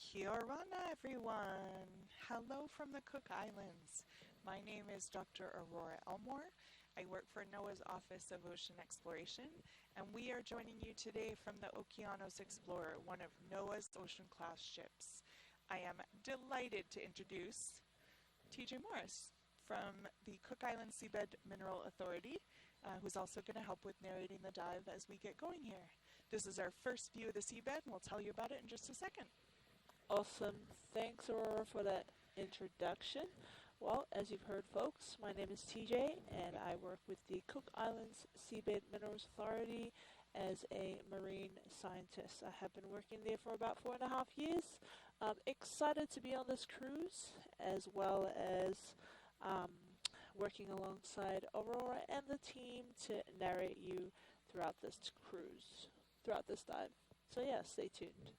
Kia orana, everyone. Hello from the Cook Islands. My name is Dr. Aurora Elmore. I work for NOAA's Office of Ocean Exploration, and we are joining you today from the Okeanos Explorer, one of NOAA's ocean-class ships. I am delighted to introduce TJ Morris from the Cook Island Seabed Mineral Authority, who's also going to help with narrating the dive as we get going here. This is our first view of the seabed, and we'll tell you about it in just a second. Awesome. Thanks, Aurora, for that introduction. Well, as you've heard, folks, my name is TJ, and I work with the Cook Islands Seabed Minerals Authority as a marine scientist. I have been working there for about 4.5 years. I'm excited to be on this cruise, as well as working alongside Aurora and the team to narrate you throughout this cruise, throughout this dive. So yeah, stay tuned.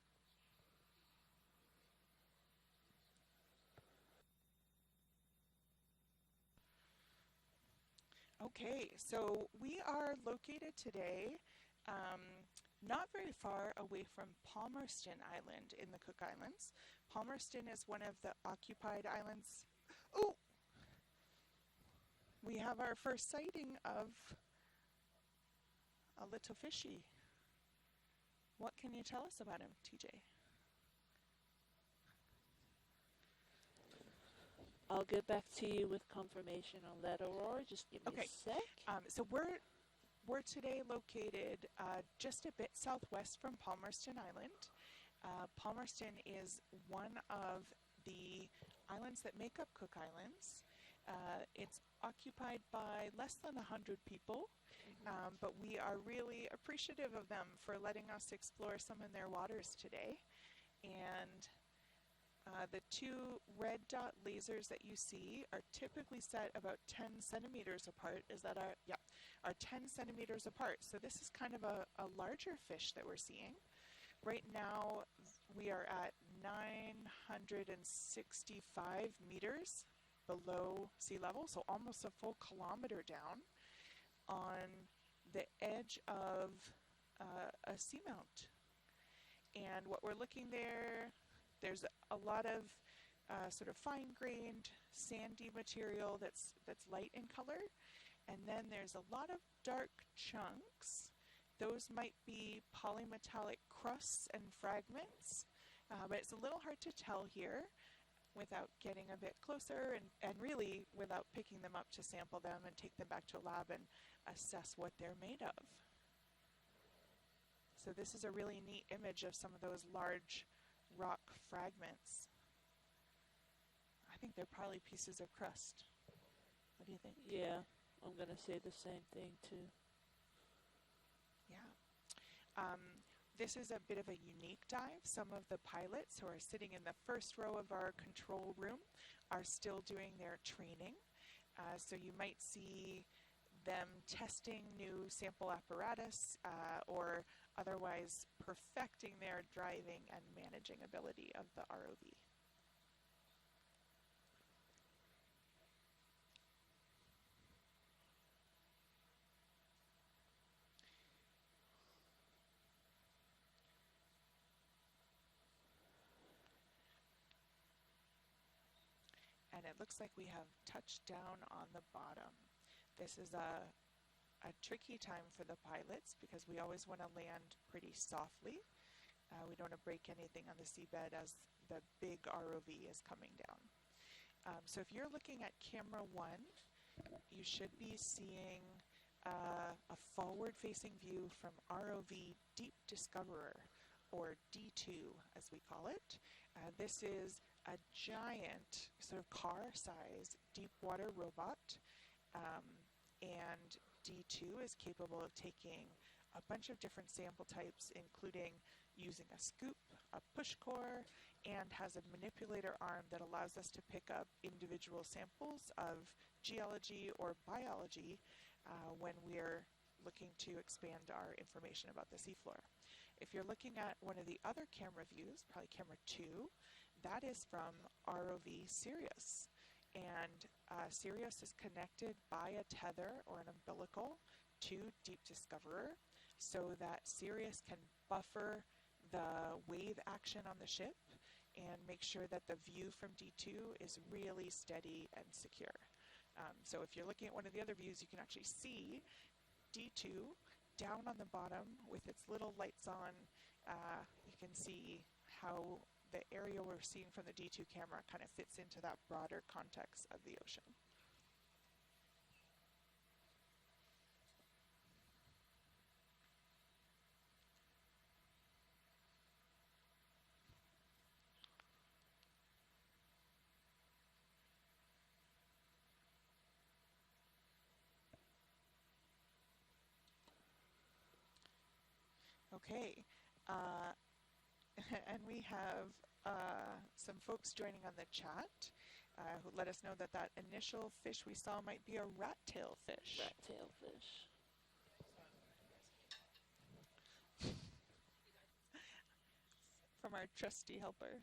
Okay, so we are located today not very far away from Palmerston Island in the Cook Islands. Palmerston is one of the occupied islands. Oh! We have our first sighting of a little fishy. What can you tell us about him, TJ? I'll get back to you with confirmation on that, Aurora. Just give me Okay. a sec. So we're today located just a bit southwest from Palmerston Island. Palmerston is one of the islands that make up Cook Islands. It's occupied by less than 100 people, but we are really appreciative of them for letting us explore some of their waters today. And the two red dot lasers that you see are typically set about 10 centimeters apart. Is that are 10 centimeters apart. So this is kind of a larger fish that we're seeing. Right now we are at 965 meters below sea level, so almost a full kilometer down on the edge of a seamount. And what we're looking there's a lot of sort of fine-grained sandy material that's light in color, and then there's a lot of dark chunks. Those might be polymetallic crusts and fragments, but it's a little hard to tell here without getting a bit closer and really without picking them up to sample them and take them back to a lab and assess what they're made of. So this is a really neat image of some of those large rock fragments. I think they're probably pieces of crust. What do you think? Yeah, I'm going to say the same thing too. Yeah. This is a bit of a unique dive. Some of the pilots who are sitting in the first row of our control room are still doing their training. So you might see them testing new sample apparatus or otherwise perfecting their driving and managing ability of the ROV. And it looks like we have touched down on the bottom. This is a tricky time for the pilots because we always want to land pretty softly. We don't want to break anything on the seabed as the big ROV is coming down. So if you're looking at camera 1, you should be seeing a forward-facing view from ROV Deep Discoverer, or D2 as we call it. This is a giant sort of car-sized deep water robot, and D2 is capable of taking a bunch of different sample types, including using a scoop, a push core, and has a manipulator arm that allows us to pick up individual samples of geology or biology when we're looking to expand our information about the seafloor. If you're looking at one of the other camera views, probably camera 2, that is from ROV Sirius. And Sirius is connected by a tether or an umbilical to Deep Discoverer so that Sirius can buffer the wave action on the ship and make sure that the view from D2 is really steady and secure. So if you're looking at one of the other views, you can actually see D2 down on the bottom with its little lights on. You can see how the area we're seeing from the D2 camera kind of fits into that broader context of the ocean. Okay, and we have some folks joining on the chat who let us know that that initial fish we saw might be a rat-tail fish. Rat-tail fish. From our trusty helper.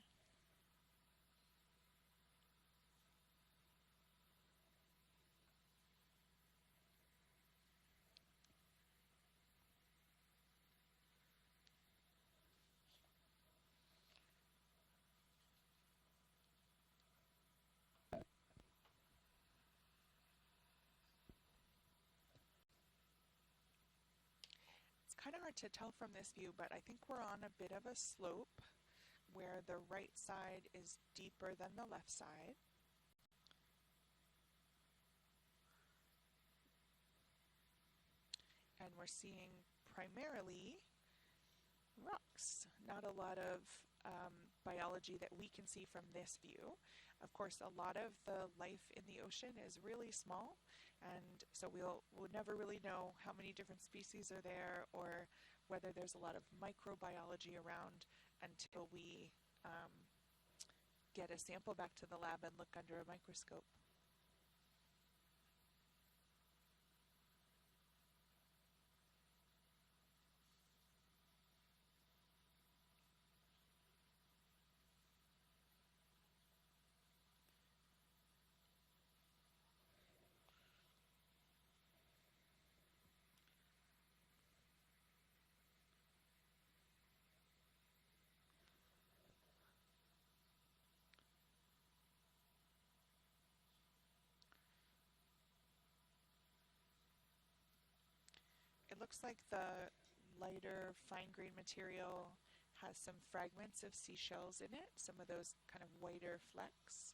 Kind of hard to tell from this view, but I think we're on a bit of a slope where the right side is deeper than the left side. And we're seeing primarily rocks, not a lot of biology that we can see from this view. Of course, a lot of the life in the ocean is really small, and so we'll never really know how many different species are there or whether there's a lot of microbiology around until we get a sample back to the lab and look under a microscope. It looks like the lighter fine grain material has some fragments of seashells in it, some of those kind of whiter flecks.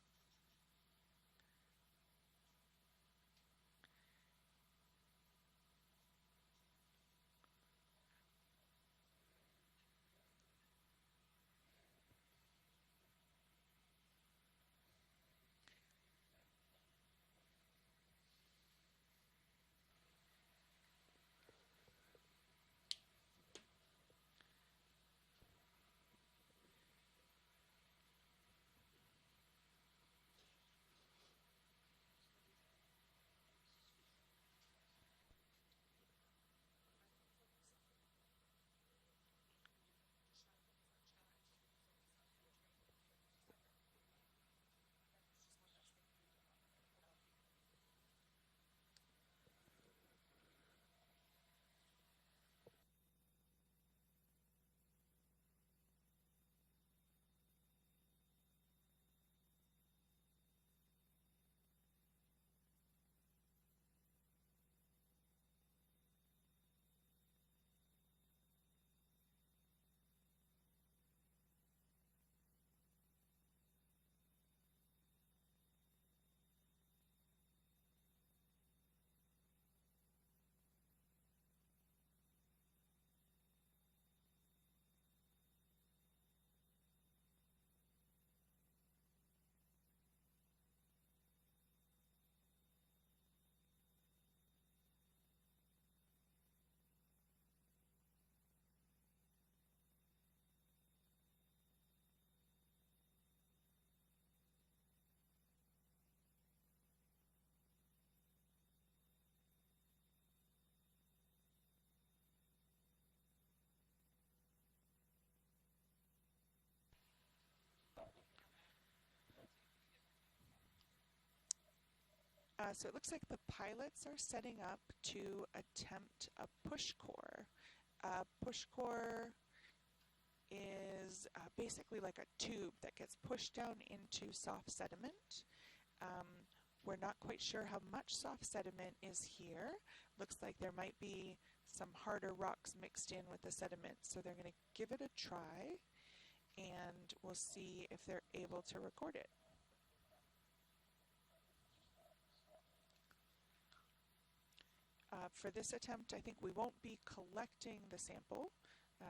So it looks like the pilots are setting up to attempt a push core. Push core is basically like a tube that gets pushed down into soft sediment. Um, we're not quite sure how much soft sediment is here. Looks like there might be some harder rocks mixed in with the sediment, so they're going to give it a try, and we'll see if they're able to record it. For this attempt, I think we won't be collecting the sample.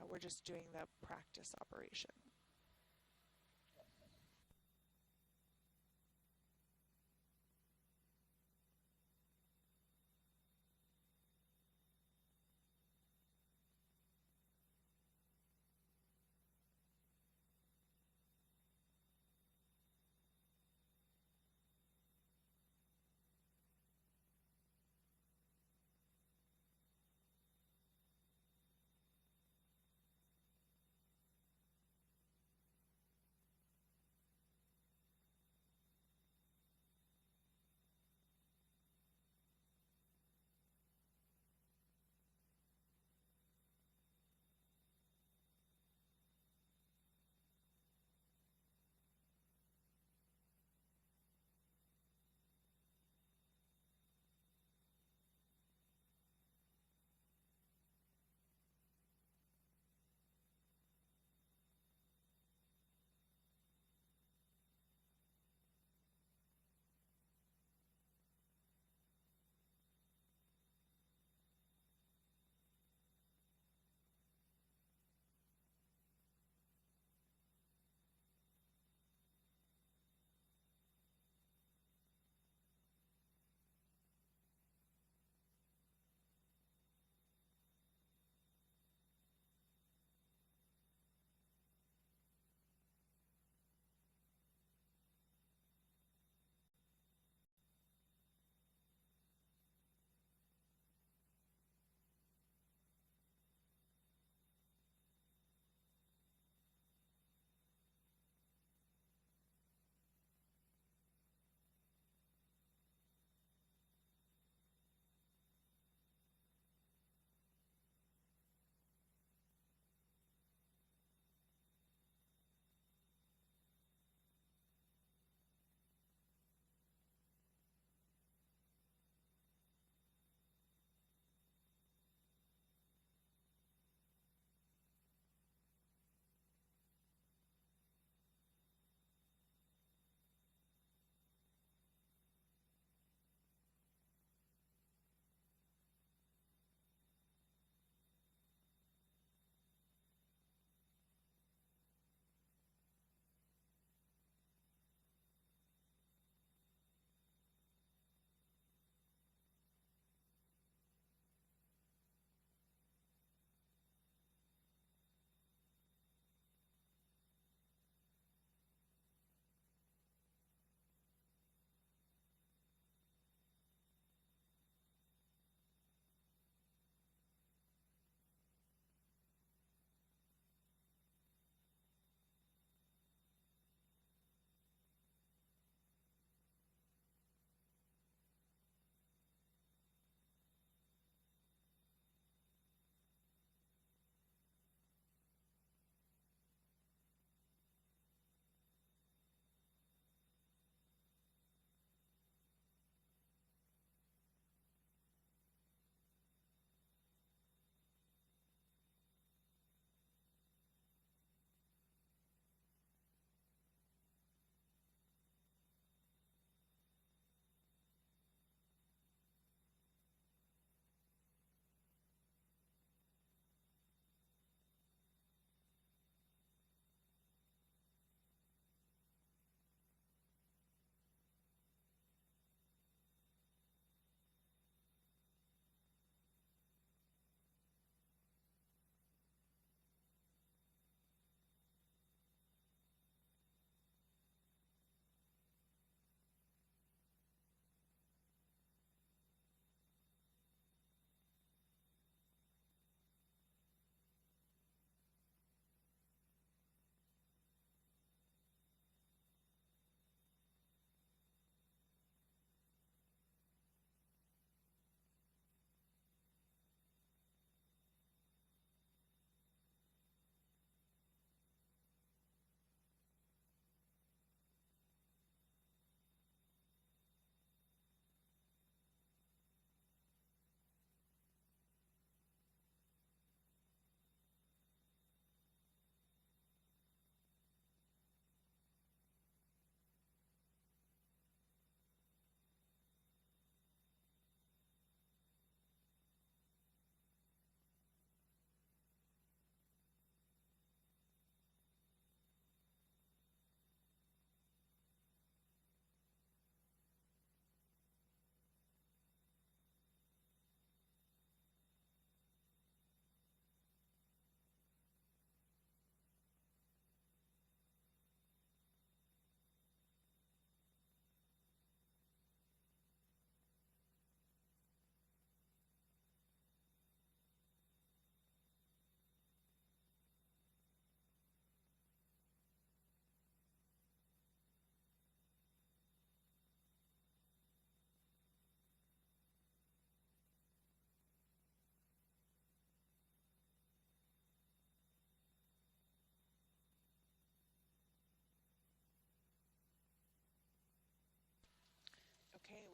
We're just doing the practice operation.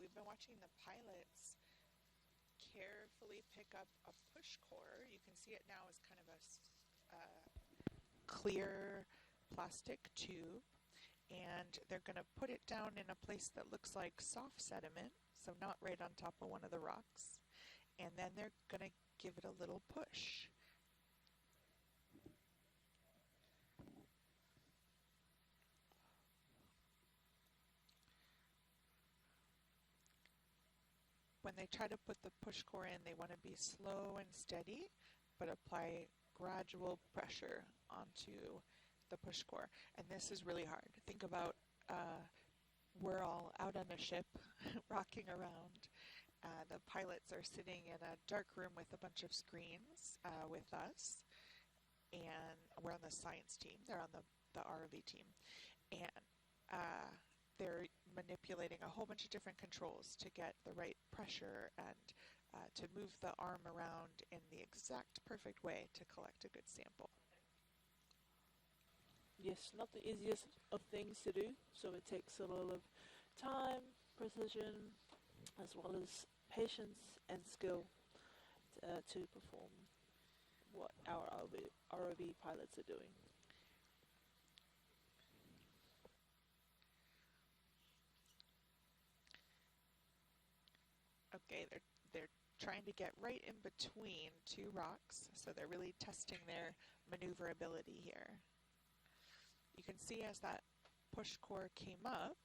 we've been watching the pilots carefully pick up a push core. You can see it now as kind of a clear plastic tube, and they're going to put it down in a place that looks like soft sediment, so not right on top of one of the rocks, and then they're going to give it a little push. When they try to put the push core in, they want to be slow and steady, but apply gradual pressure onto the push core. And this is really hard. Think about we're all out on a ship rocking around. The pilots are sitting in a dark room with a bunch of screens with us, and we're on the science team. They're on the ROV team. And they're manipulating a whole bunch of different controls to get the right pressure and to move the arm around in the exact perfect way to collect a good sample. Yes, not the easiest of things to do, so it takes a lot of time, precision, as well as patience and skill to perform what our ROV pilots are doing. Okay, they're trying to get right in between two rocks, so they're really testing their maneuverability here. You can see as that push core came up,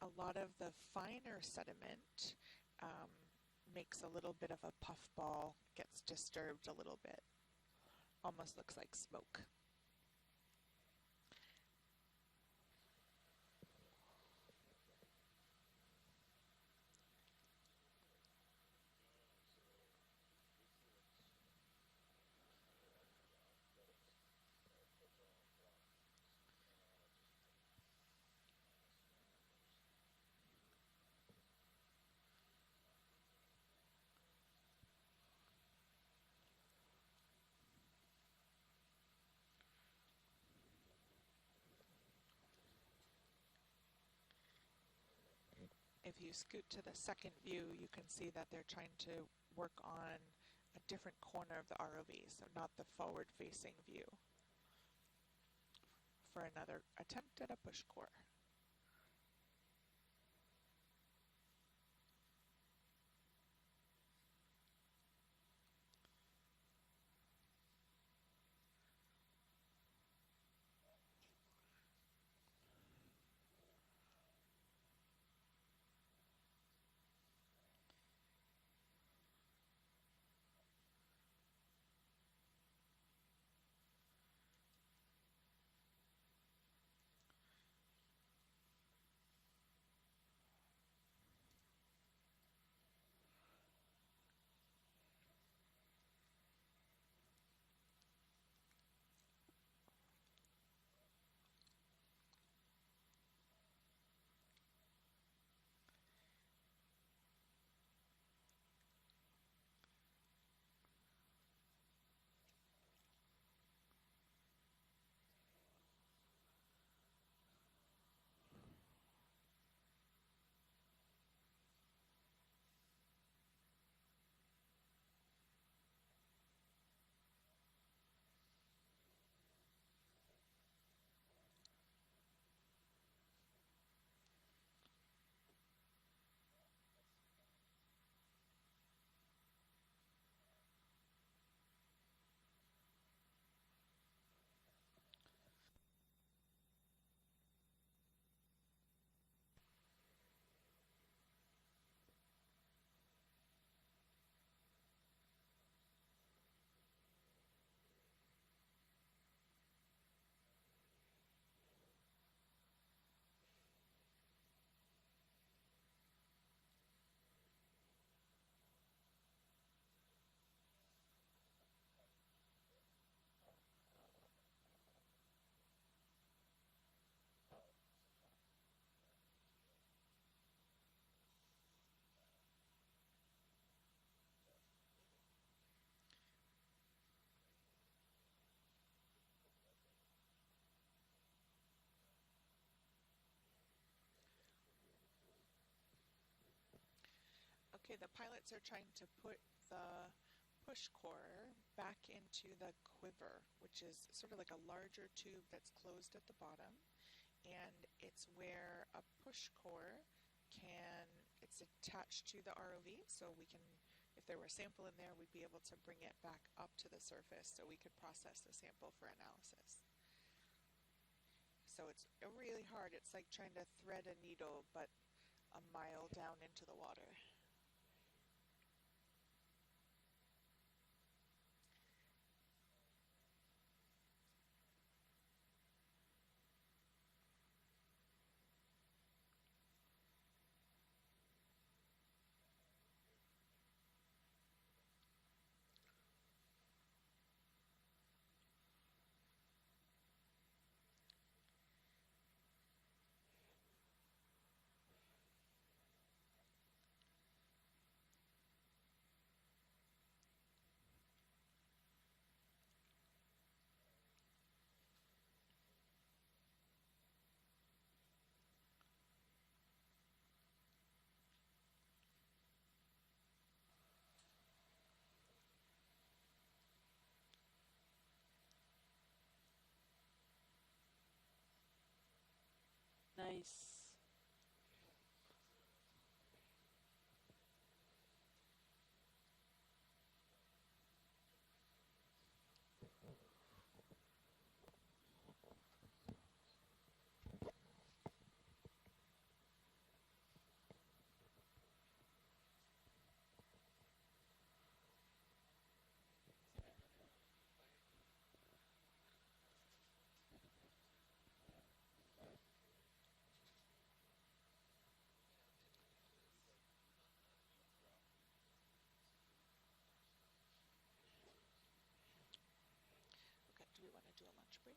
a lot of the finer sediment makes a little bit of a puffball, gets disturbed a little bit. Almost looks like smoke. If you scoot to the second view, you can see that they're trying to work on a different corner of the ROV, so not the forward-facing view, for another attempt at a push core. Okay, the pilots are trying to put the push core back into the quiver, which is sort of like a larger tube that's closed at the bottom, and it's where a push core it's attached to the ROV, so we can, if there were a sample in there, we'd be able to bring it back up to the surface so we could process the sample for analysis. So it's really hard. It's like trying to thread a needle, but a mile down into the water. Nice. Okay, do we want to do a lunch break?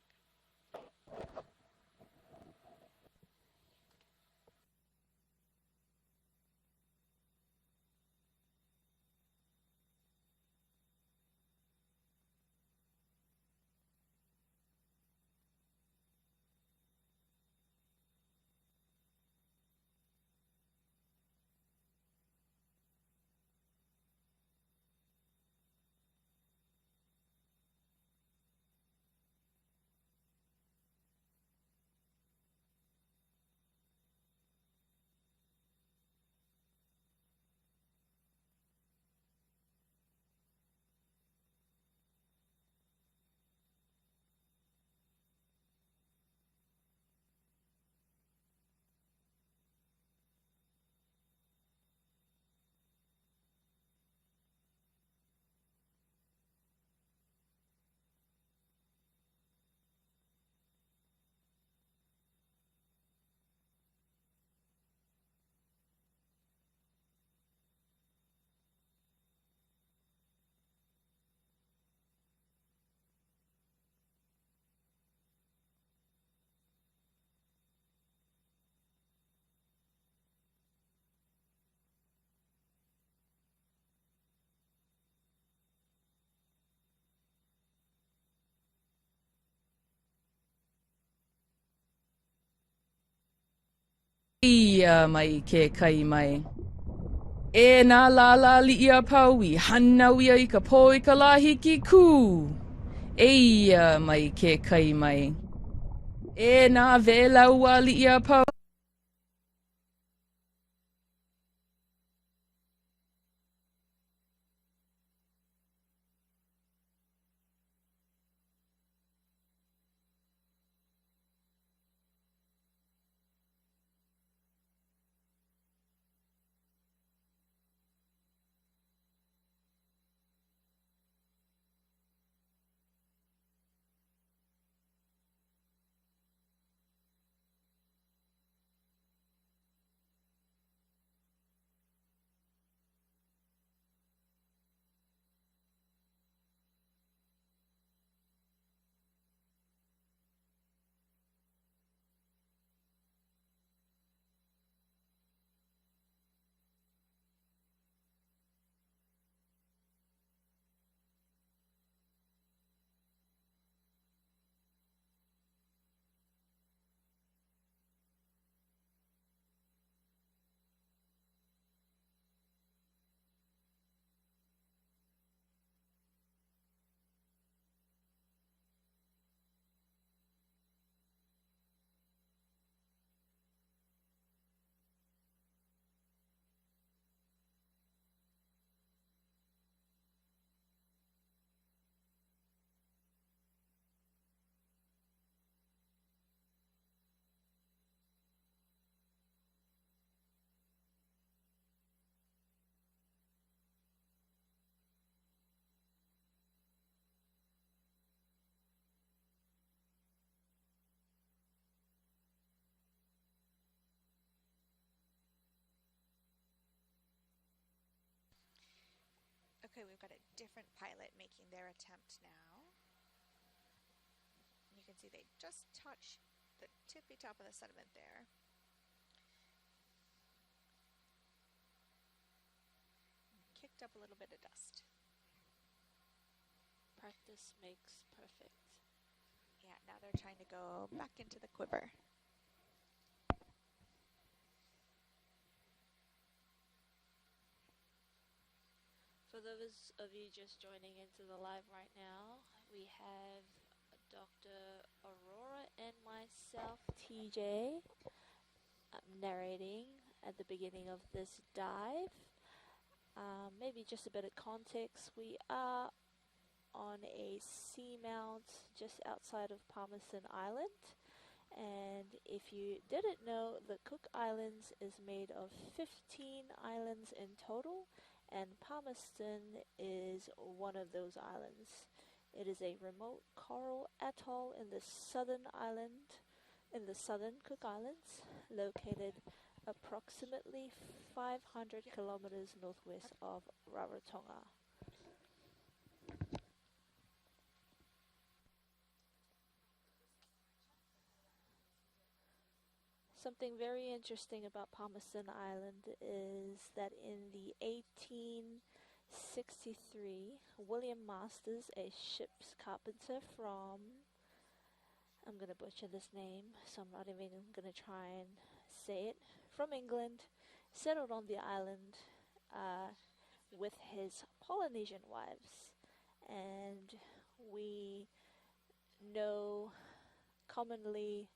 Ia mai ke kai mai. E nā la li ia pau I hanau ia I ka pō I ka lahi ki kū. Ia mai ke kai mai. E nā vēlaua li ia pau. Okay, we've got a different pilot making their attempt now. You can see they just touch the tippy top of the sediment there. Kicked up a little bit of dust. Practice makes perfect. Yeah, now they're trying to go back into the quiver. For those of you just joining into the live right now, we have Dr. Aurora and myself, TJ, narrating at the beginning of this dive. Maybe just a bit of context. We are on a seamount just outside of Palmerston Island. And if you didn't know, the Cook Islands is made of 15 islands in total, and Palmerston is one of those islands. It is a remote coral atoll in the southern Cook Islands, located approximately 500 kilometers northwest of Rarotonga. Something very interesting about Palmerston Island is that in the 1863, William Masters, a ship's carpenter from, I'm going to butcher this name, so I'm not even going to try and say it, from England, settled on the island with his Polynesian wives. And we know commonly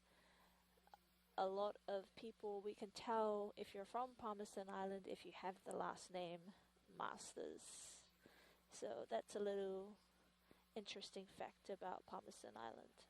a lot of people, we can tell if you're from Palmerston Island if you have the last name Masters. So that's a little interesting fact about Palmerston Island.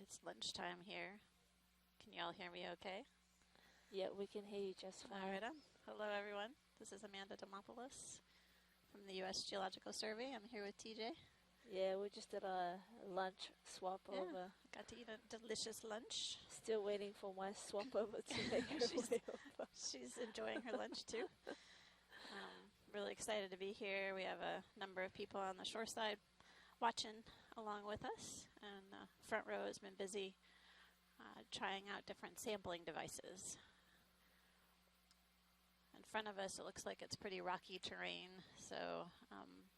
It's lunchtime here. Can you all hear me okay? Yeah, we can hear you just fine. All right. Hello, everyone. This is Amanda Demopoulos from the U.S. Geological Survey. I'm here with TJ. Yeah, we just did a lunch swap over. Got to eat a delicious lunch. Still waiting for my swap over to make her way over. She's enjoying her lunch, too. Really excited to be here. We have a number of people on the shore side watching along with us, and front row has been busy trying out different sampling devices. In front of us, it looks like it's pretty rocky terrain, so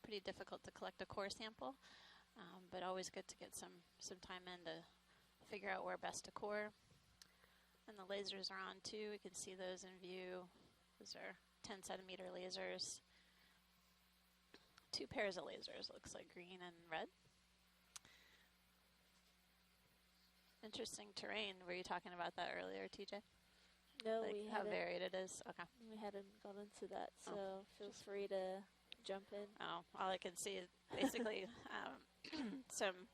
pretty difficult to collect a core sample, but always good to get some time in to figure out where best to core. And the lasers are on too. We can see those in view. Those are 10 centimeter lasers. 2 pairs of lasers, looks like green and red. Interesting terrain. Were you talking about that earlier, TJ? No, like we how hadn't. varied it is? Okay. We hadn't gone into that, so feel free to jump in. Oh, all I can see is basically some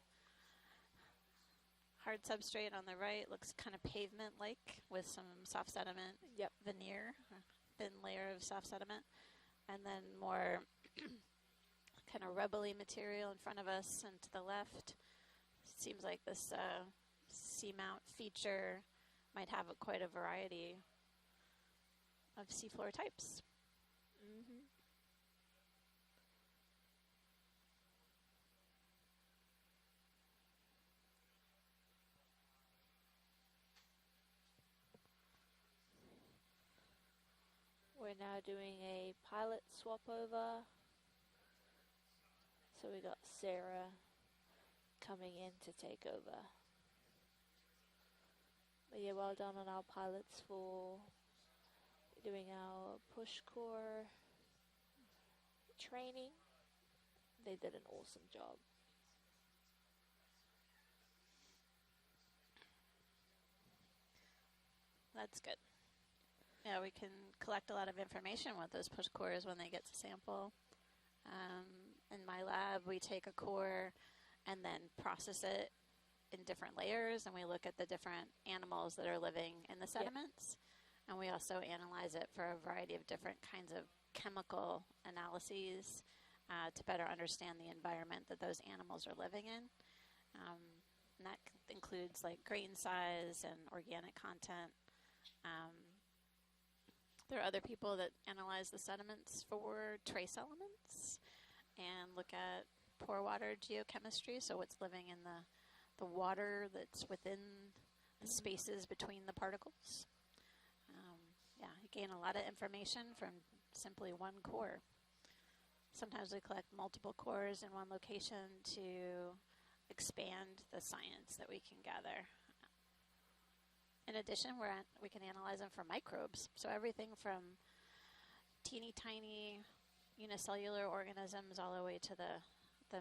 hard substrate on the right. Looks kind of pavement-like with some soft sediment veneer, thin layer of soft sediment, and then more kind of rubbly material in front of us and to the left. Seems like this seamount feature might have quite a variety of seafloor types. Mm-hmm. We're now doing a pilot swap over. So we got Sarah coming in to take over. But yeah, well done on our pilots for doing our push core training. They did an awesome job. That's good. Yeah, we can collect a lot of information with those push cores when they get to sample. In my lab, we take a core and then process it in different layers, and we look at the different animals that are living in the sediments. Yep. And we also analyze it for a variety of different kinds of chemical analyses to better understand the environment that those animals are living in. And that includes like grain size and organic content. There are other people that analyze the sediments for trace elements and look at pore water geochemistry, so what's living in the water that's within the spaces between the particles. Yeah, you gain a lot of information from simply one core. Sometimes we collect multiple cores in one location to expand the science that we can gather. In addition, we can analyze them for microbes. So everything from teeny tiny unicellular organisms all the way to the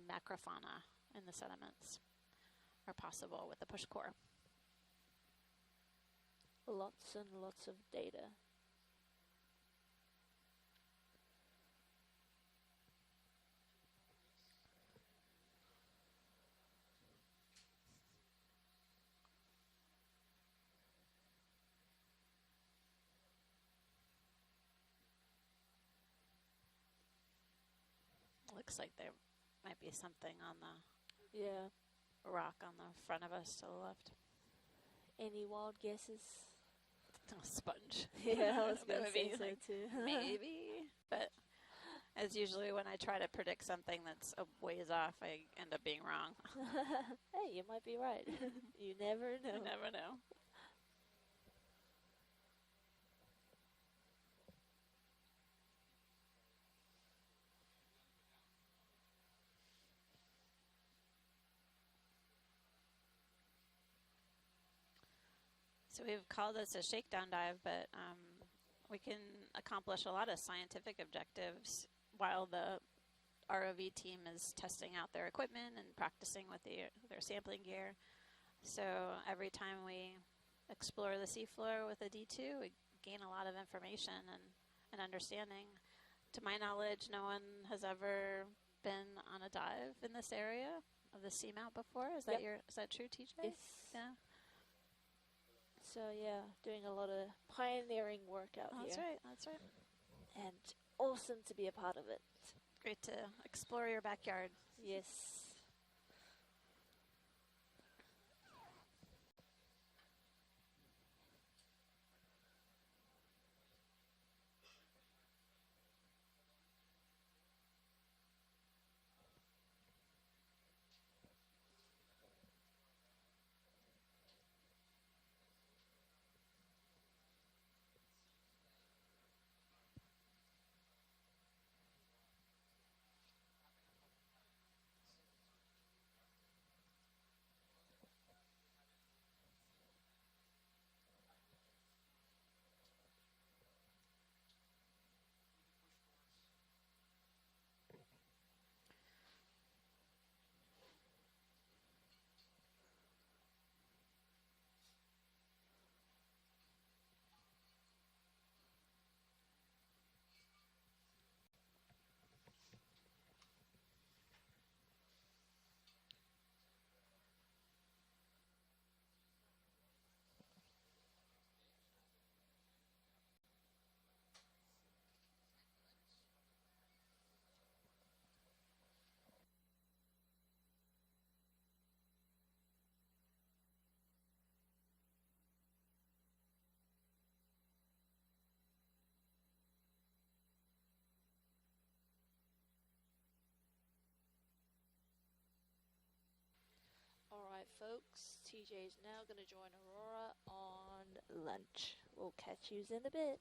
macrofauna in the sediments are possible with the push core. Lots and lots of data. Looks like there might be something on the Yeah. rock on the front of us to the left. Any wild guesses? A sponge. Yeah, I was going to say so like, too. Maybe. But as usually when I try to predict something that's a ways off, I end up being wrong. Hey, you might be right. You never know. You never know. So we've called this a shakedown dive, but we can accomplish a lot of scientific objectives while the ROV team is testing out their equipment and practicing with their sampling gear. So every time we explore the seafloor with a D2, we gain a lot of information and understanding. To my knowledge, no one has ever been on a dive in this area of the seamount before. Is that is that true, TJ? Yes. Yeah. So yeah, doing a lot of pioneering work out here. That's right. That's right. And awesome to be a part of it. Great to explore your backyard. Yes. Alright folks, TJ is now going to join Aurora on lunch. We'll catch yous in a bit.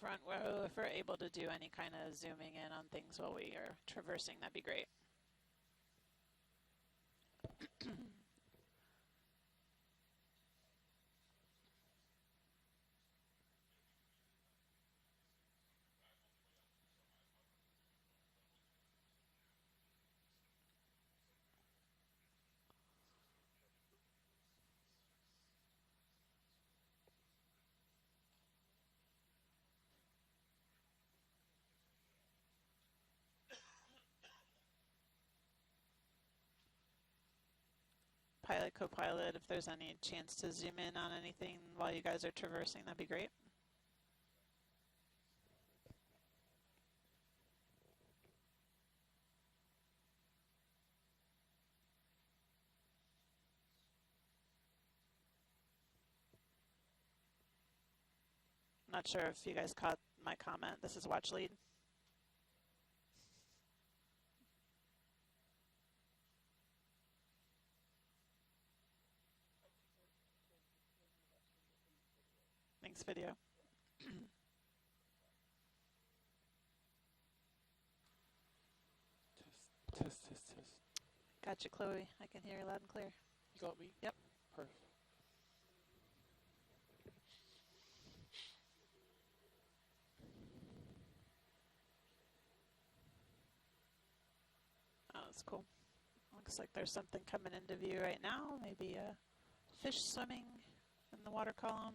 front row, if we're able to do any kind of zooming in on things while we are traversing, that'd be great. Pilot, co-pilot, if there's any chance to zoom in on anything while you guys are traversing, that'd be great. Not sure if you guys caught my comment. This is watch lead. Thanks, video. Test. Gotcha, Chloe. I can hear you loud and clear. You got me? Yep. Perfect. Oh, that's cool. Looks like there's something coming into view right now. Maybe a fish swimming in the water column.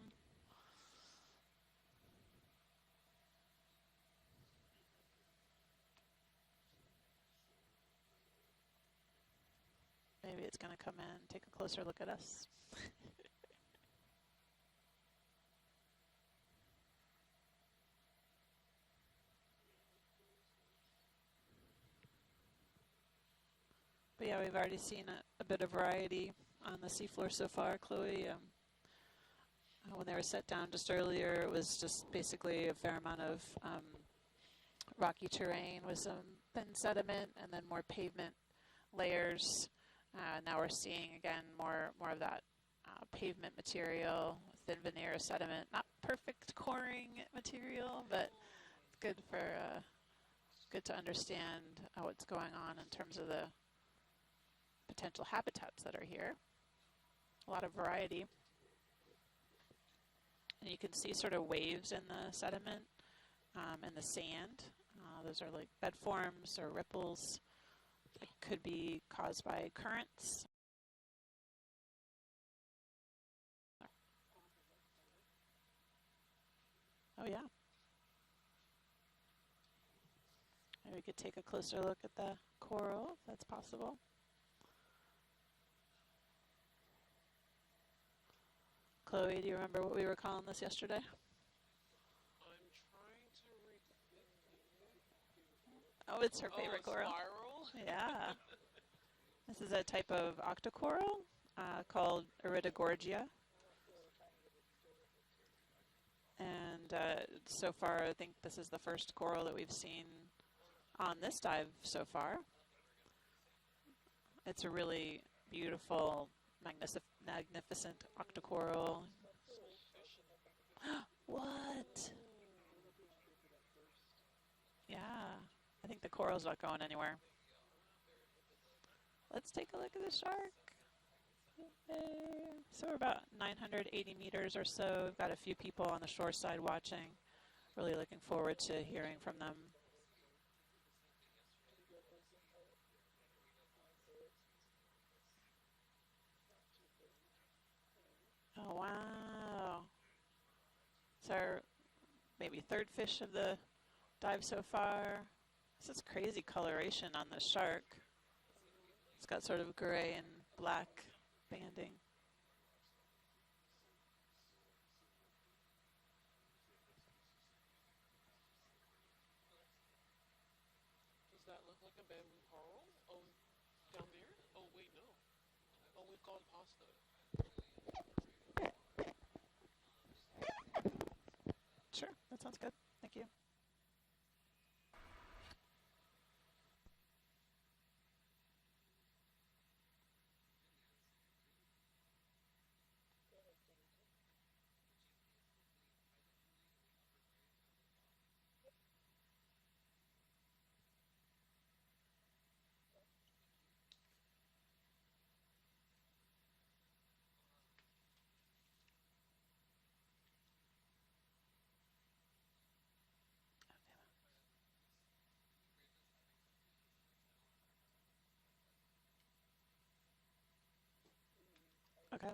Maybe it's going to come in and take a closer look at us. But yeah, we've already seen a bit of variety on the seafloor so far, Chloe. When they were set down just earlier, it was just basically a fair amount of rocky terrain with some thin sediment and then more pavement layers. Now we're seeing again more of that pavement material, thin veneer sediment. Not perfect coring material, but good for good to understand what's going on in terms of the potential habitats that are here. A lot of variety. And you can see sort of waves in the sediment and the sand. Those are like bed forms or ripples. It could be caused by currents. Oh yeah. Maybe we could take a closer look at the coral, if that's possible. Chloe, do you remember what we were calling this yesterday? I'm trying to Oh, it's her favorite coral. Spiral? Yeah. This is a type of octocoral called Iridogorgia. And so far, I think this is the first coral that we've seen on this dive so far. It's a really beautiful, magnificent octocoral. What? Yeah, I think the coral's not going anywhere. Let's take a look at the shark. So we're about 980 meters or so. We've got a few people on the shore side watching. Really looking forward to hearing from them. Oh, wow. It's our maybe third fish of the dive so far. This is crazy coloration on the shark. It's got sort of gray and black banding. Does that look like a bamboo coral? Oh, down there? Oh, wait, no. Oh, we've gone past it. Sure, that sounds good. Thank you. Okay.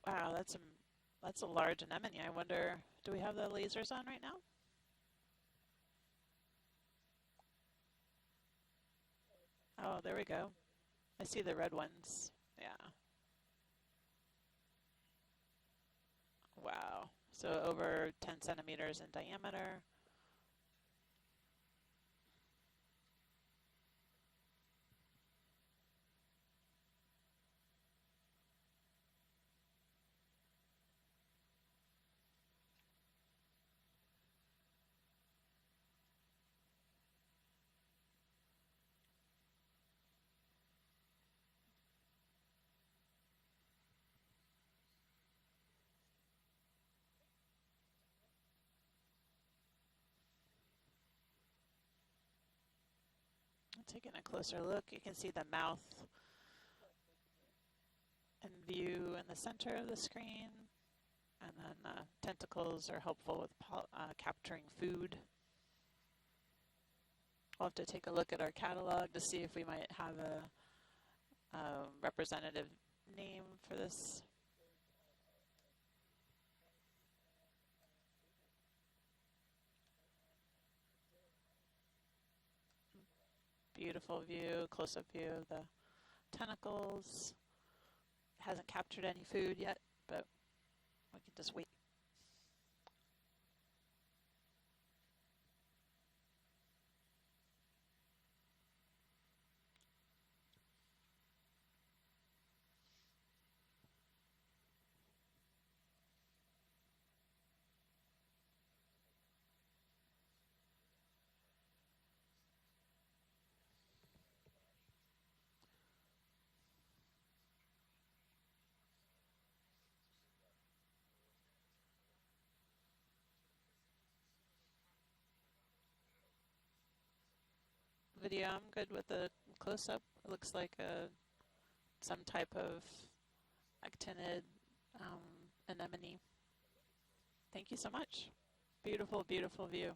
Wow, that's a large anemone. I wonder, do we have the lasers on right now? Oh, there we go. I see the red ones. Yeah. Wow. So over 10 centimeters in diameter. Taking a closer look, you can see the mouth in view in the center of the screen. And then tentacles are helpful with capturing food. We'll have to take a look at our catalog to see if we might have a representative name for this. Beautiful view, close-up view of the tentacles. It hasn't captured any food yet, but we can just wait. Video, I'm good with the close-up. It looks like some type of actinid anemone. Thank you so much. Beautiful, beautiful view.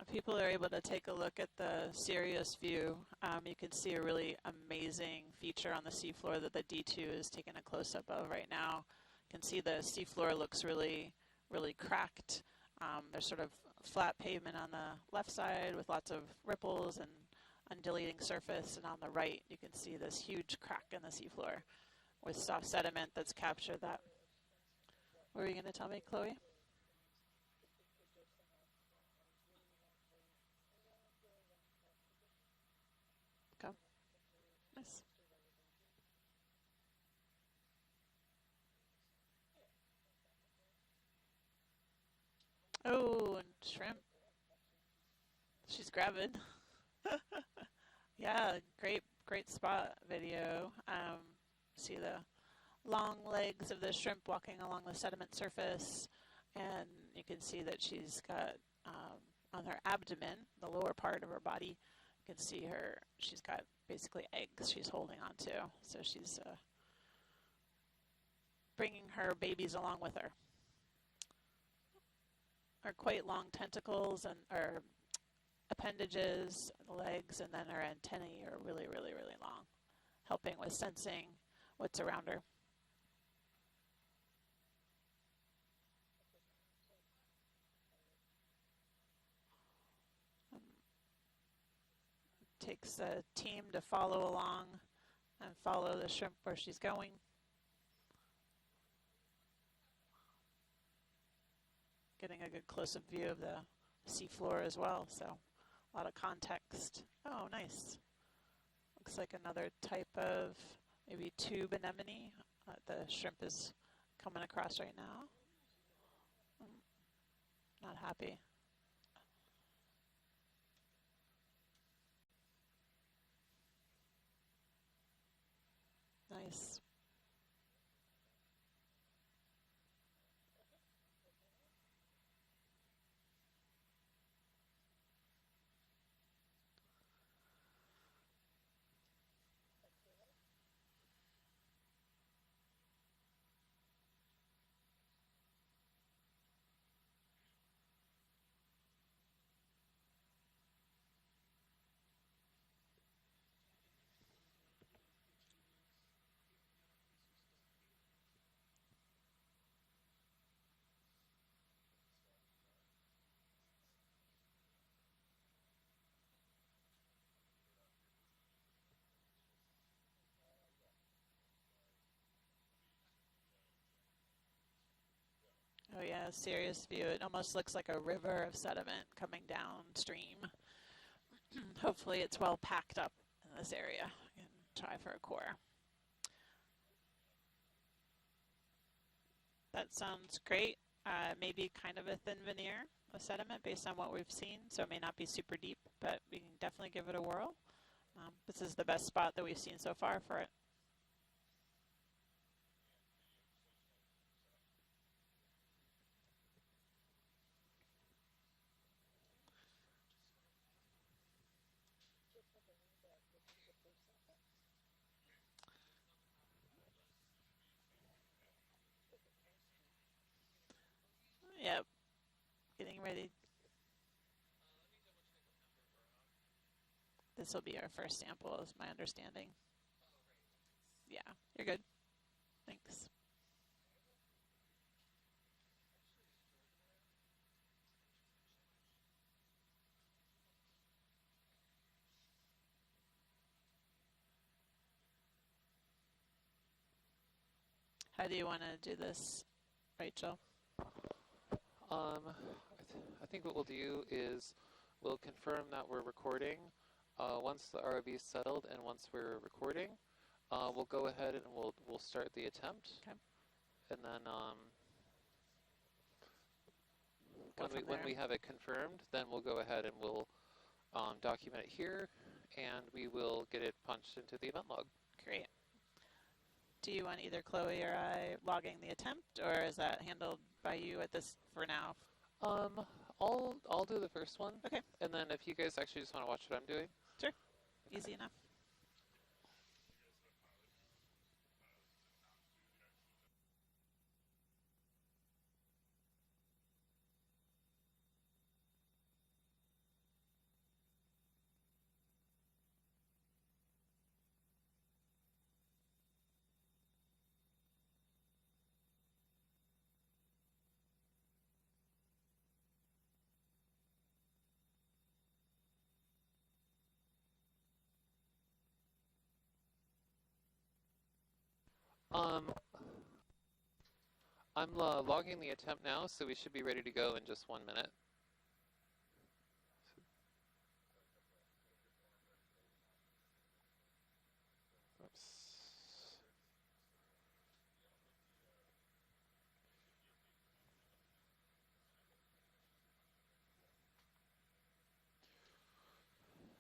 If people are able to take a look at the Sirius view, you can see a really amazing feature on the seafloor that the D2 is taking a close-up of right now. You can see the seafloor looks really, really cracked. There's sort of flat pavement on the left side with lots of ripples and undulating surface, and on the right you can see this huge crack in the seafloor with soft sediment that's captured that. What were you going to tell me, Chloe? Okay. Nice. Oh, and shrimp. She's grabbing. Yeah, great spot video. See the long legs of the shrimp walking along the sediment surface, and you can see that she's got on her abdomen, the lower part of her body, you can see she's got basically eggs she's holding on to. So she's bringing her babies along with her. Her quite long tentacles and or appendages, legs, and then her antennae are really, really, really long, helping with sensing what's around her. Takes a team to follow along and follow the shrimp where she's going. Getting a good close-up view of the seafloor as well, so a lot of context. Oh, nice. Looks like another type of maybe tube anemone the shrimp is coming across right now. Not happy. Nice. a serious view. It almost looks like a river of sediment coming downstream. Hopefully it's well packed up in this area. And try for a core. That sounds great. Maybe kind of a thin veneer of sediment based on what we've seen, so it may not be super deep, but we can definitely give it a whirl. This is the best spot that we've seen so far for it. Yep, getting ready. This will be our first sample, is my understanding. Yeah, you're good. Thanks. How do you want to do this, Rachel? I think what we'll do is we'll confirm that we're recording. Once the ROV is settled and once we're recording, we'll go ahead and we'll start the attempt. Okay. And then when we have it confirmed, then we'll go ahead and we'll document it here, and we will get it punched into the event log. Great. Do you want either Chloe or I logging the attempt, or is that handled by you at this for now? I'll do the first one. Okay. And then if you guys actually just want to watch what I'm doing. Sure. Easy enough. I'm logging the attempt now, so we should be ready to go in just 1 minute. Oops.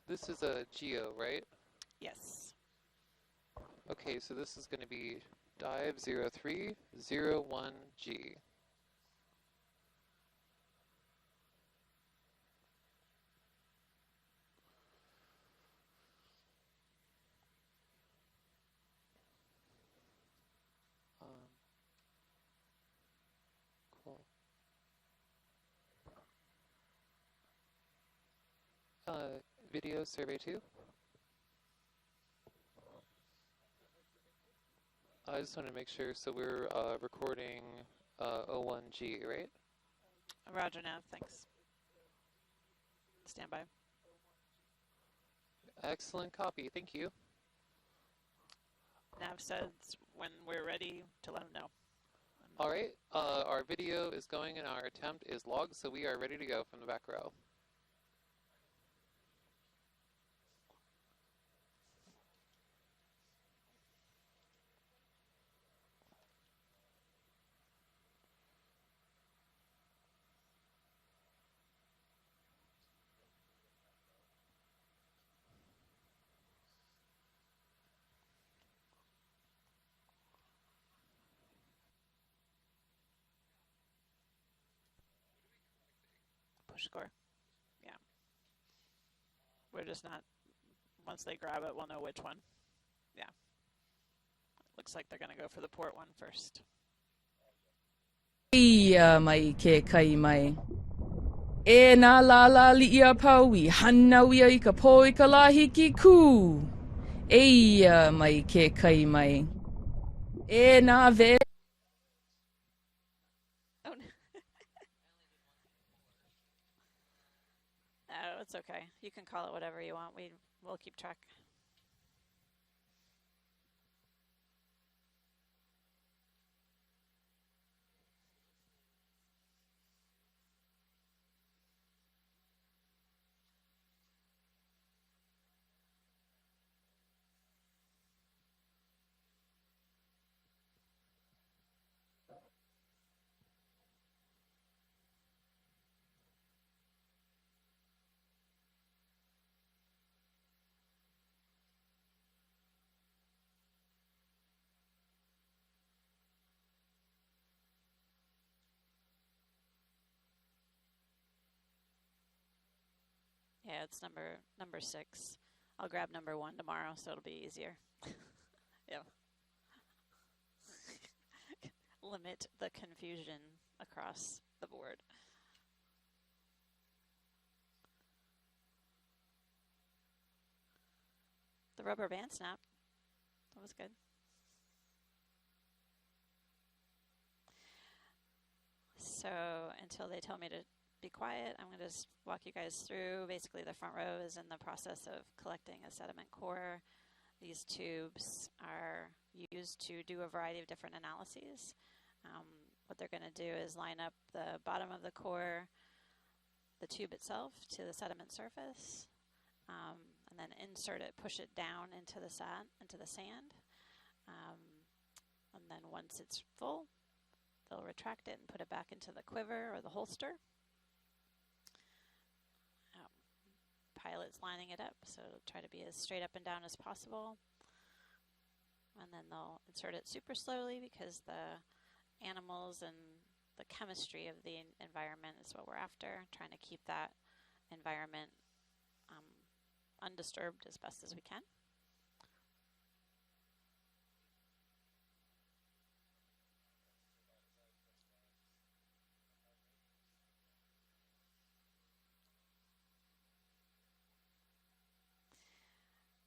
This is a geo, right? Yes. Okay, so this is going to be dive 0301G. Cool. Video survey 2. I just wanted to make sure, so we're recording 01G, right? Roger, Nav, thanks. Stand by. Excellent copy, thank you. Nav says when we're ready to let him know. All right, our video is going and our attempt is logged, so we are ready to go from the back row. Push score. Yeah. We're just not, once they grab it, we'll know which one. Yeah. Looks like they're going to go for the port one first. Ia mai ke kai mai. E nā la la li ia paui, hana wia I ka pō I ka lahi ki kū. Ia mai ke kai mai. E nā ve. Oh, no. Oh, it's okay. You can call it whatever you want. We'll keep track. Yeah, it's number 6. I'll grab number 1 tomorrow, so it'll be easier. Yeah. Limit the confusion across the board. The rubber band snap. That was good. So until they tell me to be quiet, I'm going to just walk you guys through. Basically, the front row is in the process of collecting a sediment core. These tubes are used to do a variety of different analyses. What they're going to do is line up the bottom of the core, the tube itself, to the sediment surface, and then insert it, push it down into the sand. And then once it's full, they'll retract it and put it back into the quiver or the holster. Pilot's lining it up, so try to be as straight up and down as possible. And then they'll insert it super slowly because the animals and the chemistry of the environment is what we're after, trying to keep that environment undisturbed as best as we can.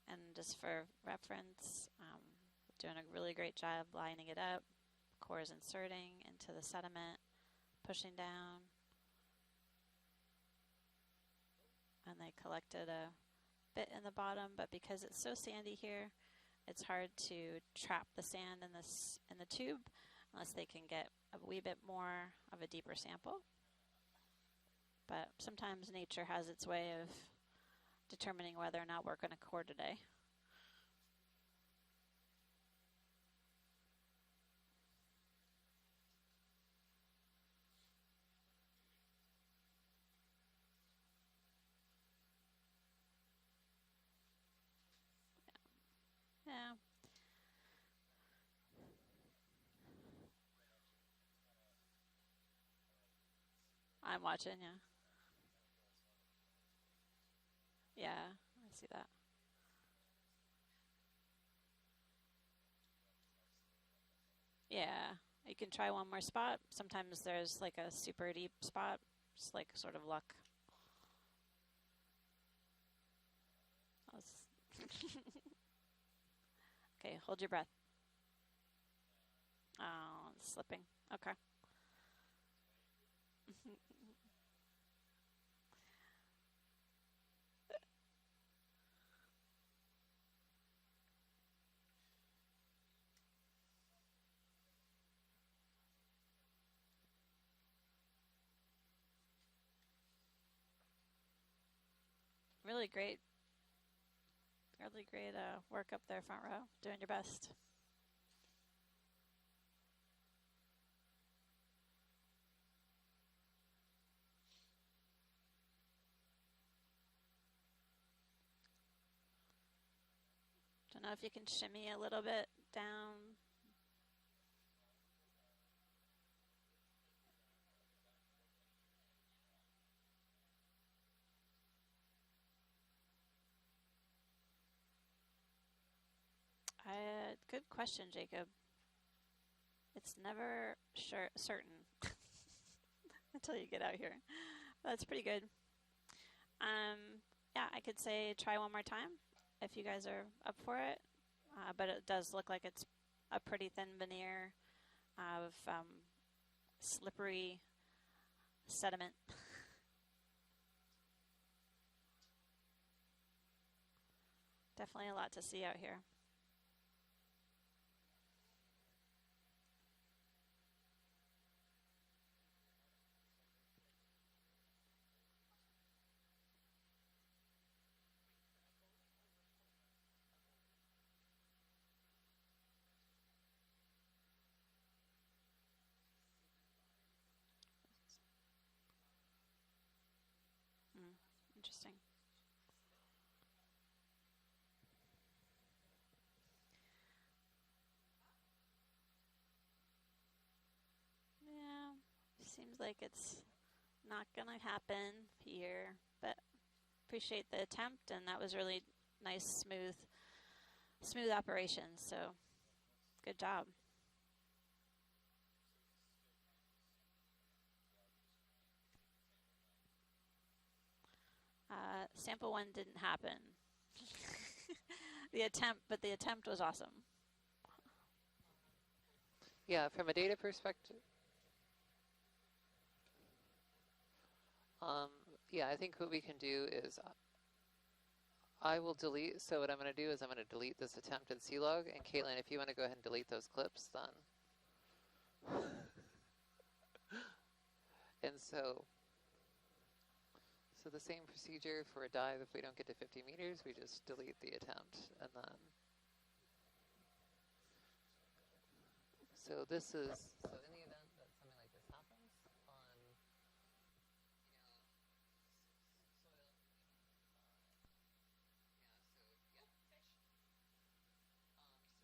And just for reference, doing a really great job lining it up. Core is inserting into the sediment, pushing down. And they collected a bit in the bottom, but because it's so sandy here, it's hard to trap the sand in the tube unless they can get a wee bit more of a deeper sample. But sometimes nature has its way of determining whether or not we're going to core today. Yeah. I'm watching, yeah. Yeah, I see that. Yeah, you can try one more spot. Sometimes there's like a super deep spot, just like sort of luck. Okay, hold your breath. Oh, it's slipping. Okay. Really great work up there, front row. Doing your best. Don't know if you can shimmy a little bit down. Good question, Jacob. It's never certain until you get out here. That's pretty good. Yeah, I could say try one more time if you guys are up for it. But it does look like it's a pretty thin veneer of slippery sediment. Definitely a lot to see out here. Interesting. Yeah, seems like it's not gonna happen here, but appreciate the attempt, and that was really nice, smooth operation. So good job. Sample 1 didn't happen. The attempt was awesome. Yeah, from a data perspective, yeah, I think what we can do is I will delete, so what I'm going to do is I'm going to delete this attempt in C-Log, and Caitlin, if you want to go ahead and delete those clips, then. And so the same procedure for a dive, if we don't get to 50 meters, we just delete the attempt, and then. So this is, so in the event that something like this happens on, soil, yeah, so, yep, fish. So what we'll do is just, data person. Yep. What we'll do is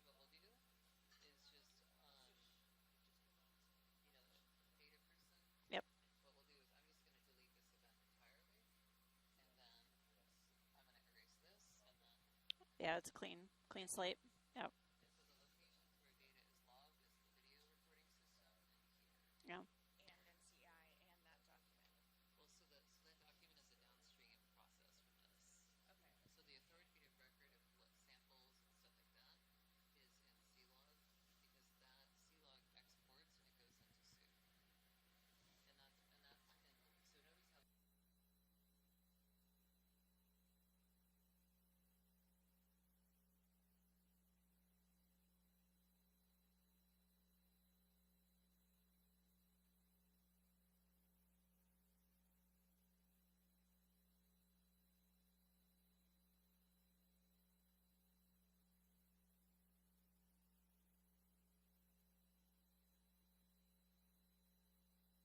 I'm just going to delete this event entirely, and then I'm going to erase this, and then. Yeah, it's a clean slate. Yep. Yeah. And NCI and that document. Well, so that document is a downstream process from this. Okay. So the authoritative record of what samples and stuff like that is in C-Log, because that C-Log exports and it goes into soup.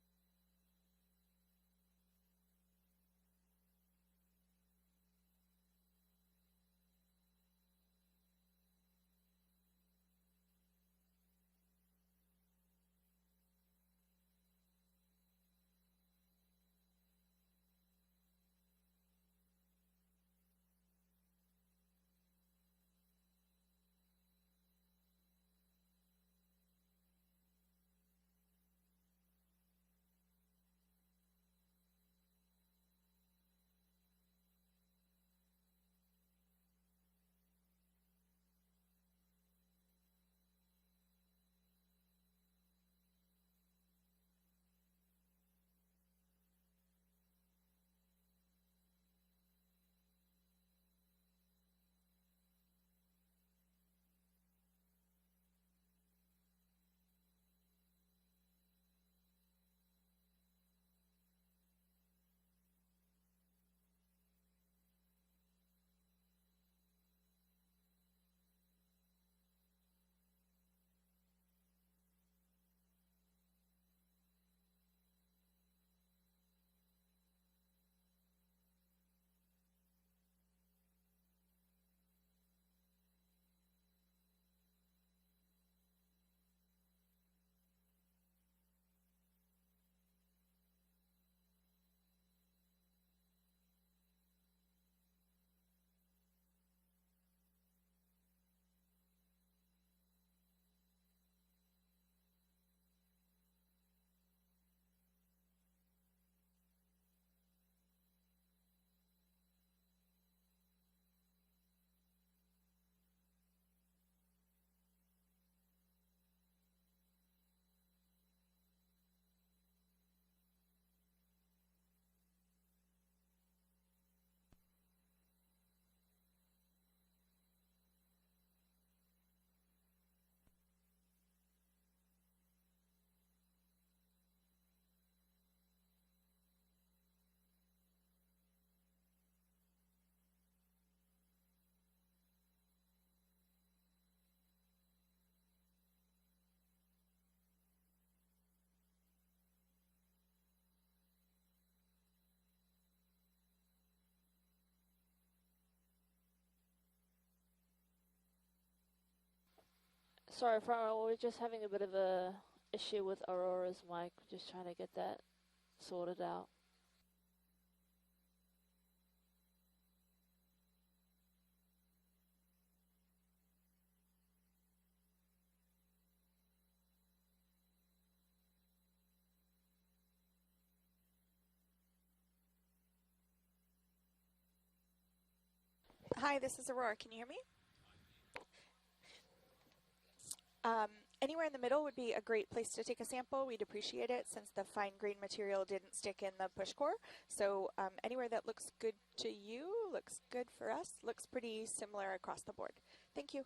So notice how. Sorry, we're just having a bit of a issue with Aurora's mic. Just trying to get that sorted out. Hi, this is Aurora. Can you hear me? Anywhere in the middle would be a great place to take a sample. We'd appreciate it since the fine grain material didn't stick in the push core. So anywhere that looks good to you, looks good for us, looks pretty similar across the board. Thank you.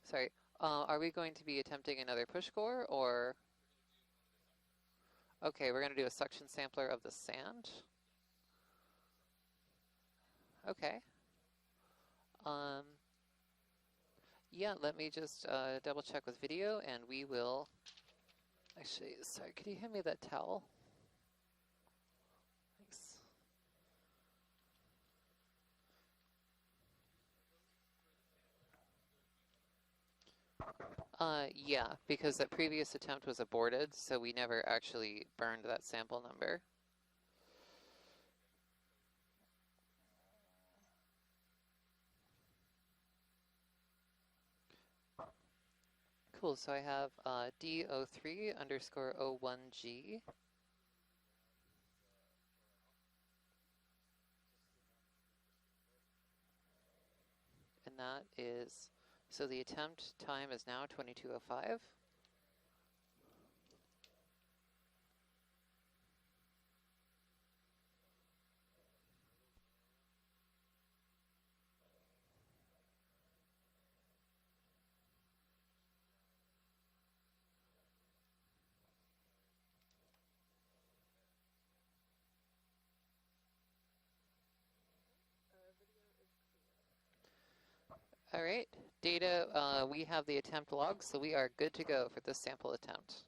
Sorry, are we going to be attempting another push core, or? Okay, we're going to do a suction sampler of the sand. Okay. Yeah, let me just double check with video, and we will. Actually, sorry, could you hand me that towel? Thanks. Yeah, because that previous attempt was aborted, so we never actually burned that sample number. Cool, so I have D03_01G. And that is, so the attempt time is now 22:05. All right, data, we have the attempt log, so we are good to go for this sample attempt.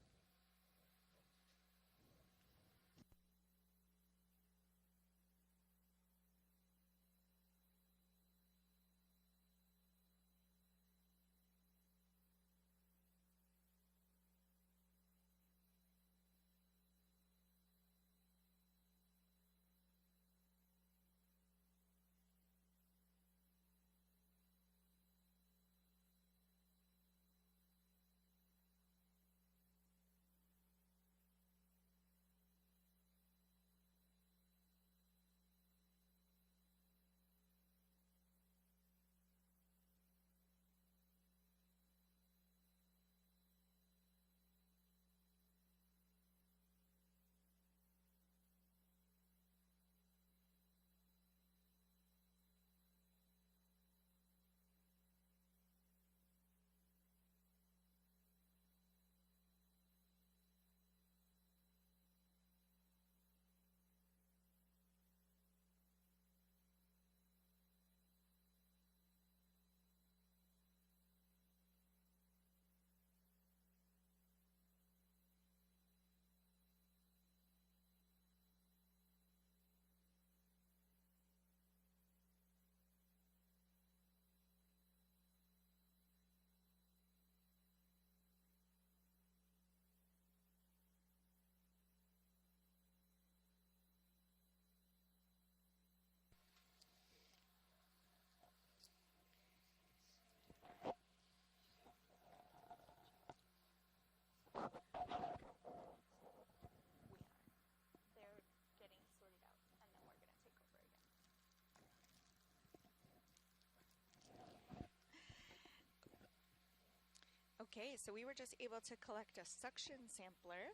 Okay, so we were just able to collect a suction sampler,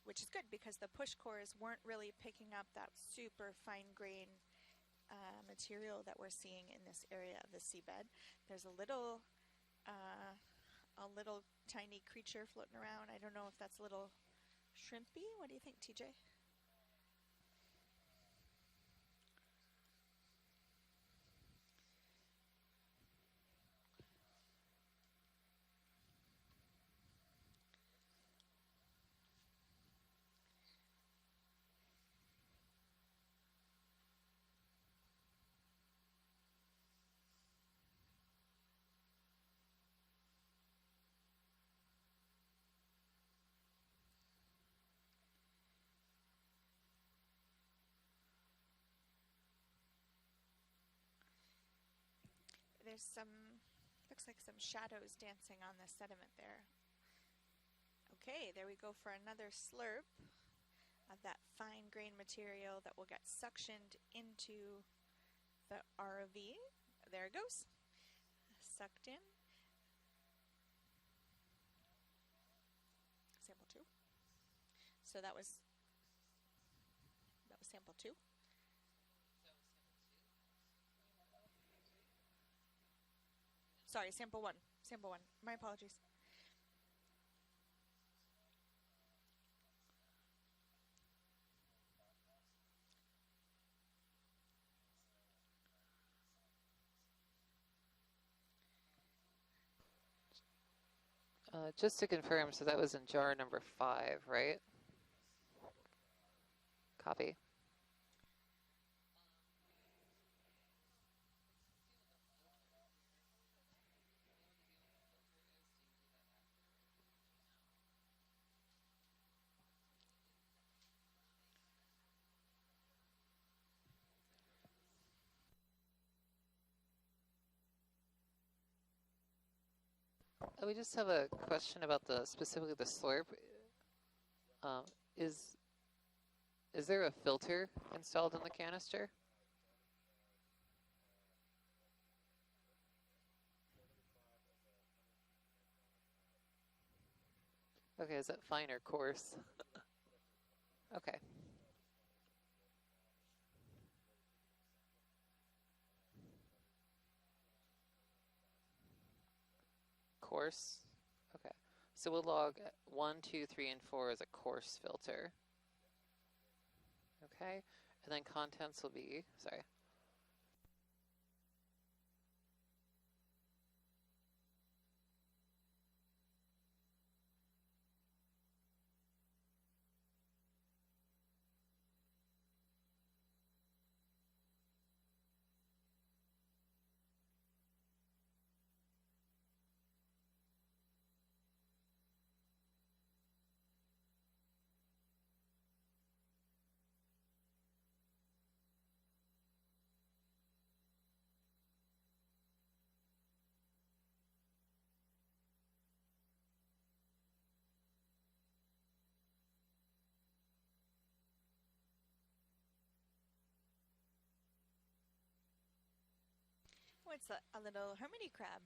which is good because the push cores weren't really picking up that super fine grain material that we're seeing in this area of the seabed. There's a little tiny creature floating around. I don't know if that's a little shrimpy. What do you think, TJ? there's some, looks like some shadows dancing on the sediment there. Okay, there we go for another slurp of that fine grain material that will get suctioned into the ROV. There it goes, sucked in. Sample 2. So that was sample 2. Sorry, sample 1. Sample 1. My apologies. Just to confirm, so that was in jar number 5, right? Copy. We just have a question about specifically the slurp. Is there a filter installed in the canister? Okay, is that fine or coarse? Okay. Coarse? Okay. So we'll log 1, 2, 3, and 4 as a coarse filter. Okay. And then contents will be, sorry. Oh, it's a little hermity crab.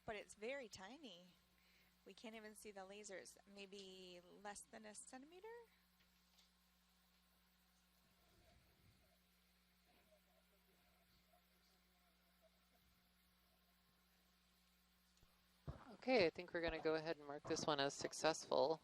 But it's very tiny. We can't even see the lasers. Maybe less than a centimeter? Okay, I think we're going to go ahead and mark this one as successful.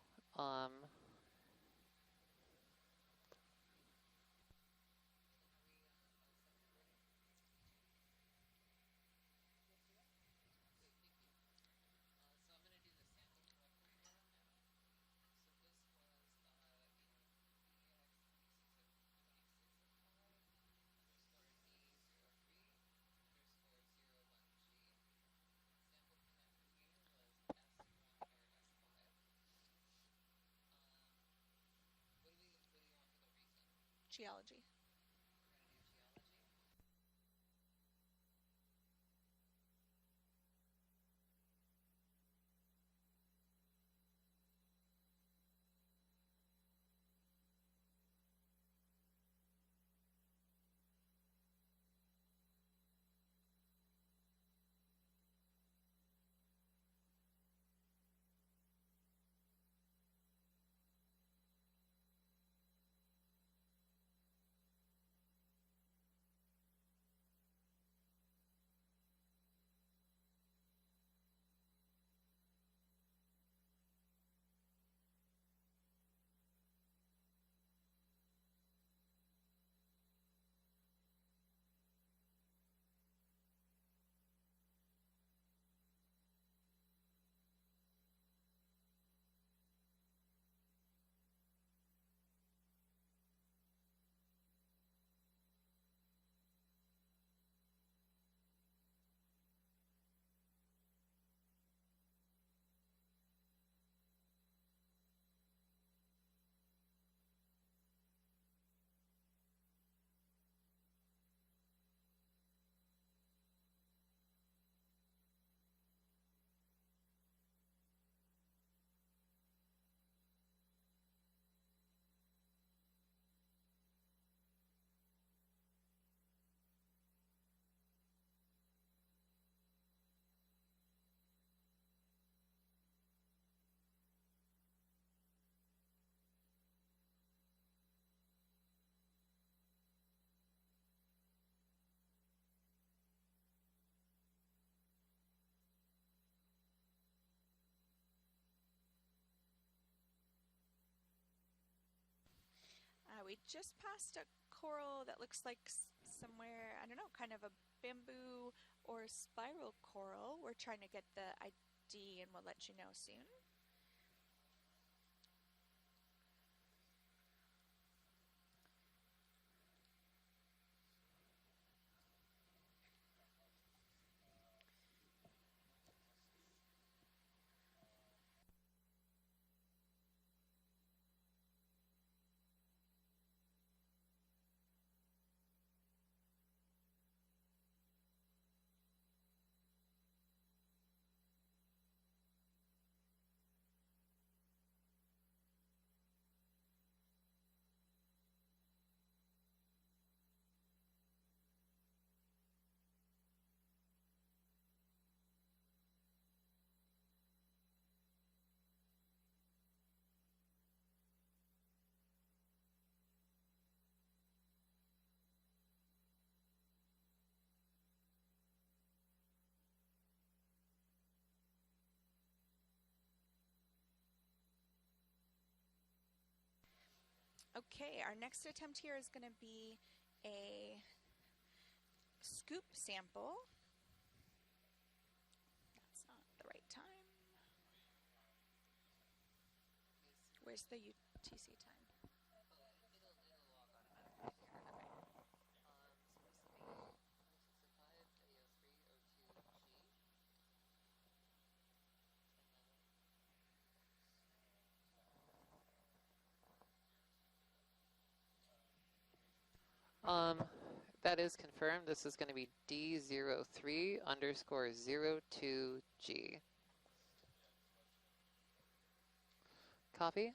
Geology. we just passed a coral that looks like somewhere, I don't know, kind of a bamboo or spiral coral. We're trying to get the ID and we'll let you know soon. Okay, our next attempt here is going to be a scoop sample. That's not the right time. Where's the UTC time? That is confirmed. This is going to be D03_02G. Copy.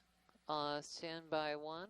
Standby 1.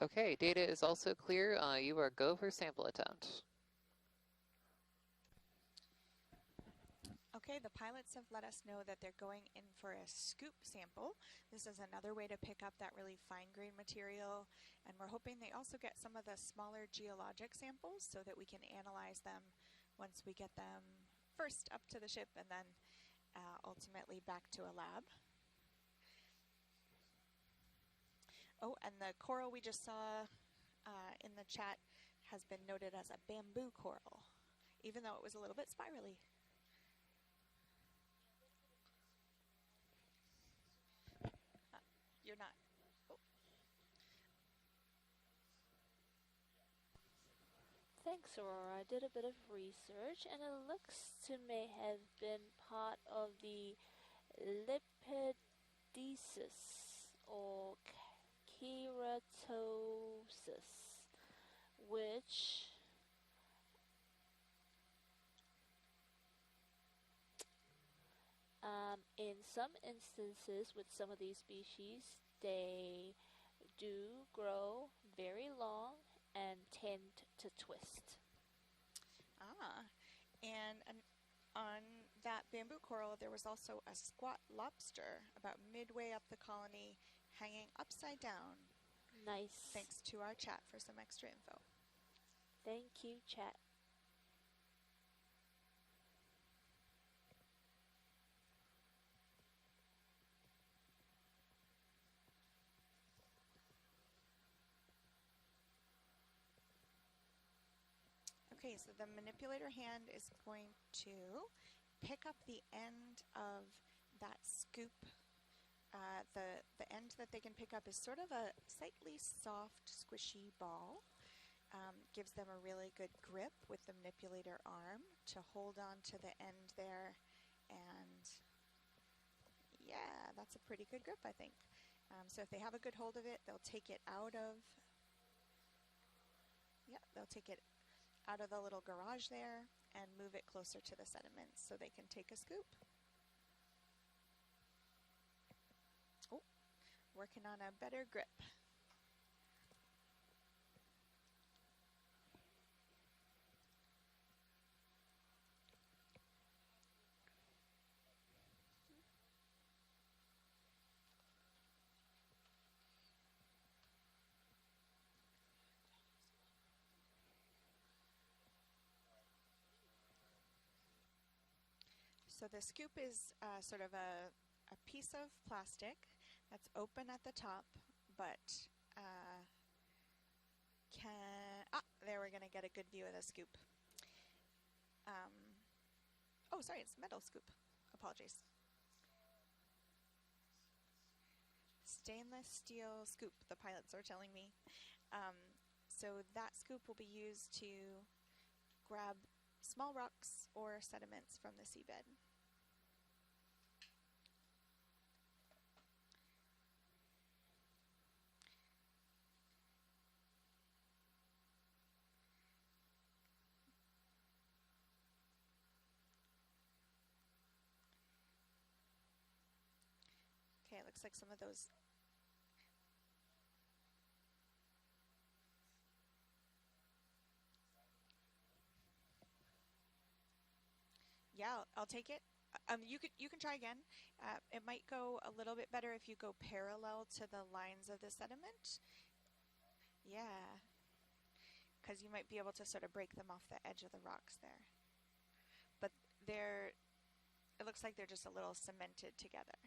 Okay, data is also clear. You are go for sample attempt. Okay, the pilots have let us know that they're going in for a scoop sample. This is another way to pick up that really fine-grained material, and we're hoping they also get some of the smaller geologic samples so that we can analyze them once we get them first up to the ship and then ultimately back to a lab. Oh, and the coral we just saw in the chat has been noted as a bamboo coral, even though it was a little bit spirally. You're not. Oh. Thanks, Aurora. I did a bit of research, and it looks to may have been part of the lipidesis or keratosis, which in some instances with some of these species, they do grow very long and tend to twist. And on that bamboo coral, there was also a squat lobster about midway up the colony, hanging upside down. Nice. Thanks to our chat for some extra info. Thank you, chat. Okay, so the manipulator hand is going to pick up the end of that scoop The end that they can pick up is sort of a slightly soft, squishy ball. Gives them a really good grip with the manipulator arm to hold on to the end there, and yeah, that's a pretty good grip, I think. So if they have a good hold of it, they'll take it out of, they'll take it out of the little garage there and move it closer to the sediments so they can take a scoop. Oh, working on a better grip. So the scoop is sort of a piece of plastic that's open at the top, but there we're going to get a good view of the scoop. Oh, sorry, it's metal scoop. Apologies. Stainless steel scoop, the pilots are telling me. So that scoop will be used to grab small rocks or sediments from the seabed. Okay, it looks like some of those. Yeah, I'll take it. You can try again. It might go a little bit better if you go parallel to the lines of the sediment. Yeah, because you might be able to sort of break them off the edge of the rocks there. But it looks like they're just a little cemented together.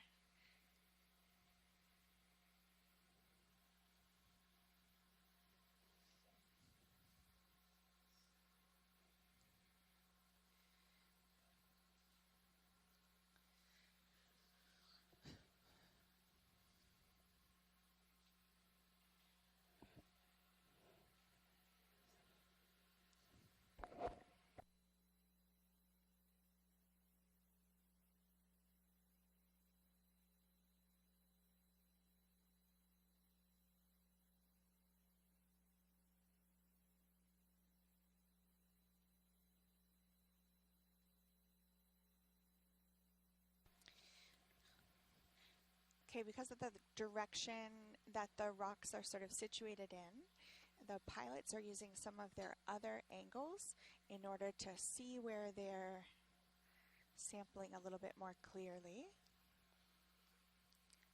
Okay, because of the direction that the rocks are sort of situated in, the pilots are using some of their other angles in order to see where they're sampling a little bit more clearly.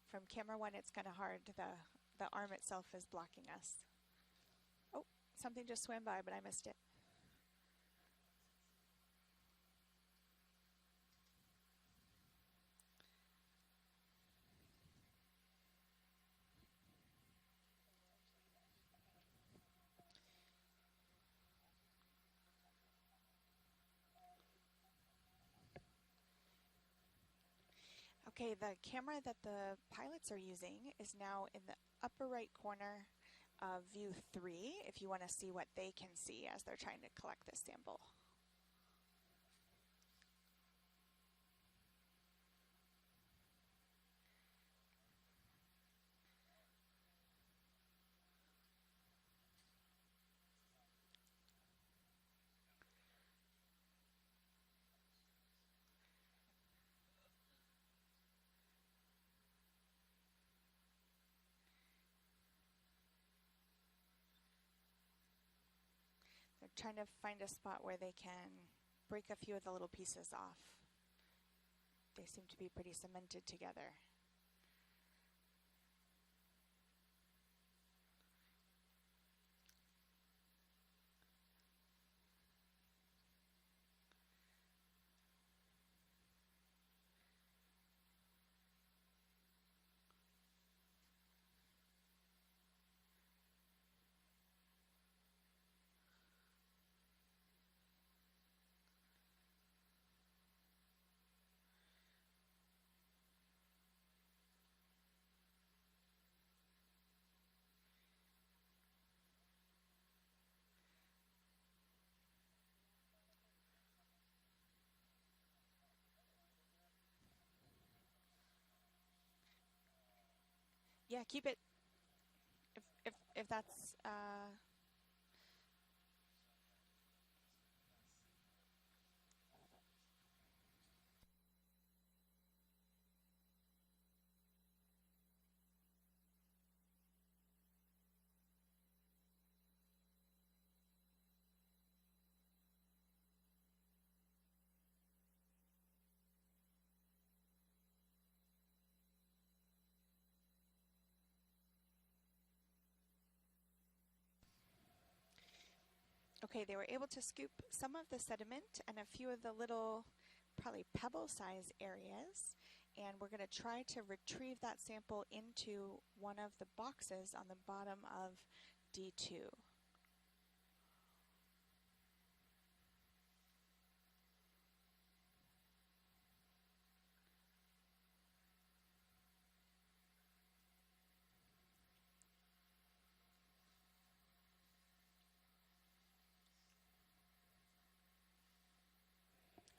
From camera one, it's kind of hard. The arm itself is blocking us. Oh, something just swam by, but I missed it. Okay, the camera that the pilots are using is now in the upper right corner of view 3, if you want to see what they can see as they're trying to collect this sample. They're trying to find a spot where they can break a few of the little pieces off. They seem to be pretty cemented together. Yeah, keep it if that's okay, they were able to scoop some of the sediment and a few of the little, probably pebble-size areas, and we're going to try to retrieve that sample into one of the boxes on the bottom of D2.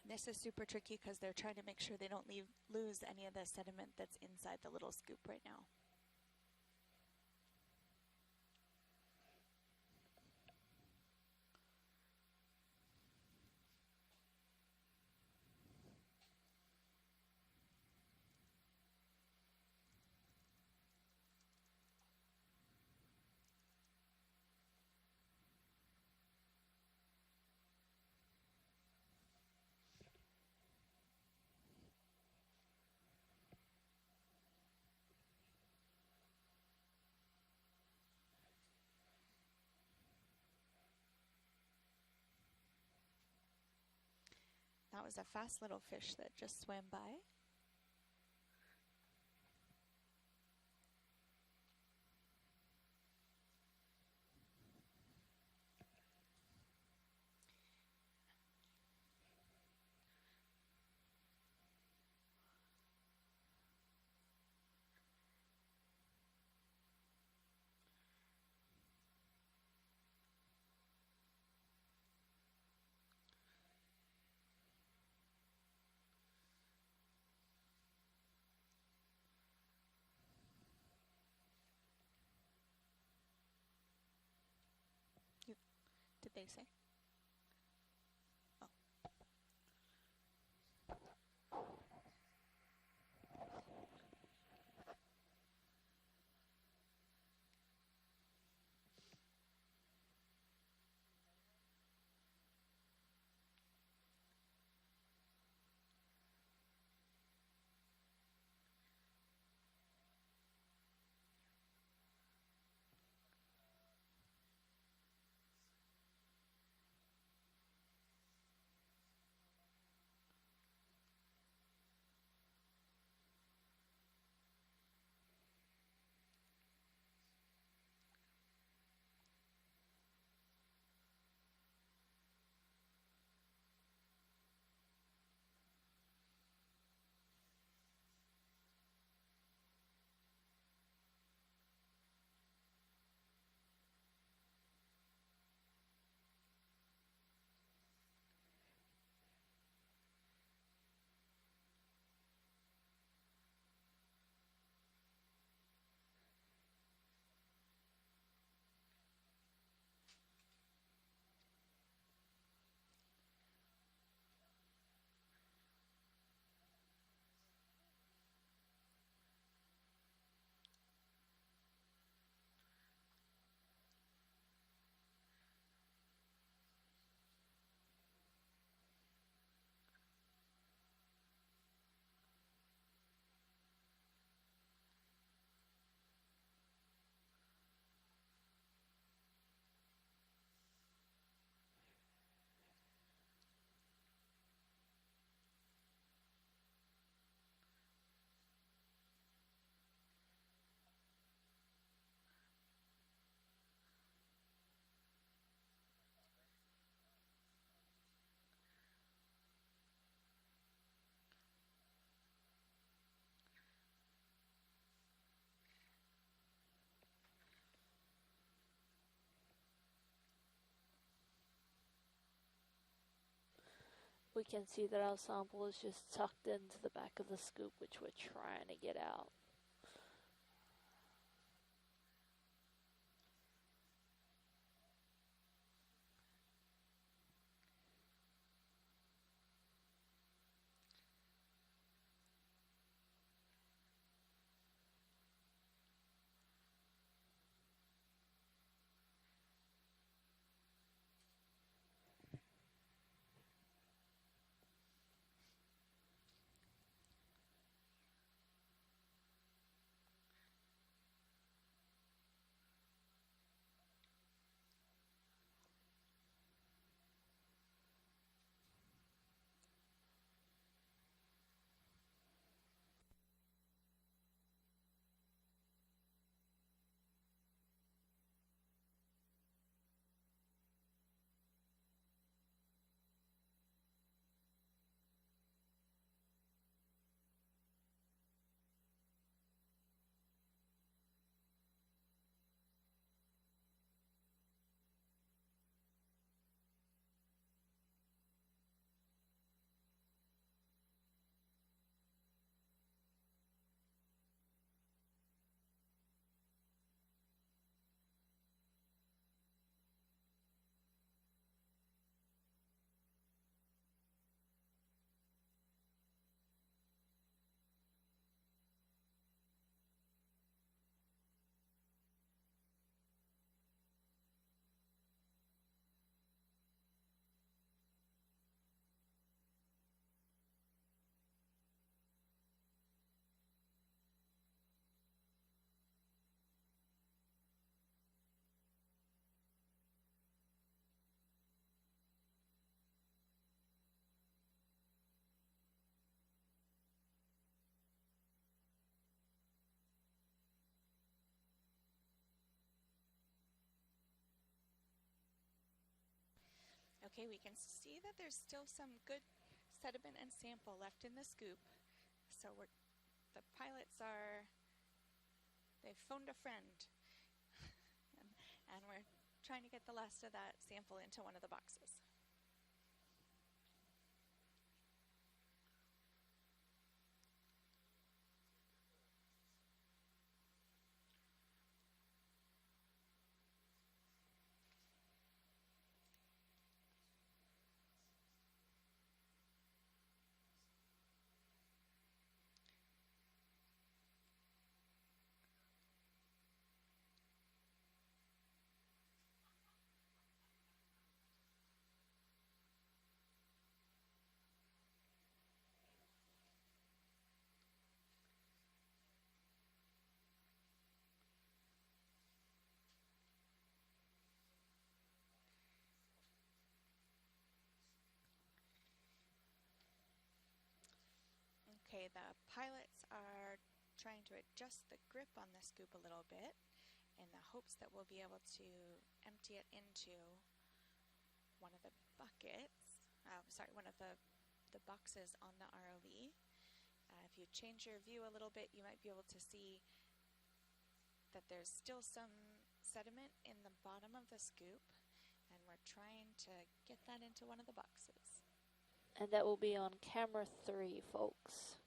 This is super tricky because they're trying to make sure they don't lose any of the sediment that's inside the little scoop right now. That was a fast little fish that just swam by. Did they say? Oh. We can see that our sample is just tucked into the back of the scoop, which we're trying to get out. Okay, we can see that there's still some good sediment and sample left in the scoop. So the pilots they've phoned a friend and we're trying to get the last of that sample into one of the boxes. Okay, the pilots are trying to adjust the grip on the scoop a little bit in the hopes that we'll be able to empty it into one of the buckets, one of the boxes on the ROV. If you change your view a little bit, you might be able to see that there's still some sediment in the bottom of the scoop, and we're trying to get that into one of the boxes. And that will be on camera 3, folks.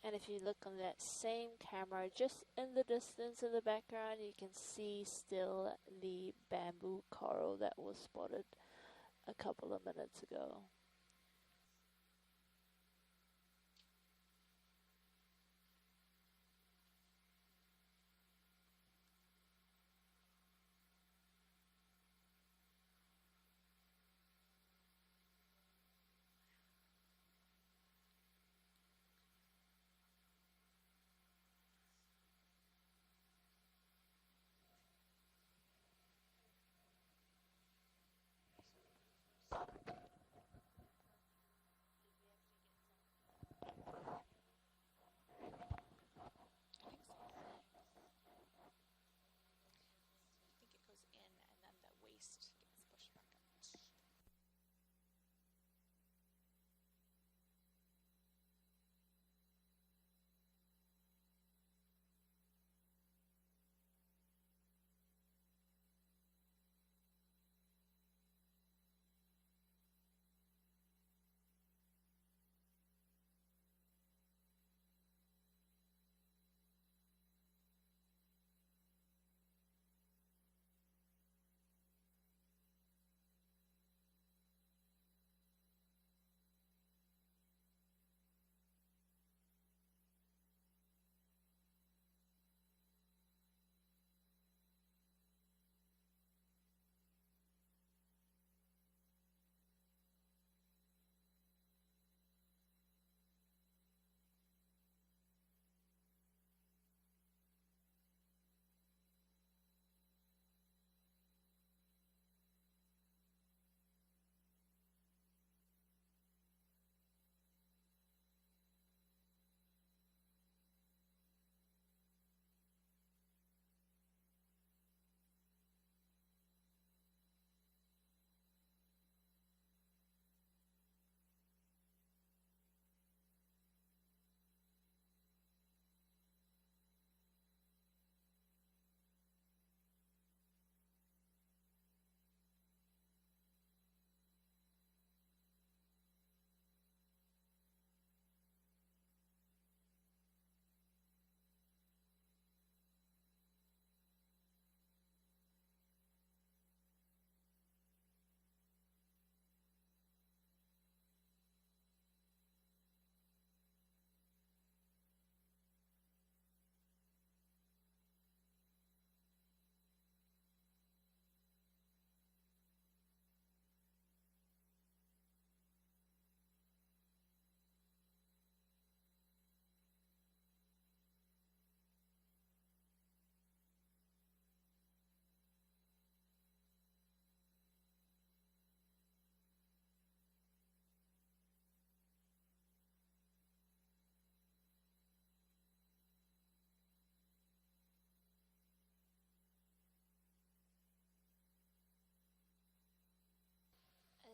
And if you look on that same camera, just in the distance in the background, you can see still the bamboo coral that was spotted a couple of minutes ago.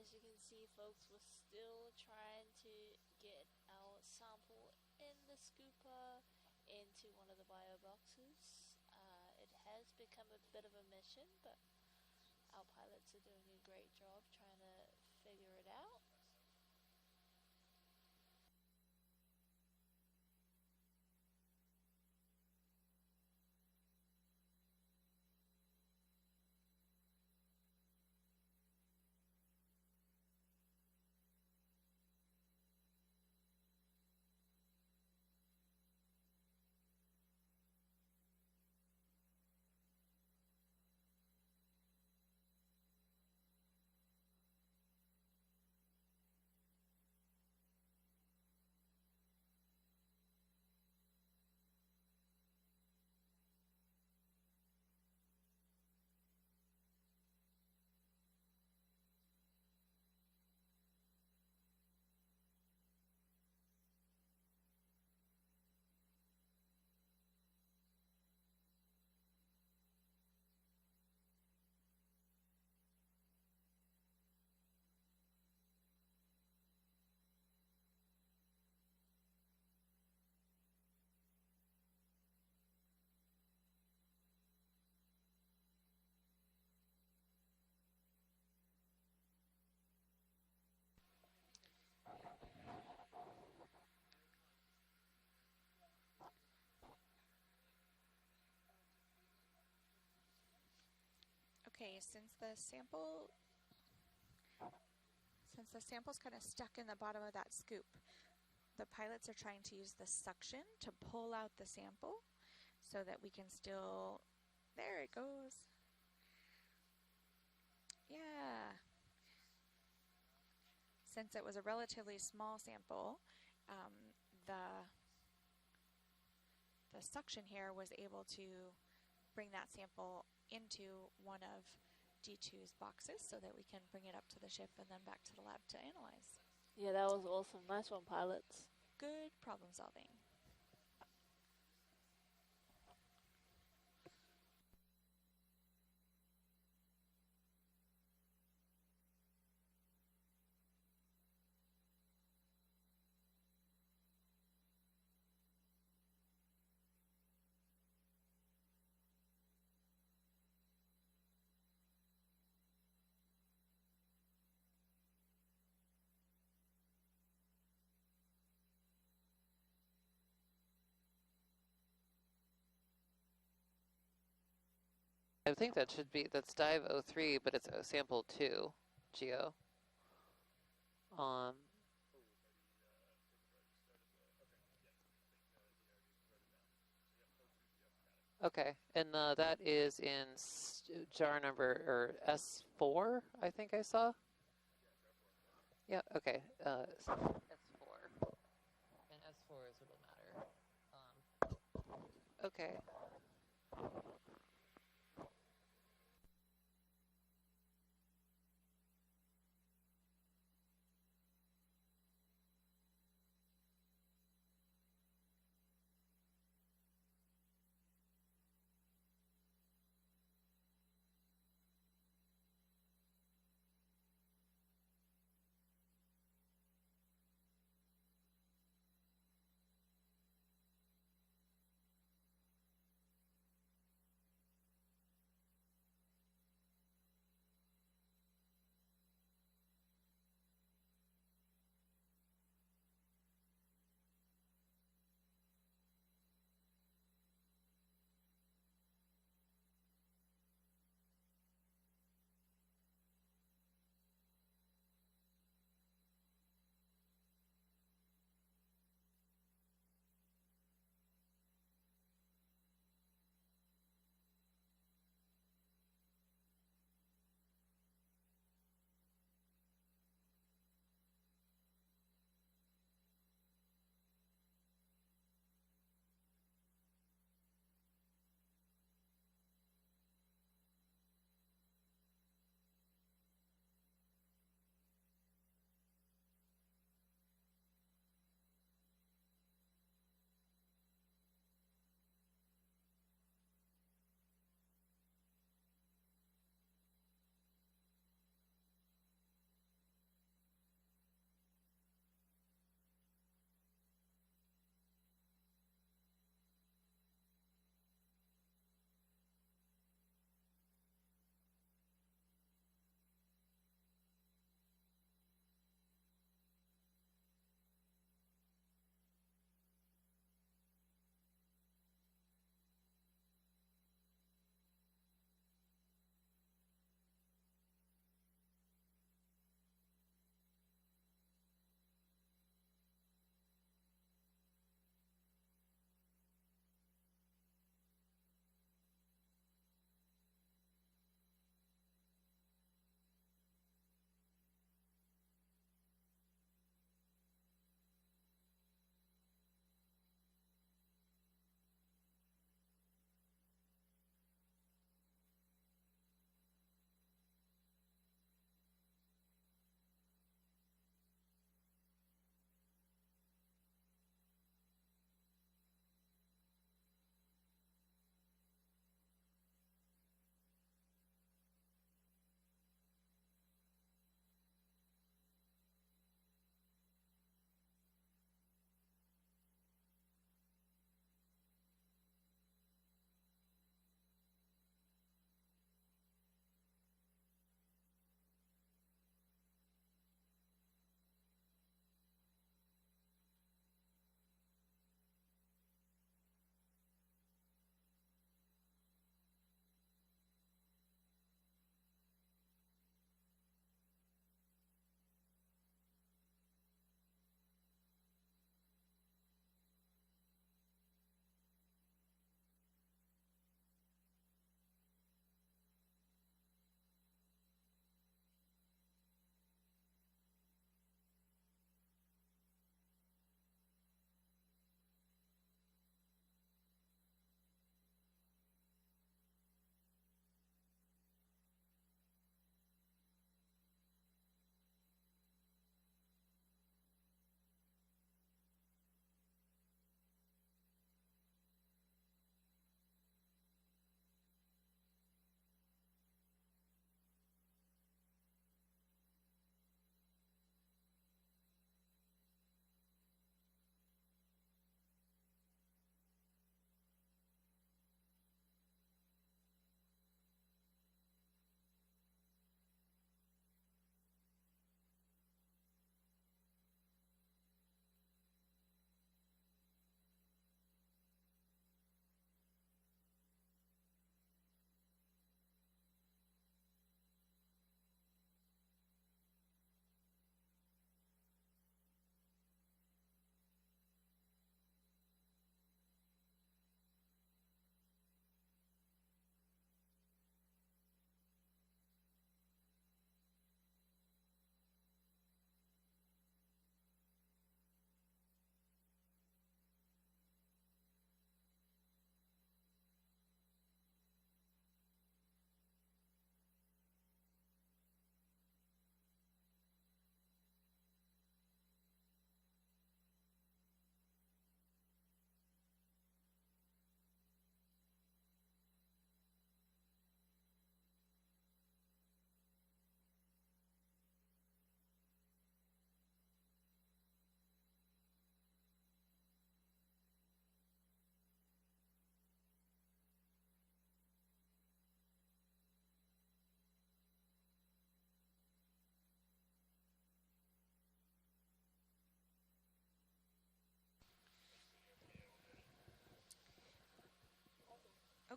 As you can see, folks, we're still trying to get our sample in the scooper into one of the bio boxes. It has become a bit of a mission, but our pilots are doing a great job trying to figure it out. Okay, since the sample's kind of stuck in the bottom of that scoop, the pilots are trying to use the suction to pull out the sample so that we can still, there it goes. Yeah. Since it was a relatively small sample, the suction here was able to bring that sample into one of D2's boxes so that we can bring it up to the ship and then back to the lab to analyze. Yeah, that was awesome. Nice one, pilots. Good problem solving. I think that should be, that's dive 03, but it's sample 2, Geo. Okay, and that is in jar number, or S4, I think I saw? Yeah, okay, S4. And S4 is what'll matter. Okay.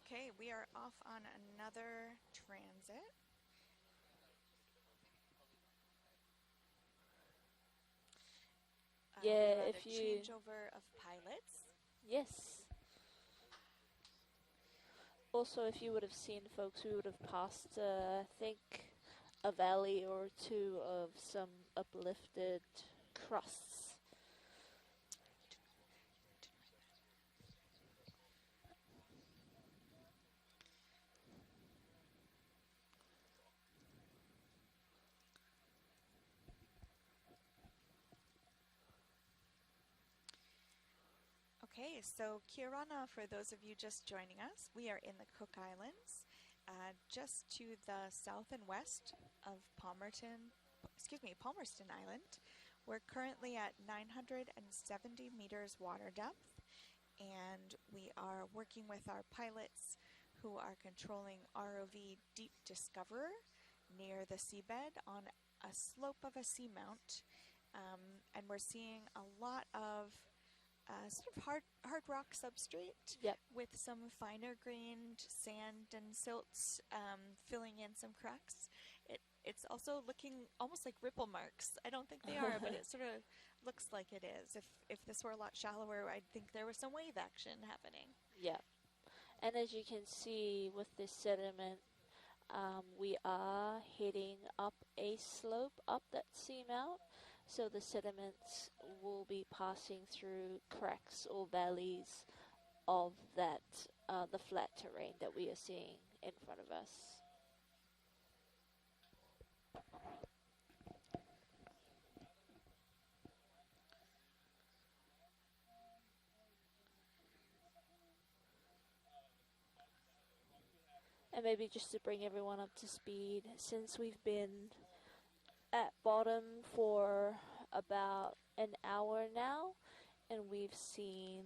Okay, we are off on another transit. Yeah, we're at if a you... changeover of pilots. Yes. Also, if you would have seen, folks, we would have passed, I think, a valley or two of some uplifted crusts. Okay, so Kirana, for those of you just joining us, we are in the Cook Islands, just to the south and west of Palmerston Island. We're currently at 970 meters water depth, and we are working with our pilots who are controlling ROV Deep Discoverer near the seabed on a slope of a seamount, and we're seeing a lot of sort of hard rock substrate. Yep. With some finer grained sand and silts filling in some cracks. It's also looking almost like ripple marks. I don't think they are, but it sort of looks like it is. If this were a lot shallower, I'd think there was some wave action happening. Yeah. And as you can see with this sediment, we are heading up a slope up that seamount. So the sediments will be passing through cracks or valleys of that, the flat terrain that we are seeing in front of us. And maybe just to bring everyone up to speed, since we've been at bottom for about an hour now, and we've seen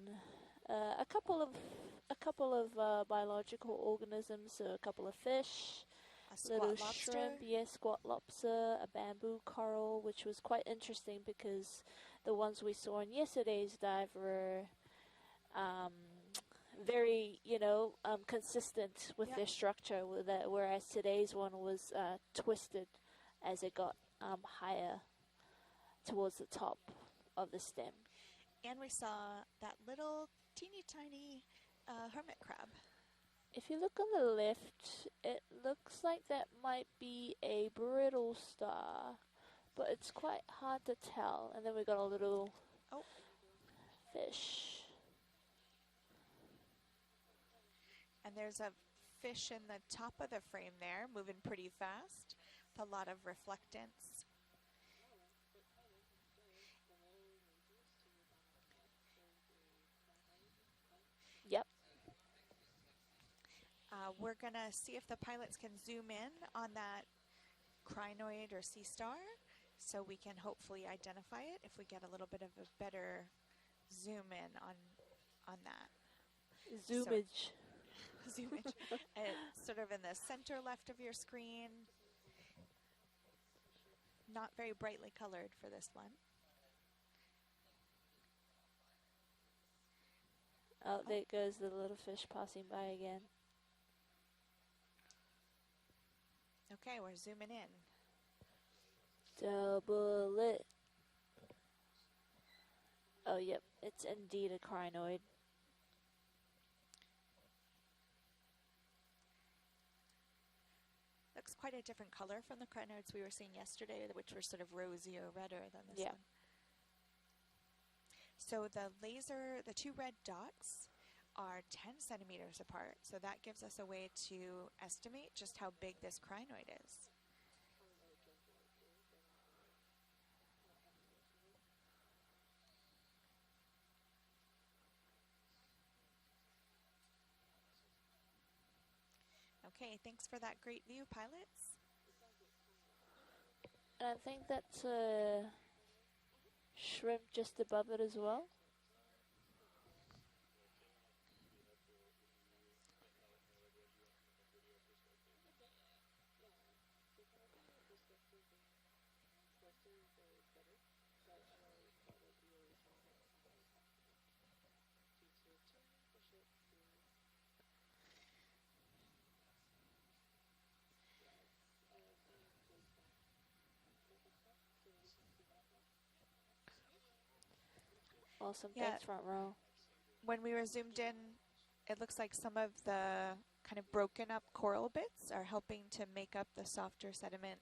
a couple of biological organisms, so a couple of fish, A little squat lobster. shrimp, yes, squat lobster, a bamboo coral, which was quite interesting because the ones we saw in yesterday's dive were very, consistent with Yep. their structure, whereas today's one was twisted as it got higher towards the top of the stem. And we saw that little teeny tiny hermit crab. If you look on the left, it looks like that might be a brittle star, but it's quite hard to tell. And then we got a little fish. And there's a fish in the top of the frame there, moving pretty fast, with a lot of reflectance. Yep. We're going to see if the pilots can zoom in on that crinoid or sea star so we can hopefully identify it if we get a little bit of a better zoom in on that. Zoomage. Zoomage. It's sort of in the center left of your screen. Not very brightly colored for this one. Oh, there goes the little fish passing by again. Okay, we're zooming in. Double it. Oh, yep, it's indeed a crinoid. Looks quite a different color from the crinoids we were seeing yesterday, which were sort of rosy or redder than this one. So the two red dots are 10 centimeters apart, so that gives us a way to estimate just how big this crinoid is. Okay, thanks for that great view, pilots. And I think that's a shrimp just above it as well. Awesome. Yeah. Thanks, front row. When we were zoomed in, it looks like some of the kind of broken up coral bits are helping to make up the softer sediment.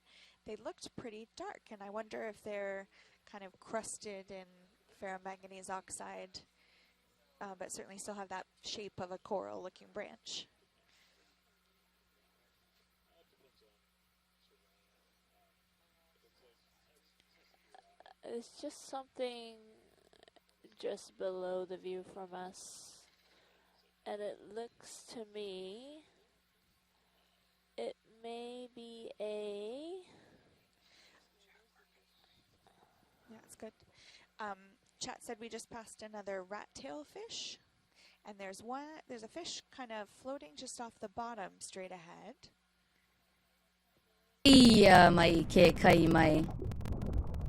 They looked pretty dark, and I wonder if they're kind of crusted in ferromanganese oxide, but certainly still have that shape of a coral-looking branch. It's just something just below the view from us, and it looks to me it may be a... Yeah, it's good. Chat said we just passed another rat-tail fish, and there's a fish kind of floating just off the bottom straight ahead. Ia mai ke kai mai.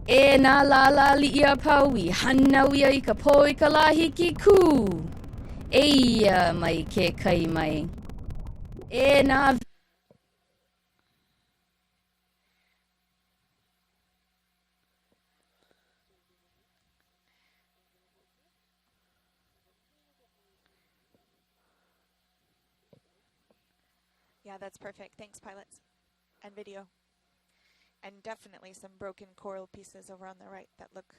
E nā la la li ia paui, hana wia I ka po I ka la hiki kū. Ia mai ke kai mai. E nā... Yeah, that's perfect. Thanks, pilots. And video. And definitely some broken coral pieces over on the right that look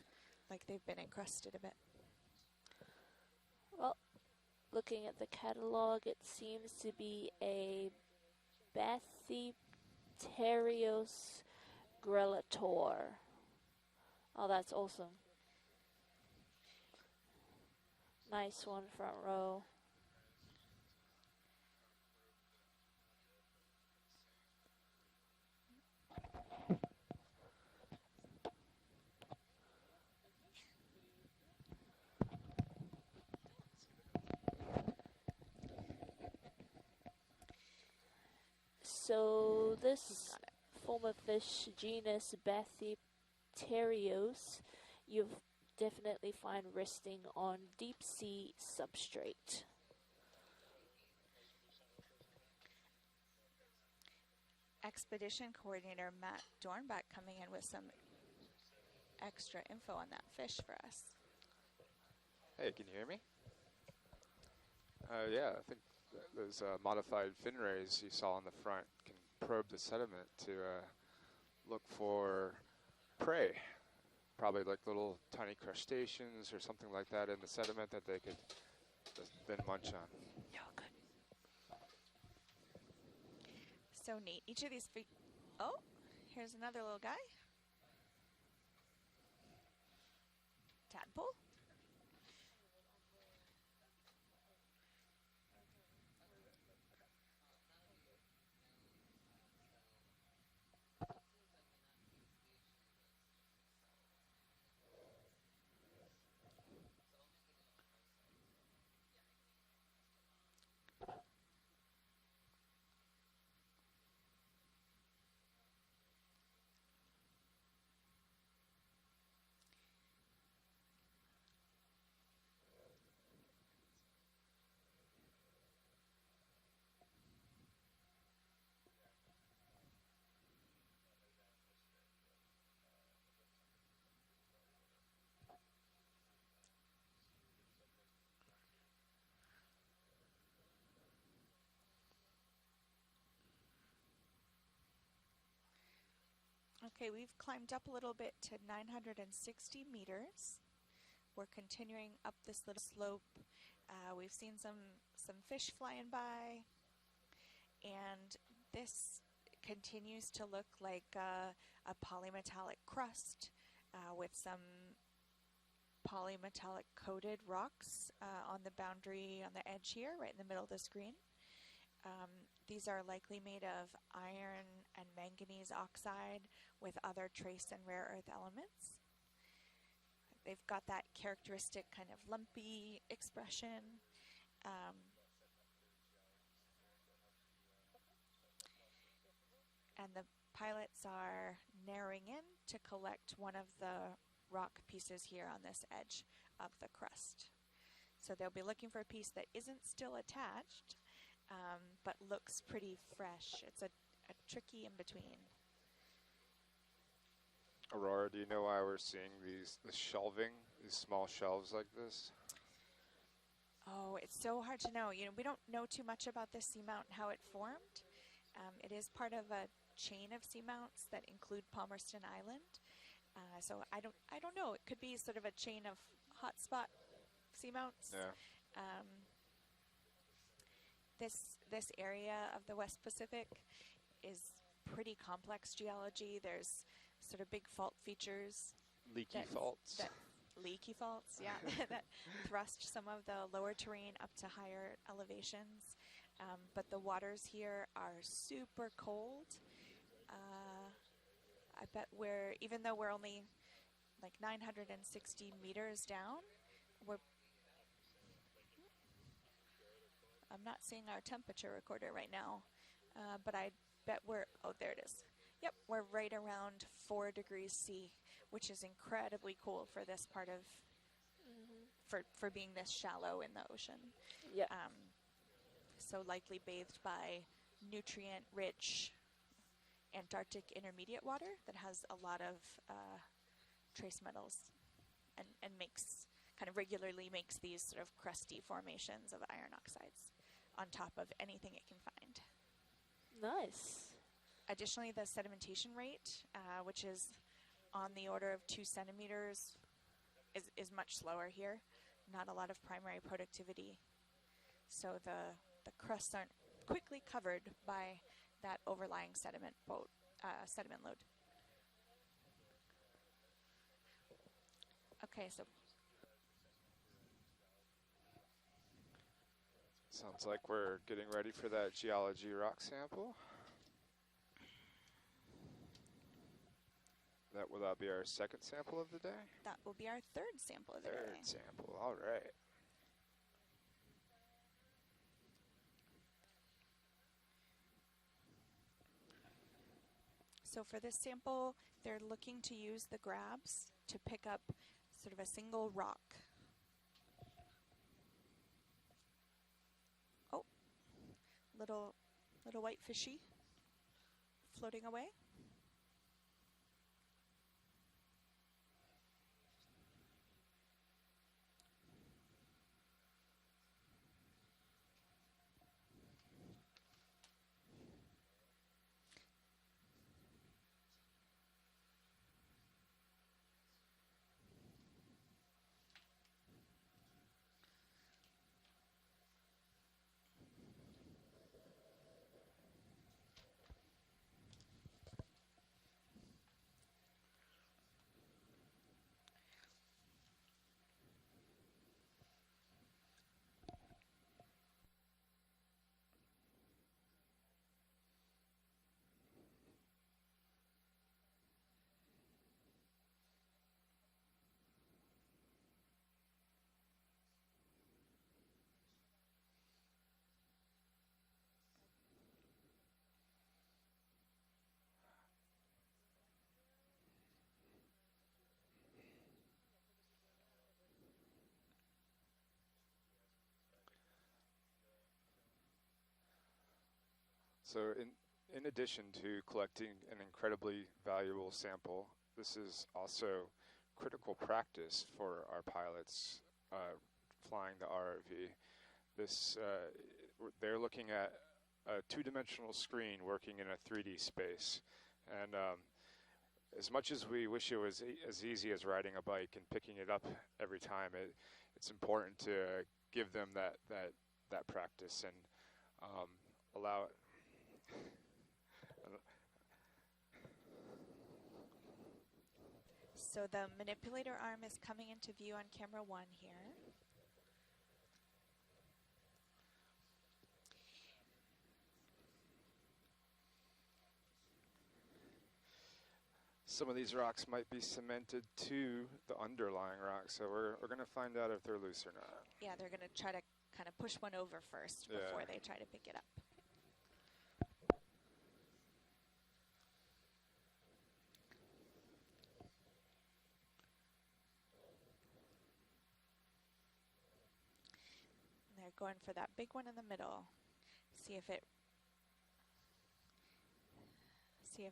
like they've been encrusted a bit. Well, looking at the catalog, it seems to be a Bathypterios grelator. Oh, that's awesome. Nice one, front row. So this form of fish, genus Bathypterios, you'll definitely find resting on deep sea substrate. Expedition coordinator Matt Dornbach coming in with some extra info on that fish for us. Hey, can you hear me? Yeah, I think those modified fin rays you saw on the front can probe the sediment to look for prey. Probably like little tiny crustaceans or something like that in the sediment that they could then munch on. Oh, good. So neat. Each of these feet. Oh, here's another little guy. Tadpole. Okay, we've climbed up a little bit to 960 meters. We're continuing up this little slope. We've seen some fish flying by, and this continues to look like a polymetallic crust with some polymetallic coated rocks on the boundary, on the edge here, right in the middle of the screen. These are likely made of iron and manganese oxide with other trace and rare earth elements. They've got that characteristic kind of lumpy expression. And the pilots are narrowing in to collect one of the rock pieces here on this edge of the crust. So they'll be looking for a piece that isn't still attached, but looks pretty fresh. It's a tricky in-between. Aurora, do you know why we're seeing this shelving, these small shelves like this? Oh, it's so hard to know. We don't know too much about this seamount and how it formed. It is part of a chain of seamounts that include Palmerston Island. So I don't know. It could be sort of a chain of hotspot seamounts. Yeah. This area of the West Pacific is pretty complex geology. There's sort of big fault features. Leaky faults. Leaky faults, yeah, that thrust some of the lower terrain up to higher elevations. But the waters here are super cold. I bet even though we're only like 960 meters down, I'm not seeing our temperature recorder right now, but I bet oh, there it is. Yep, we're right around 4 degrees C, which is incredibly cool for this part of, for being this shallow in the ocean. Yep. So likely bathed by nutrient-rich Antarctic intermediate water that has a lot of trace metals and regularly makes these sort of crusty formations of iron oxides on top of anything it can find. Nice. Additionally, the sedimentation rate, which is on the order of 2 centimeters, is much slower here. Not a lot of primary productivity. So the crusts aren't quickly covered by that overlying sediment load. Okay, so Sounds like we're getting ready for that geology rock sample. Will that be our second sample of the day? That will be our third sample of the day. Third sample, all right. So for this sample, they're looking to use the grabs to pick up sort of a single rock. Oh, little white fishy floating away. So in addition to collecting an incredibly valuable sample, this is also critical practice for our pilots flying the ROV. They're looking at a two-dimensional screen working in a 3D space. And as much as we wish it was as easy as riding a bike and picking it up every time, it's important to give them that practice and allow it. So the manipulator arm is coming into view on camera 1 here. Some of these rocks might be cemented to the underlying rocks, so we're going to find out if they're loose or not. Yeah, they're going to try to kind of push one over first before they try to pick it up. They're going for that big one in the middle. See if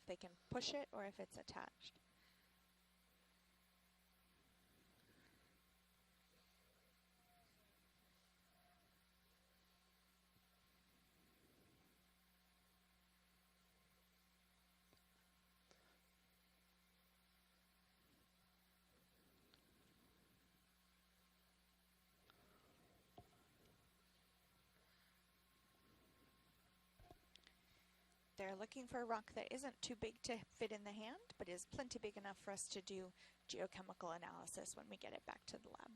they can push it or if it's attached. they're looking for a rock that isn't too big to fit in the hand, but is plenty big enough for us to do geochemical analysis when we get it back to the lab.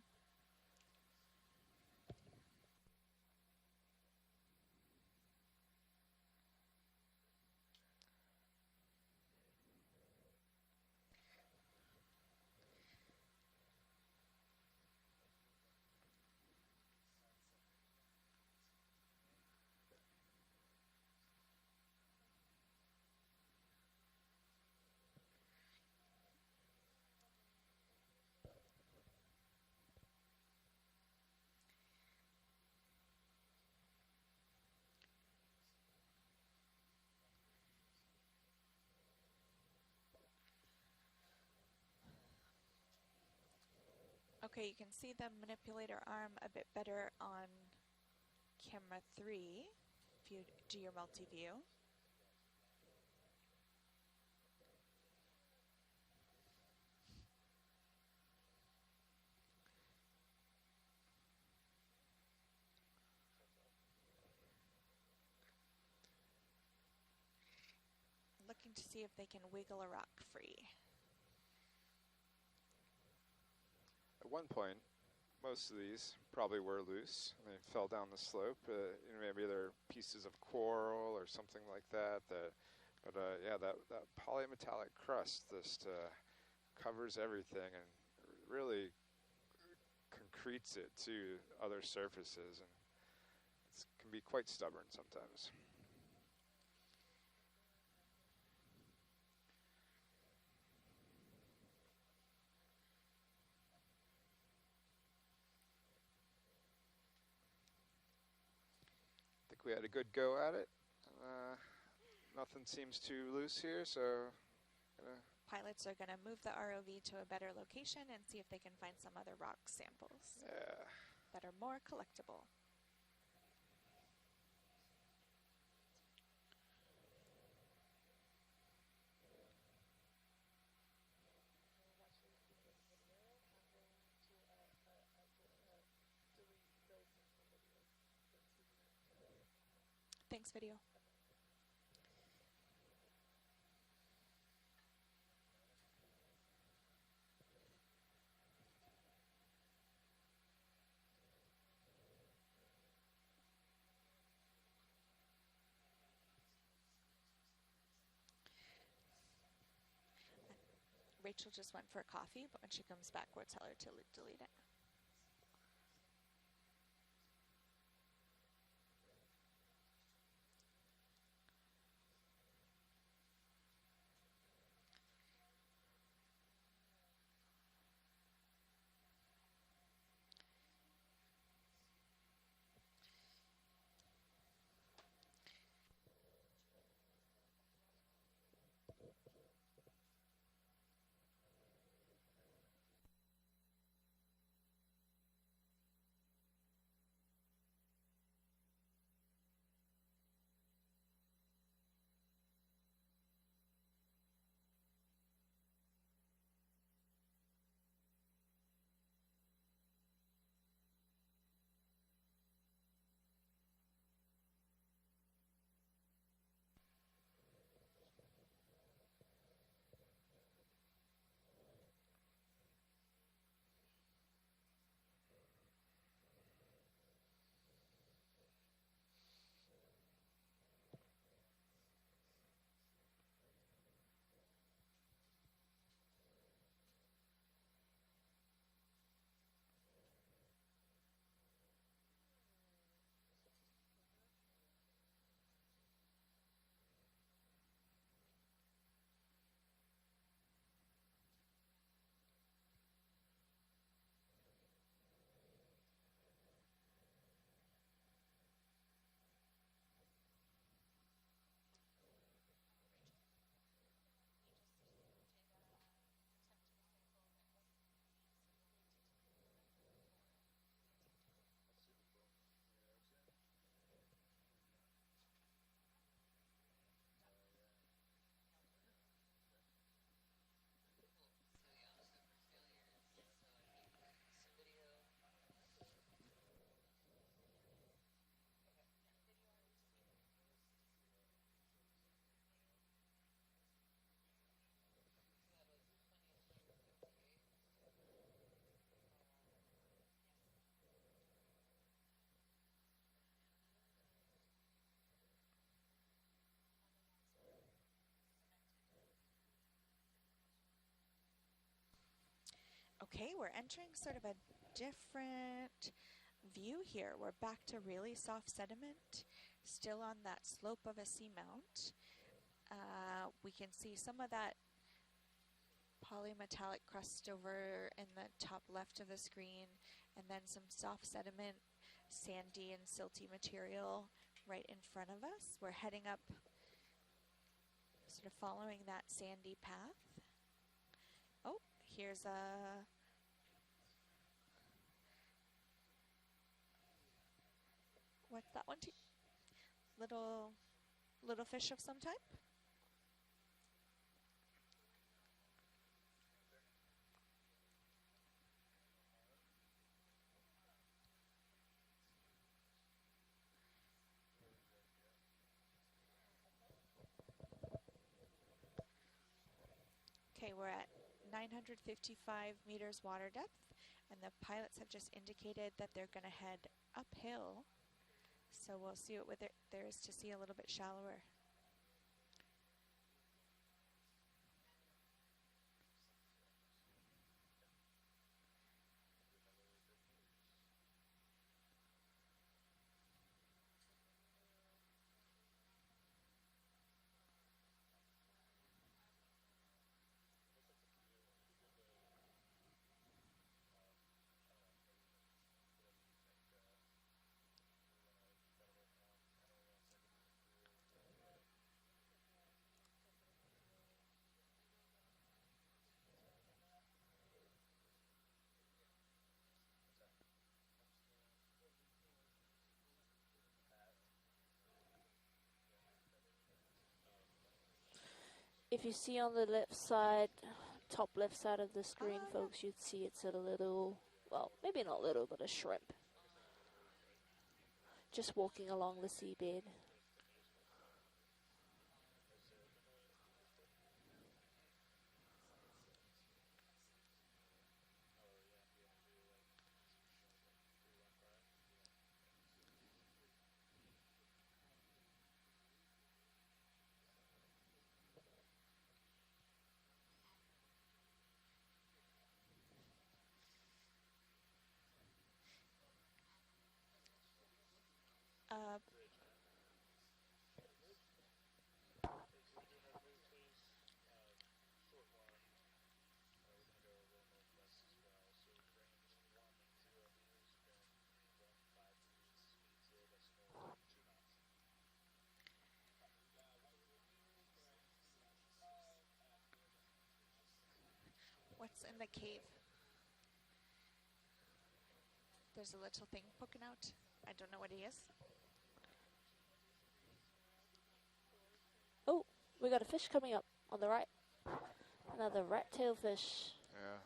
Okay, you can see the manipulator arm a bit better on camera 3 if you do your multi-view. Looking to see if they can wiggle a rock free. At one point, most of these probably were loose. They fell down the slope. You know, maybe they're pieces of coral or something like that. But yeah, that polymetallic crust just covers everything and really concretes it to other surfaces, and it can be quite stubborn sometimes. We had a good go at it. Nothing seems too loose here, so pilots are going to move the ROV to a better location and see if they can find some other rock samples that are more collectible. Thanks, video. Rachel just went for coffee, but when she comes back, we'll tell her to delete it. Okay, we're entering sort of a different view here. We're back to really soft sediment, still on that slope of a seamount. We can see some of that polymetallic crust over in the top left of the screen, and then some soft sediment, sandy and silty material right in front of us. We're heading up, sort of following that sandy path. Oh, here's a what's that one? Little fish of some type. Okay, we're at 955 meters water depth, and the pilots have just indicated that they're going to head uphill. So we'll see what there is to see a little bit shallower. If you see on the left side, top left side of the screen, folks, you'd see it's a little, well, maybe not little, but a shrimp. Just walking along the seabed. What's in the cave? There's a little thing poking out. I don't know what it is. Oh, we got a fish coming up on the right. Another rat-tail fish. Yeah.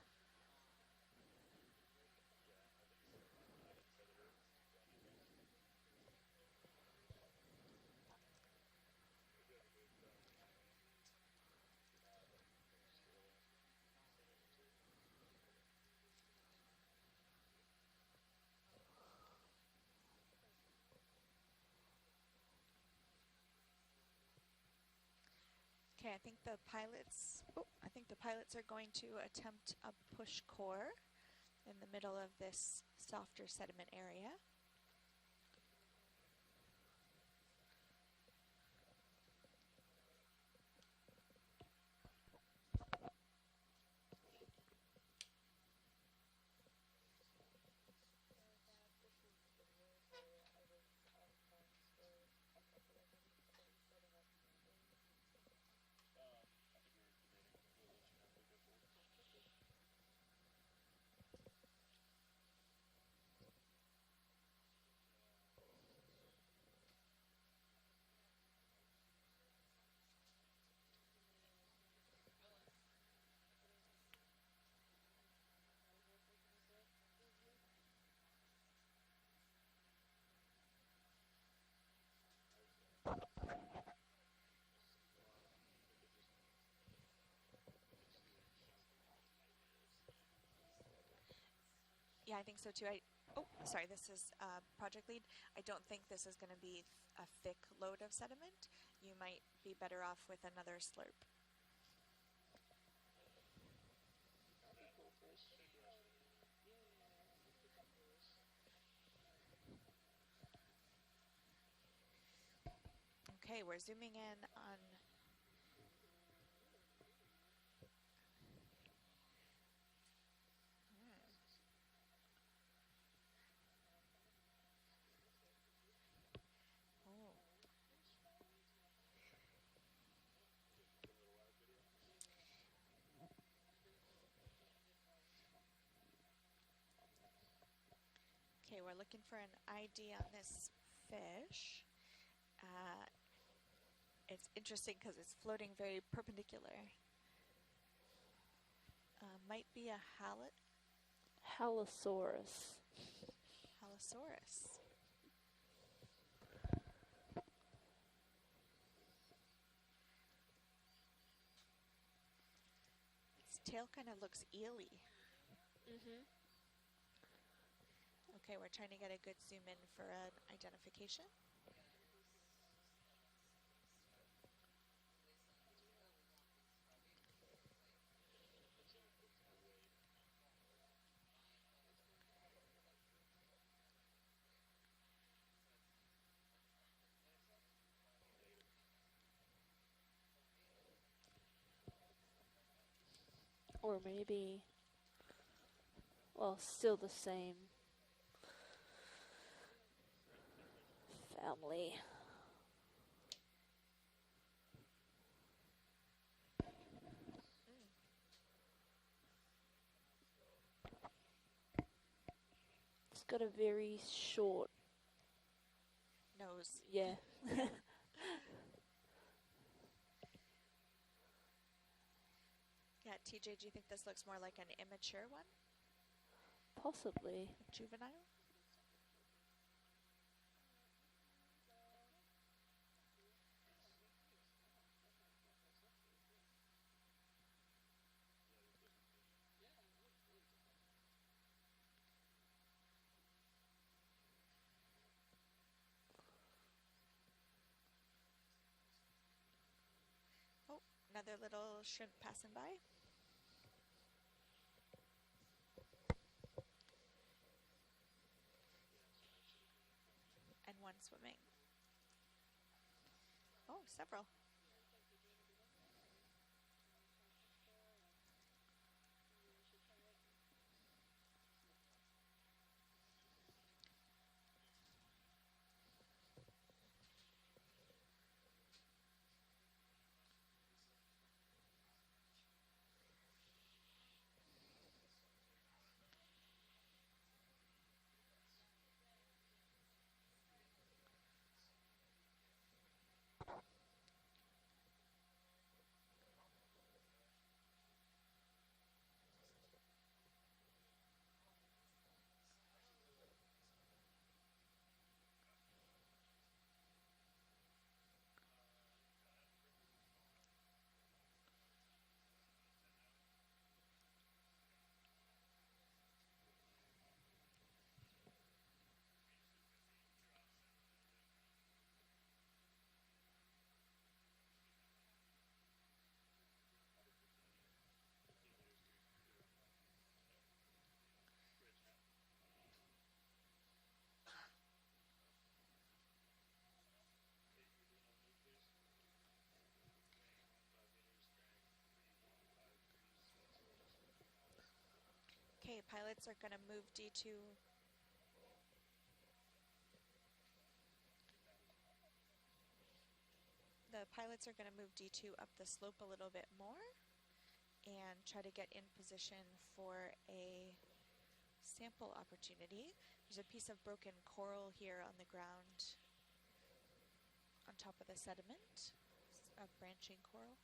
Okay, I think the pilots are going to attempt a push core in the middle of this softer sediment area. Yeah, I think so too. Sorry, this is project lead. I don't think this is going to be a thick load of sediment. You might be better off with another slurp. Okay, we're zooming in on oh. Okay, we're looking for an ID on this fish. It's interesting because it's floating very perpendicular. Might be a Halosaurus. halosaurus. Its tail kind of looks eely. Mm-hmm. Okay, we're trying to get a good zoom in for an identification. Or maybe, well, still the same family. It's got a very short Nose. yeah. Yeah, TJ, do you think this looks more like an immature one? Possibly. Juvenile? Oh, another little shrimp passing by. And one swimming. Oh, several. Okay, pilots are going to move D2. The pilots are going to move D2 up the slope a little bit more and try to get in position for a sample opportunity. There's a piece of broken coral here on the ground on top of the sediment, a branching coral.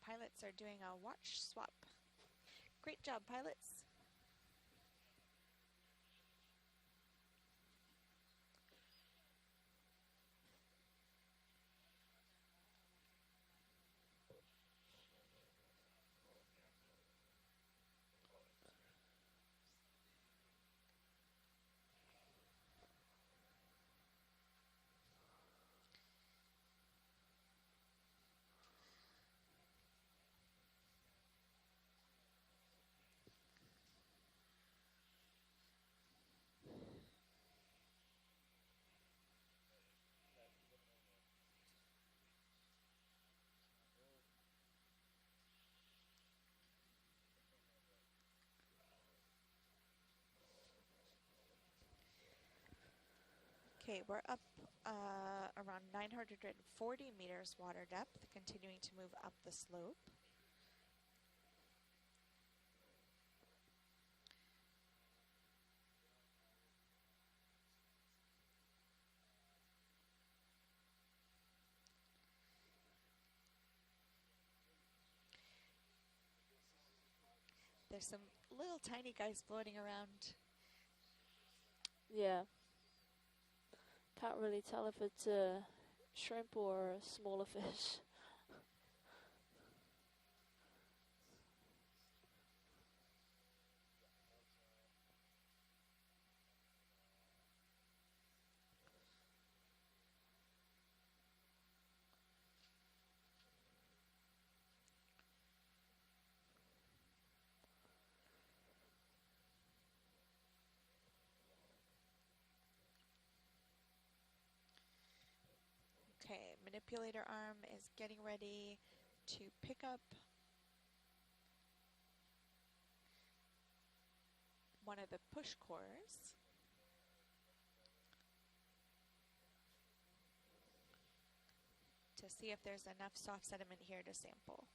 Pilots are doing a watch swap. Great job, pilots. Okay, we're up around 940 meters water depth, continuing to move up the slope. There's some little tiny guys floating around. Yeah. Can't really tell if it's a shrimp or a smaller fish. Okay, manipulator arm is getting ready to pick up one of the push cores. To see if there's enough soft sediment here to sample.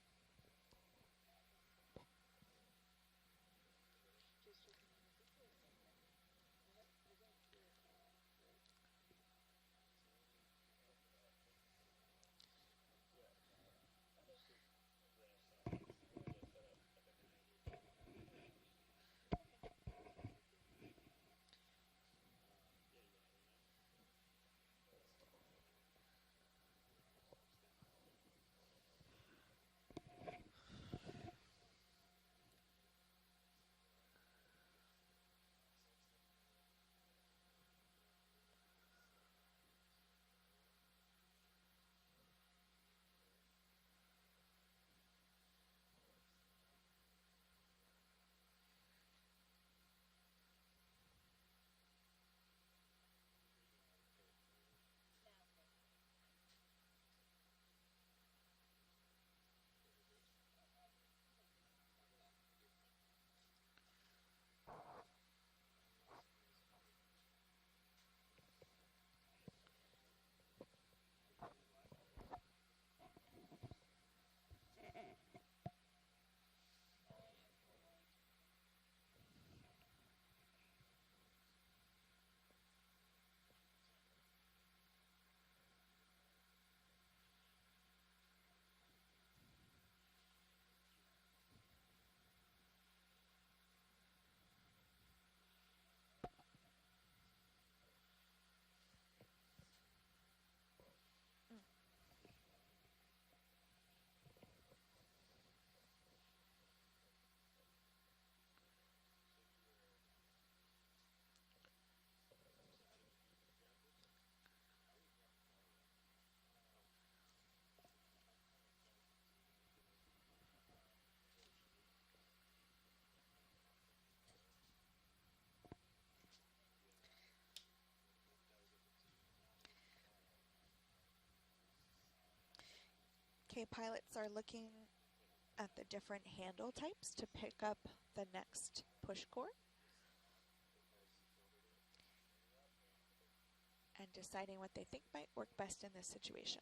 Okay, pilots are looking at the different handle types to pick up the next push core and deciding what they think might work best in this situation.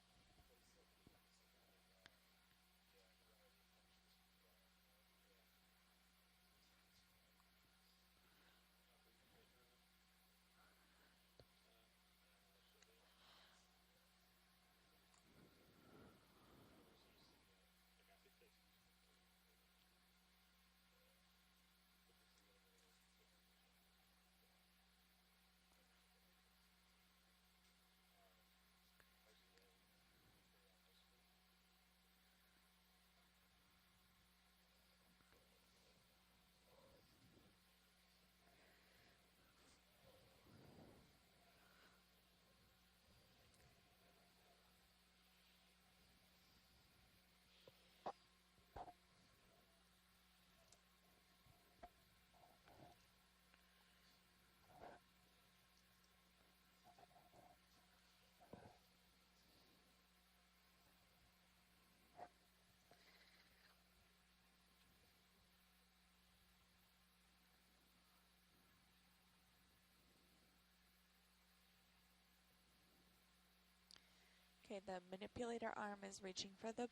Okay, the manipulator arm is reaching for the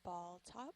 ball top.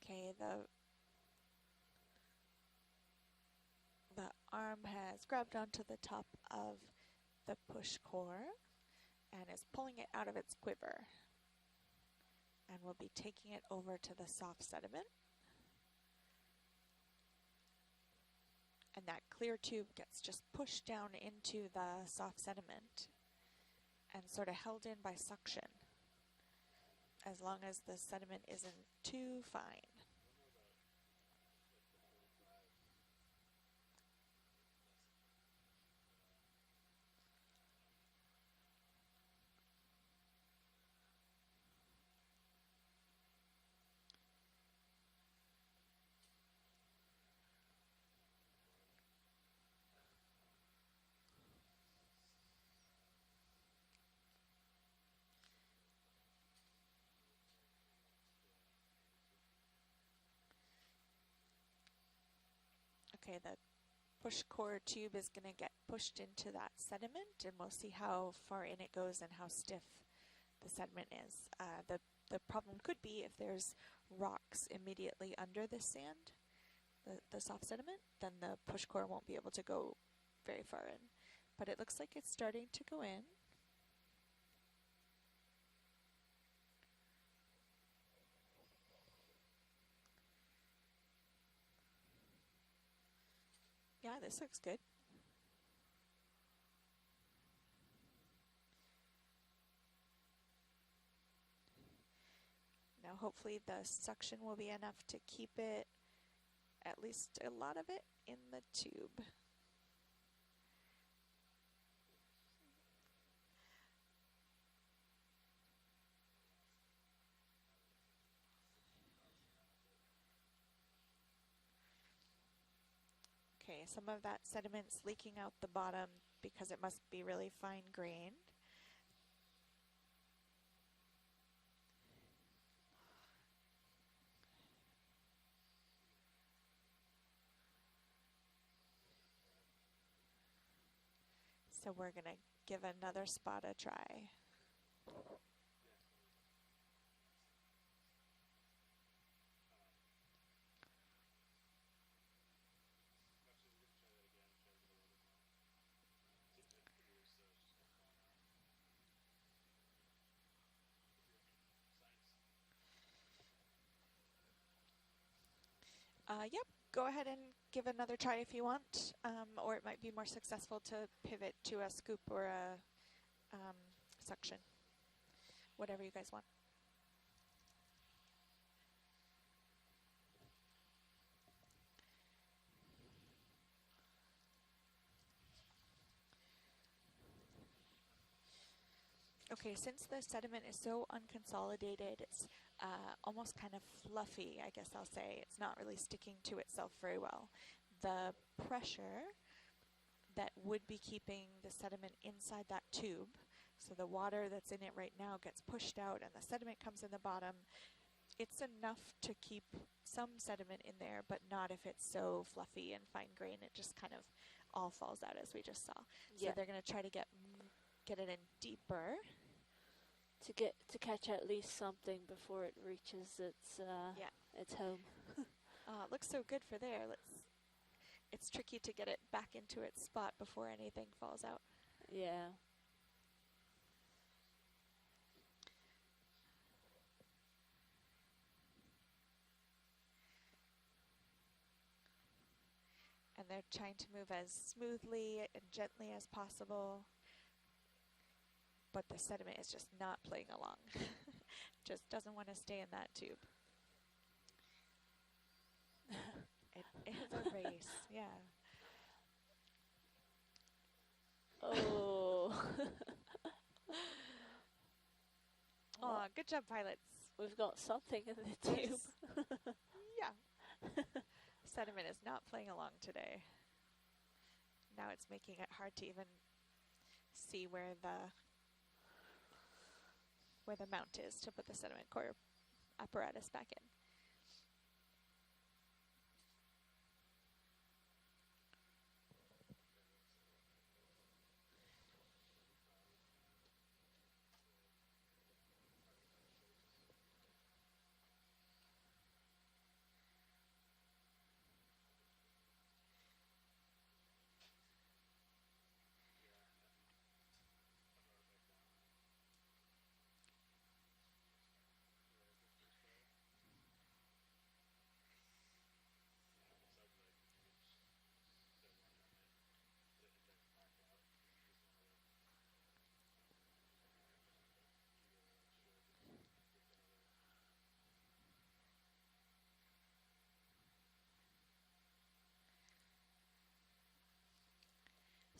Okay, the arm has grabbed onto the top of the push core and is pulling it out of its quiver. And we'll be taking it over to the soft sediment. And that clear tube gets just pushed down into the soft sediment and sort of held in by suction, as long as the sediment isn't too fine. Okay, the push core tube is going to get pushed into that sediment, and we'll see how far in it goes and how stiff the sediment is. The problem could be if there's rocks immediately under the sand, the soft sediment, then the push core won't be able to go very far in. But it looks like it's starting to go in. Yeah, this looks good. Now hopefully the suction will be enough to keep it, at least a lot of it, in the tube. Okay, some of that sediment's leaking out the bottom because it must be really fine grained. So we're going to give another spot a try. Yep, go ahead and give another try if you want, or it might be more successful to pivot to a scoop or a suction, whatever you guys want. Okay, since the sediment is so unconsolidated, it's almost kind of fluffy, I guess I'll say. It's not really sticking to itself very well. The pressure that would be keeping the sediment inside that tube, so the water that's in it right now gets pushed out and the sediment comes in the bottom, it's enough to keep some sediment in there, but not if it's so fluffy and fine grain. It just kind of all falls out, as we just saw. So they're going to try to get it in deeper to catch at least something before it reaches its home. It looks so good for there. It's tricky to get it back into its spot before anything falls out. Yeah. And they're trying to move as smoothly and gently as possible, but the sediment is just not playing along. Just doesn't want to stay in that tube. It is a race, yeah. Oh. Aw, good job, pilots. We've got something in the tube. Yeah. Sediment is not playing along today. Now it's making it hard to even see where the mount is to put the sediment core apparatus back in.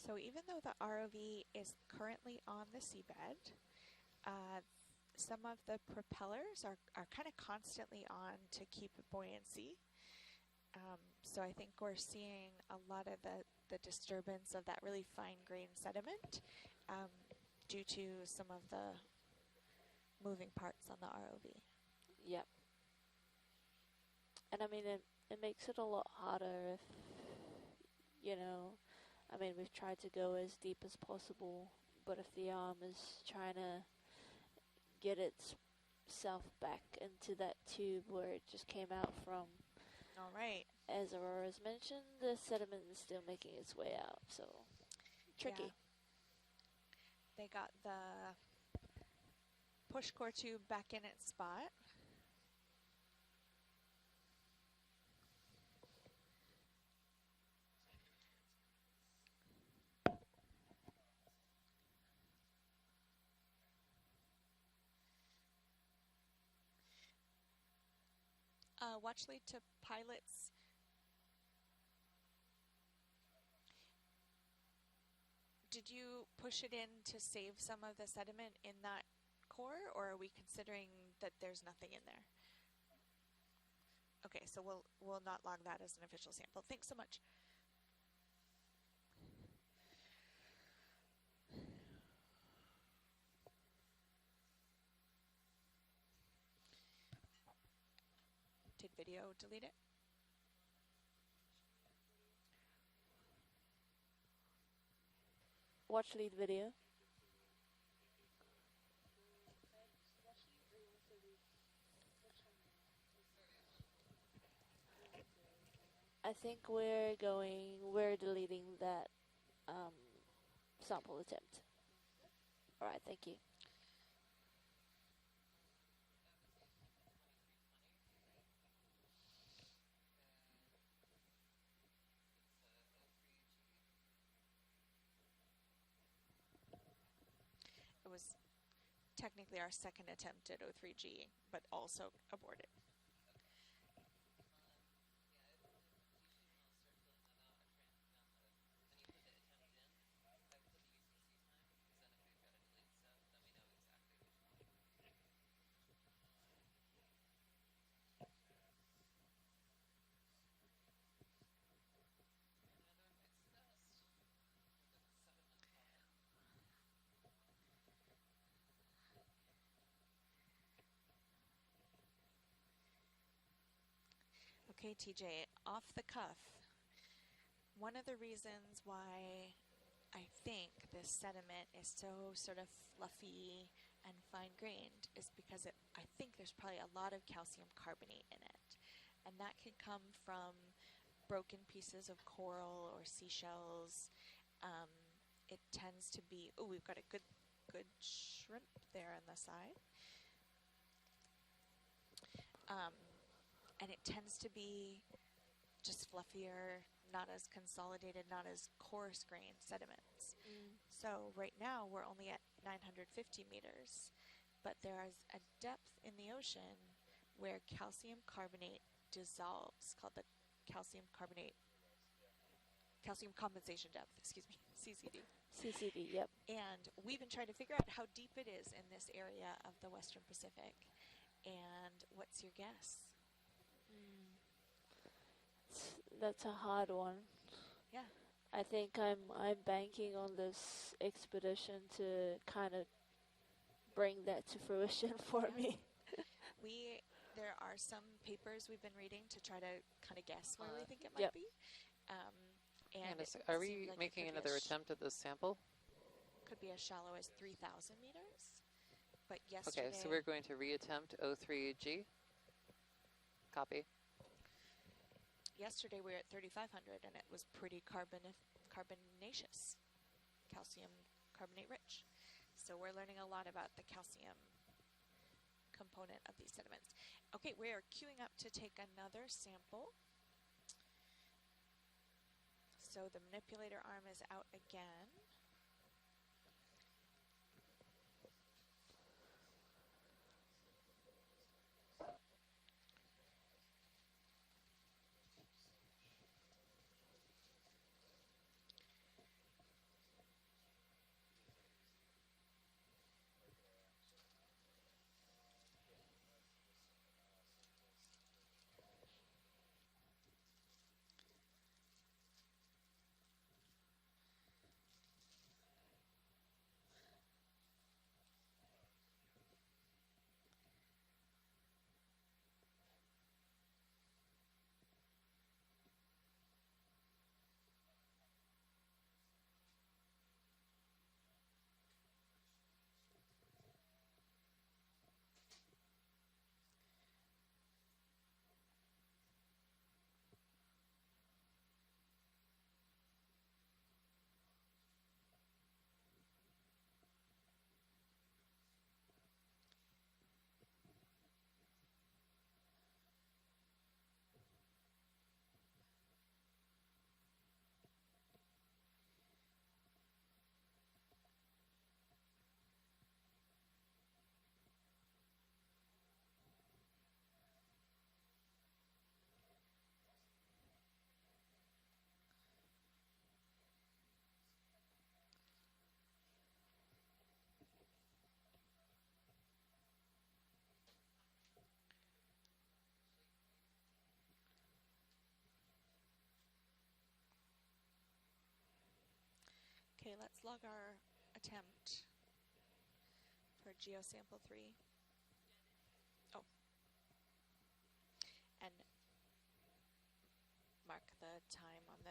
So even though the ROV is currently on the seabed, some of the propellers are kind of constantly on to keep buoyancy. So I think we're seeing a lot of the disturbance of that really fine grain sediment due to some of the moving parts on the ROV. Yep. And I mean, it makes it a lot harder if, I mean, we've tried to go as deep as possible, but if the arm is trying to get itself back into that tube where it just came out from, all right, as Aurora's mentioned, the sediment is still making its way out, so tricky. Yeah. They got the push core tube back in its spot. Watch lead to pilots. Did you push it in to save some of the sediment in that core, or are we considering that there's nothing in there? Okay, so we'll not log that as an official sample. Thanks so much. Did video delete it? Watch lead video. I think we're deleting that sample attempt. Alright, thank you. It was technically our second attempt at O3G, but also aborted. Okay, TJ, off the cuff, one of the reasons why I think this sediment is so sort of fluffy and fine-grained is because I think there's probably a lot of calcium carbonate in it. And that can come from broken pieces of coral or seashells. It tends to be, oh, we've got a good shrimp there on the side. And it tends to be just fluffier, not as consolidated, not as coarse-grained sediments. So right now we're only at 950 meters, but there is a depth in the ocean where calcium carbonate dissolves, called the calcium compensation depth, excuse me, CCD. CCD, yep. And we've been trying to figure out how deep it is in this area of the Western Pacific. And what's your guess? That's a hard one. Yeah. I think I'm banking on this expedition to kind of bring that to fruition for me. There are some papers we've been reading to try to kind of guess where we think it might Yep. be. Candace, are we making another attempt at this sample? Could be as shallow as 3,000 meters. But yesterday... Okay, so we're going to reattempt O3G. Copy. Yesterday we were at 3,500 and it was pretty carbonaceous, calcium carbonate rich. So we're learning a lot about the calcium component of these sediments. Okay, we are queuing up to take another sample. So the manipulator arm is out again. Okay, let's log our attempt for geosample 3. Oh. And mark the time on the...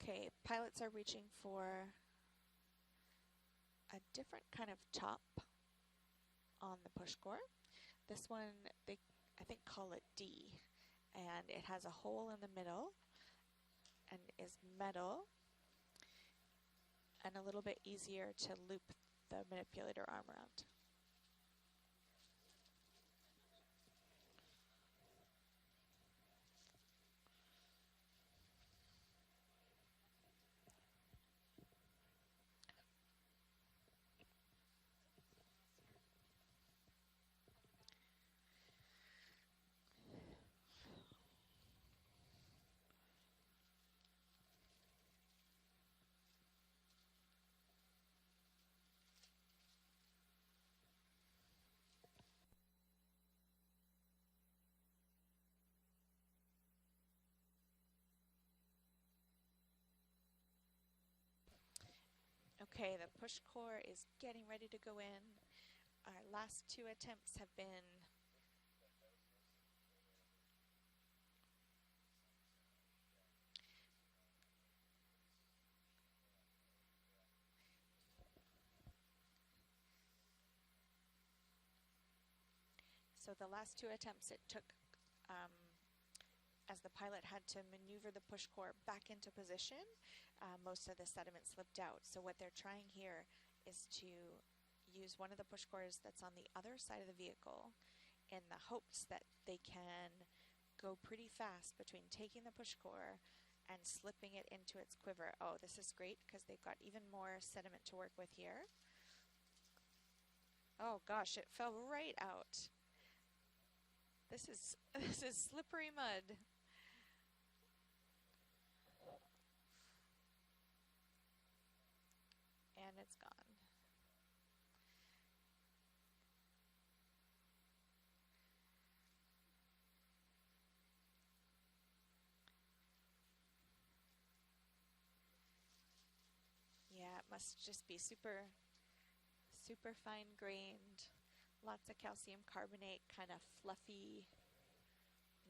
Okay, pilots are reaching for a different kind of top on the push core. This one, they I think call it D, and it has a hole in the middle and is metal and a little bit easier to loop the manipulator arm around. Okay, the push core is getting ready to go in. Our last two attempts have been so the last two attempts it took as the pilot had to maneuver the push core back into position, most of the sediment slipped out. So what they're trying here is to use one of the push cores that's on the other side of the vehicle in the hopes that they can go pretty fast between taking the push core and slipping it into its quiver. Oh, this is great because they've got even more sediment to work with here. Oh gosh, it fell right out. This is slippery mud. And it's gone. Yeah, it must just be super fine grained. Lots of calcium carbonate, kind of fluffy,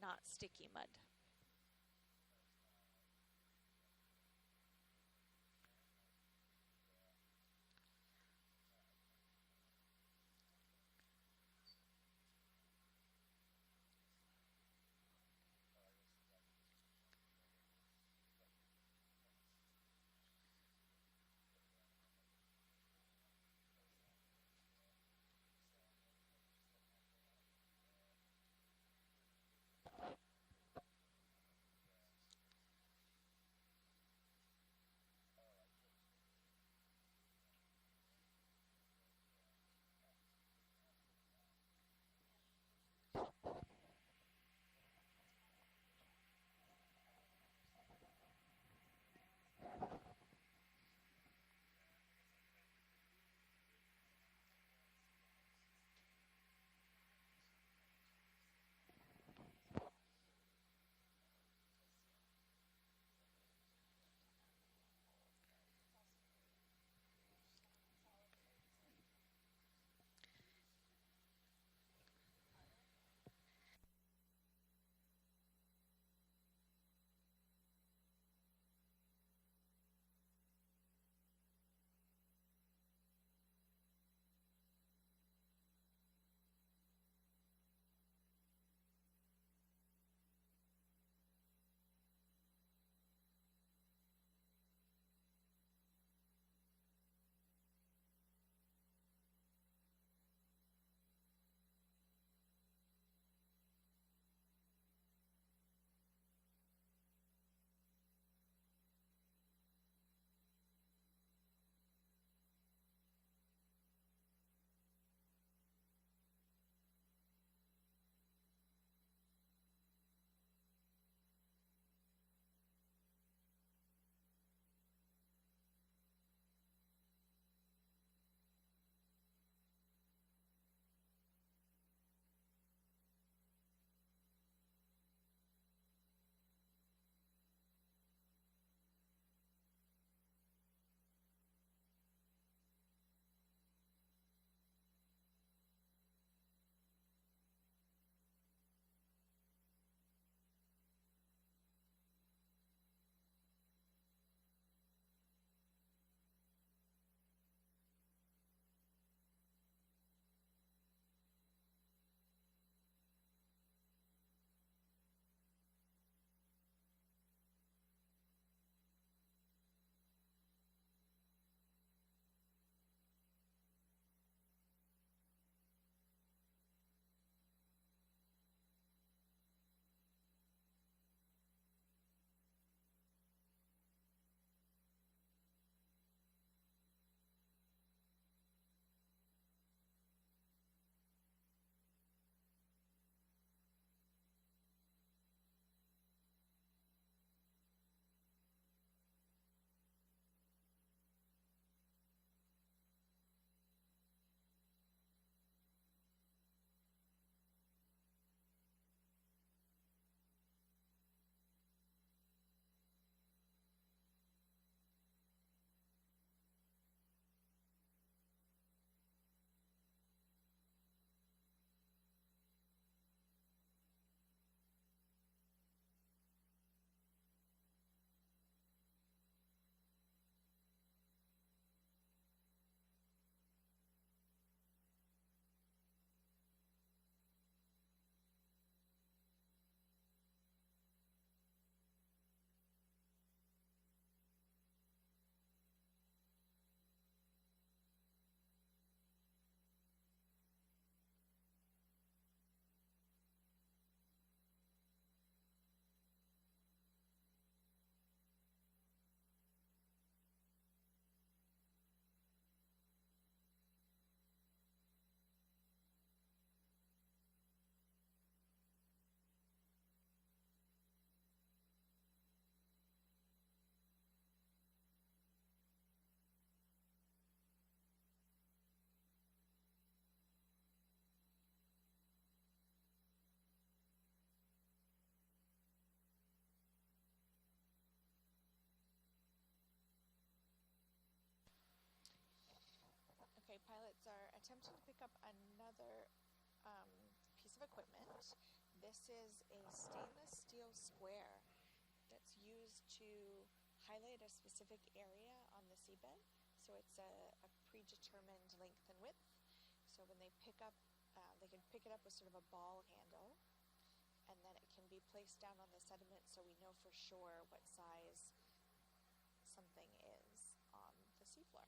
not sticky mud. of equipment. This is a stainless steel square that's used to highlight a specific area on the seabed. So it's a predetermined length and width. So when they pick up, they can pick it up with sort of a ball handle, and then it can be placed down on the sediment so we know for sure what size something is on the seafloor.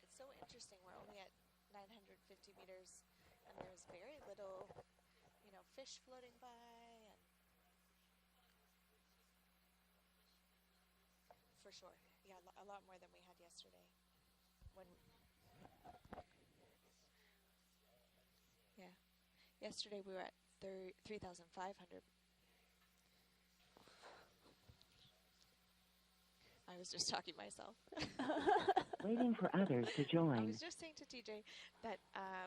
It's so interesting. We're only at 950 meters, and there's very little, fish floating by, and for sure, yeah, a lot more than we had yesterday. Yesterday we were at 3,500. I was just talking myself. Waiting for others to join. I was just saying to TJ that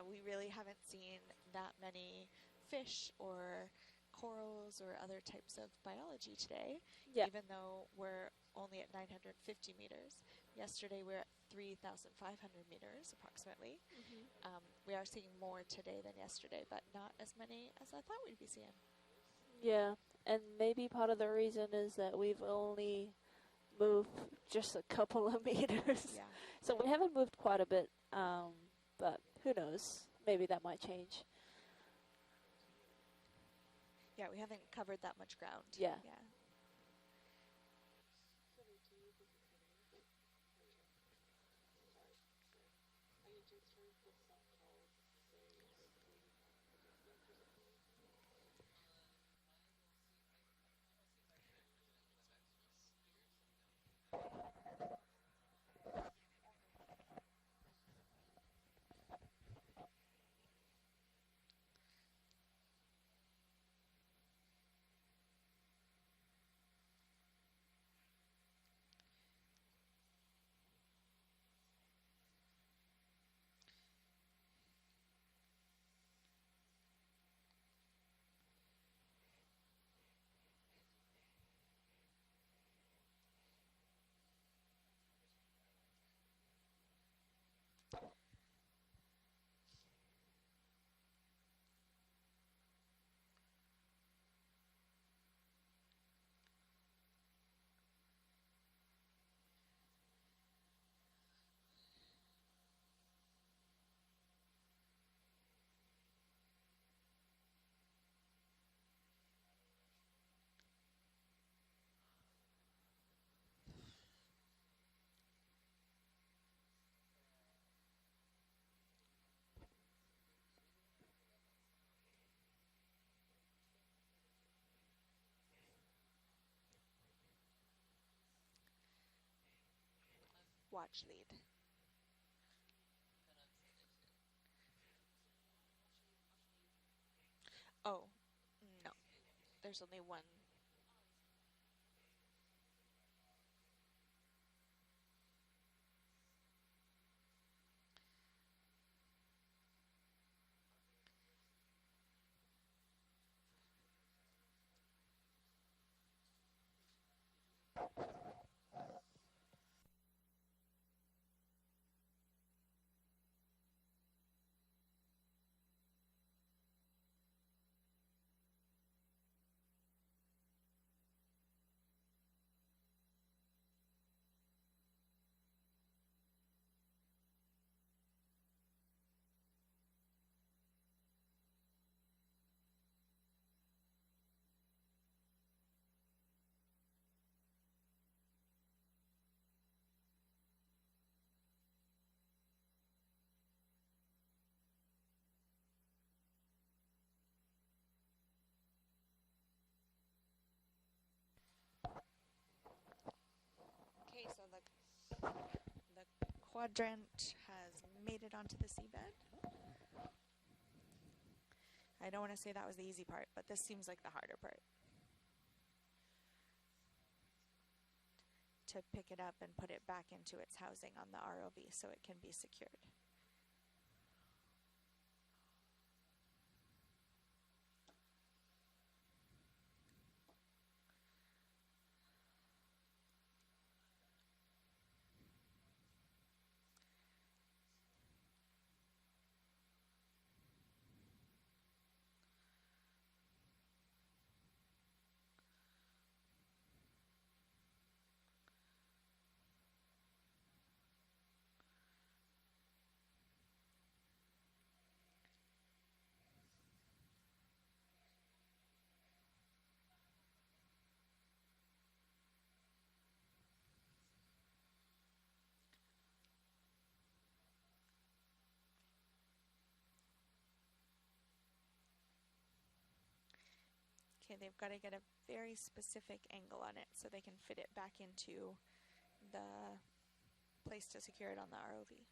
we really haven't seen that many fish or corals or other types of biology today, even though we're only at 950 meters. Yesterday we were at 3,500 meters approximately. We are seeing more today than yesterday, but not as many as I thought we'd be seeing. Yeah, and maybe part of the reason is that we've only moved just a couple of meters. Yeah. So we haven't moved quite a bit, but who knows? Maybe that might change. Yeah, we haven't covered that much ground. Yeah. Watch lead. Oh, no. There's only one. Okay, so the quadrant has made it onto the seabed. I don't want to say that was the easy part, but this seems like the harder part. To pick it up and put it back into its housing on the ROV so it can be secured. Okay, they've got to get a very specific angle on it so they can fit it back into the place to secure it on the ROV.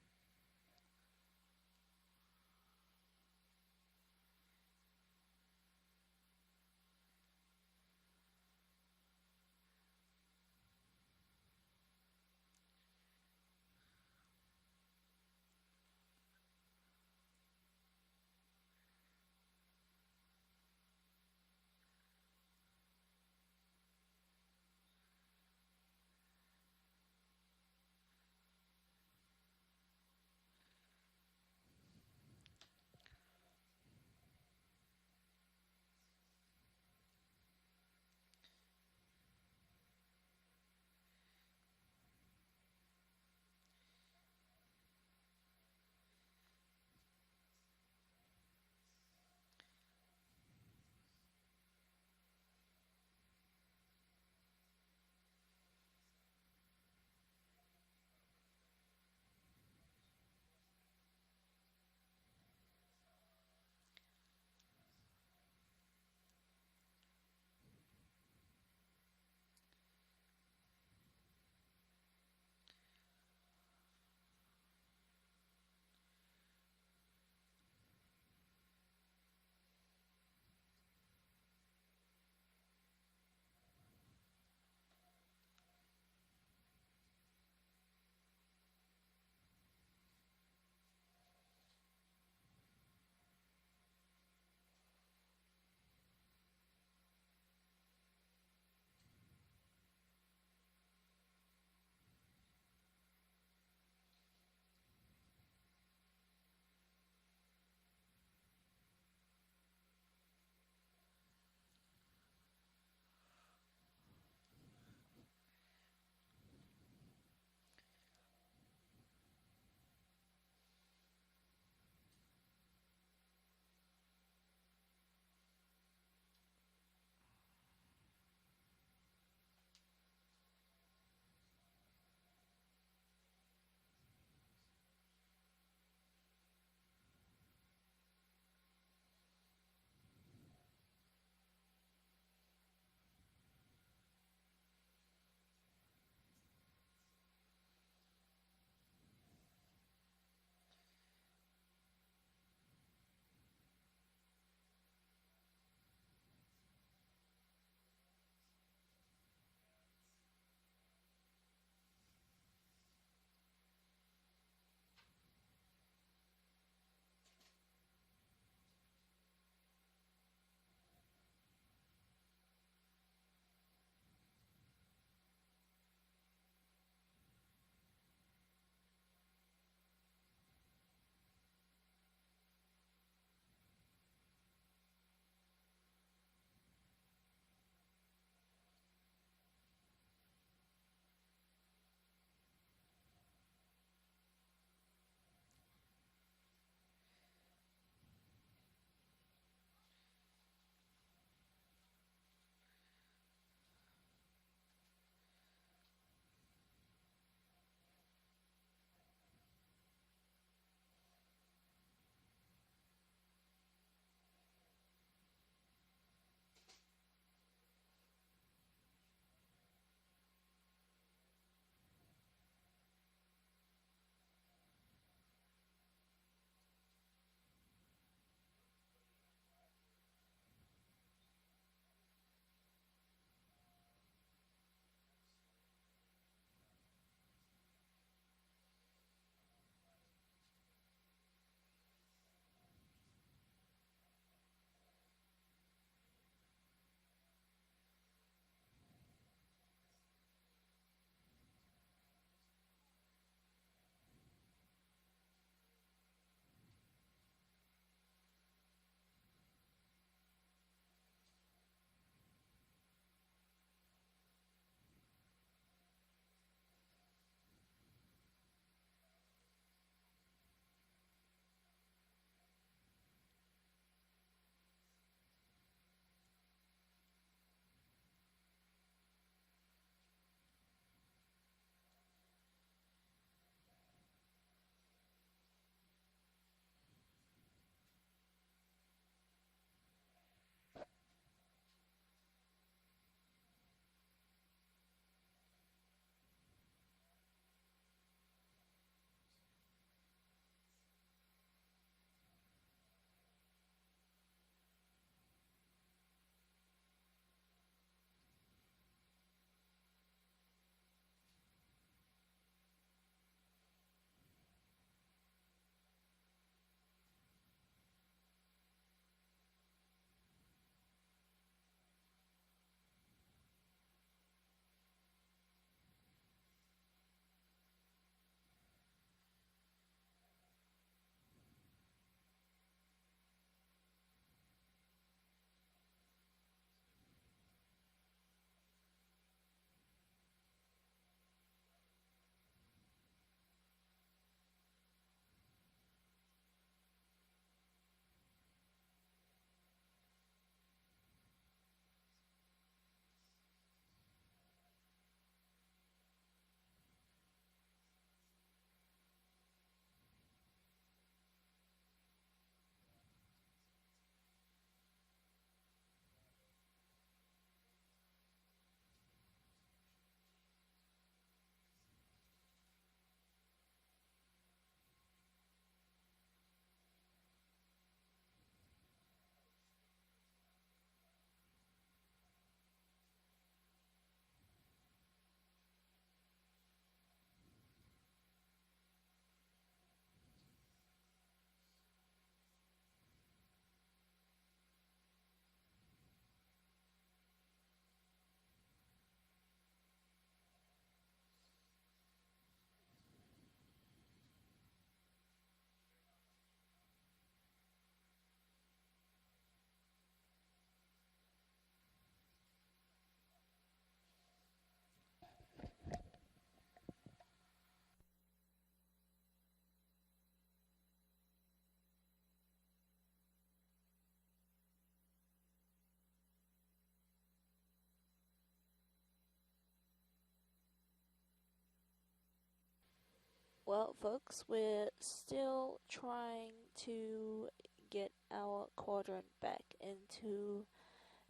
Well, folks, we're still trying to get our quadrant back into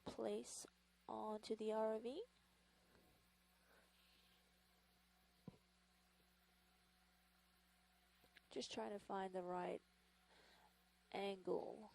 place onto the ROV. Just trying to find the right angle.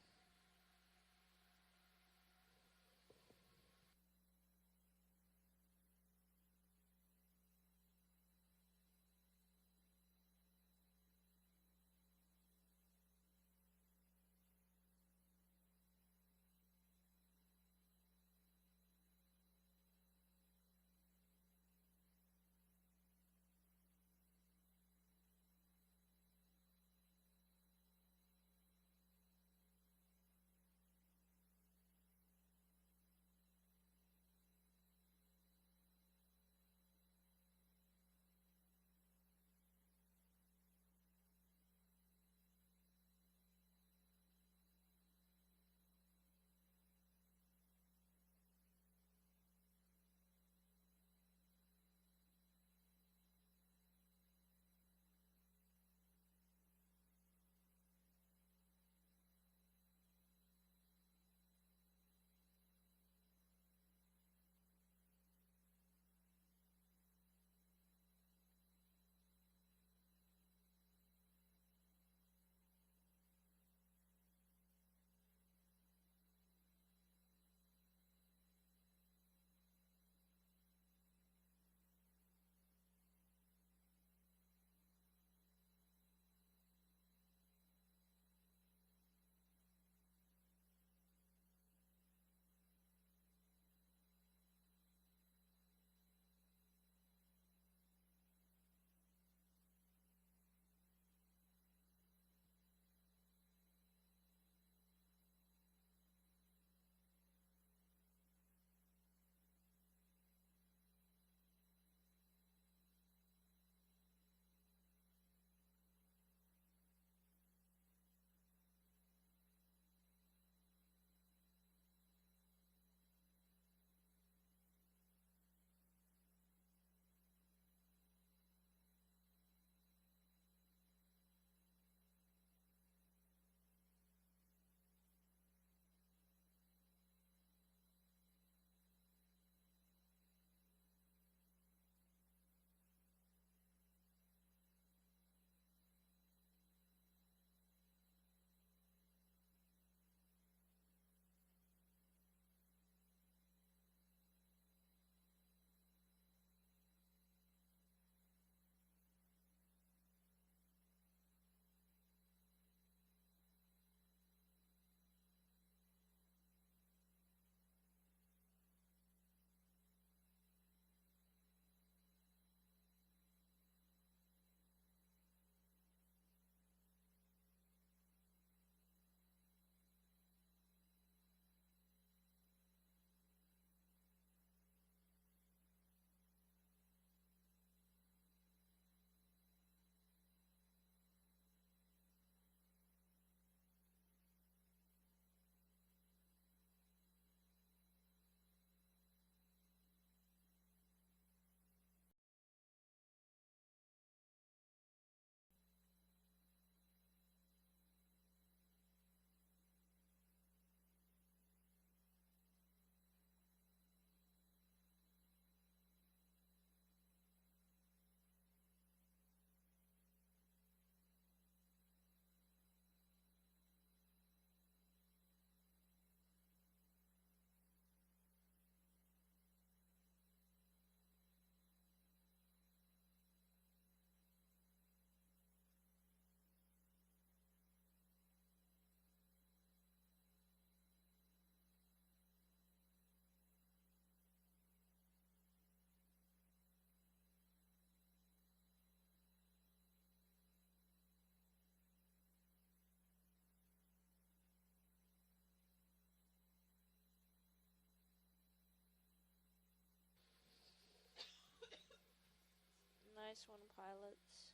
Nice one, pilots.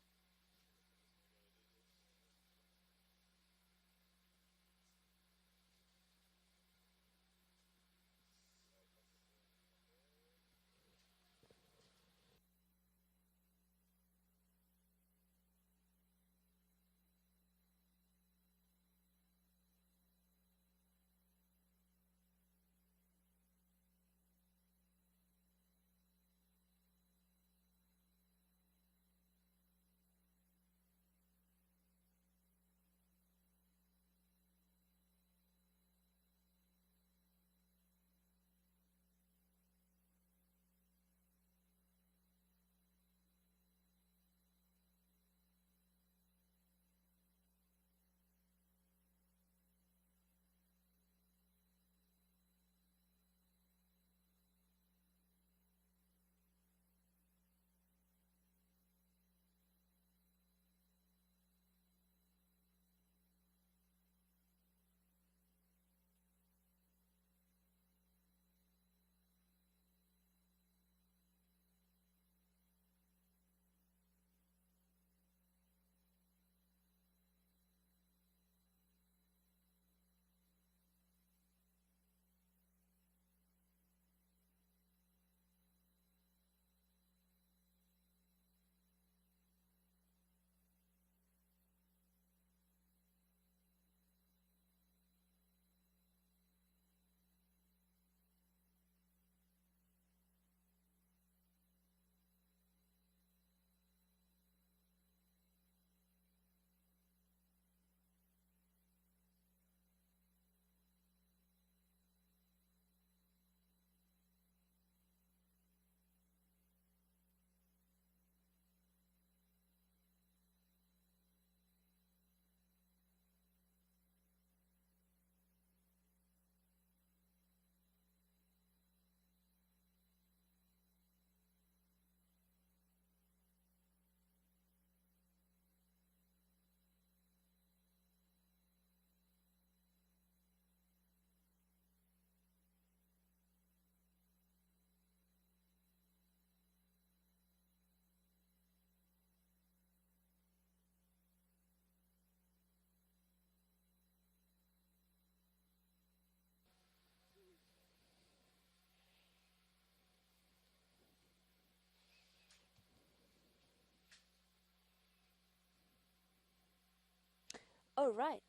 Oh, right.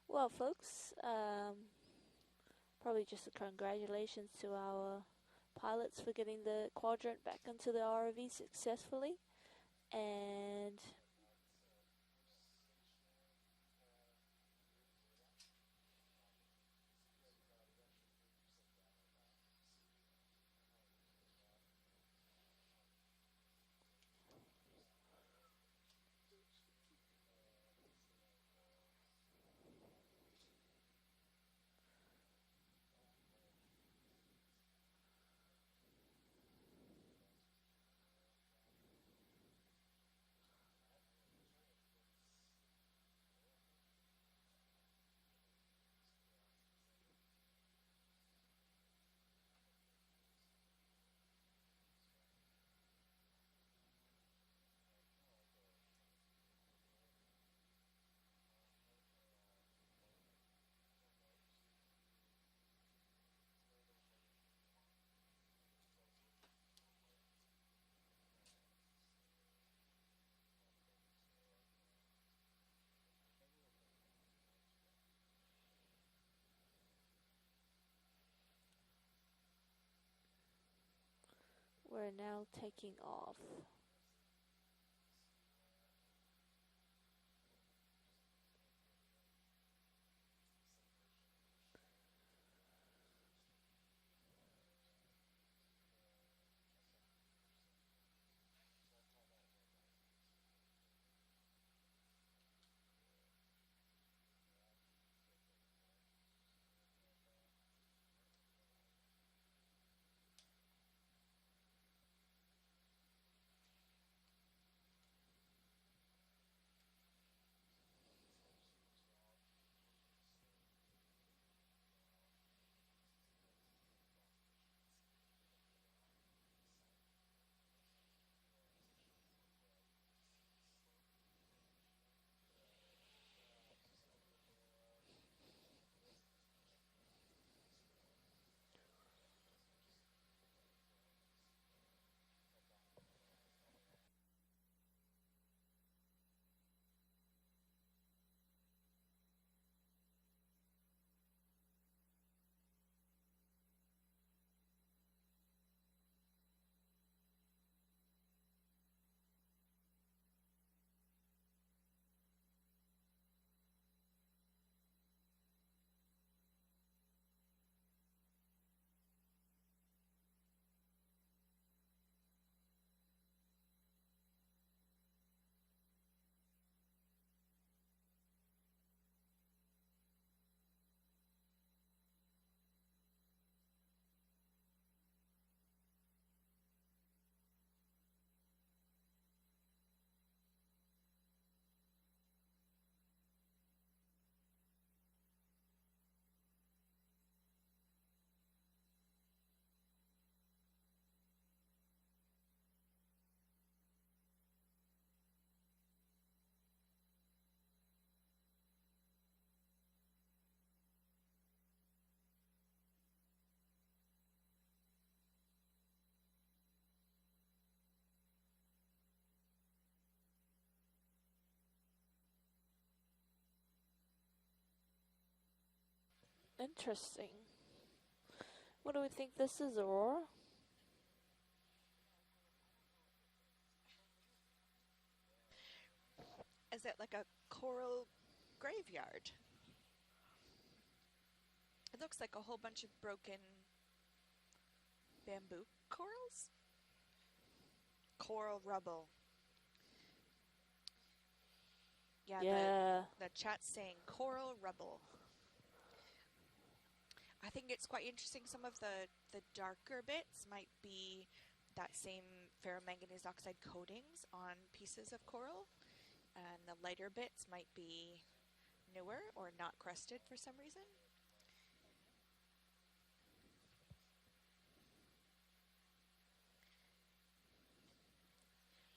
Well, folks, probably just a congratulations to our pilots for getting the quadrant back into the ROV successfully. And we're now taking off. Interesting. What do we think this is, Aurora? Is it like a coral graveyard? It looks like a whole bunch of broken bamboo corals? Coral rubble. Yeah. The chat's saying coral rubble. I think it's quite interesting. Some of the darker bits might be that same ferromanganese oxide coatings on pieces of coral, and the lighter bits might be newer or not crusted for some reason.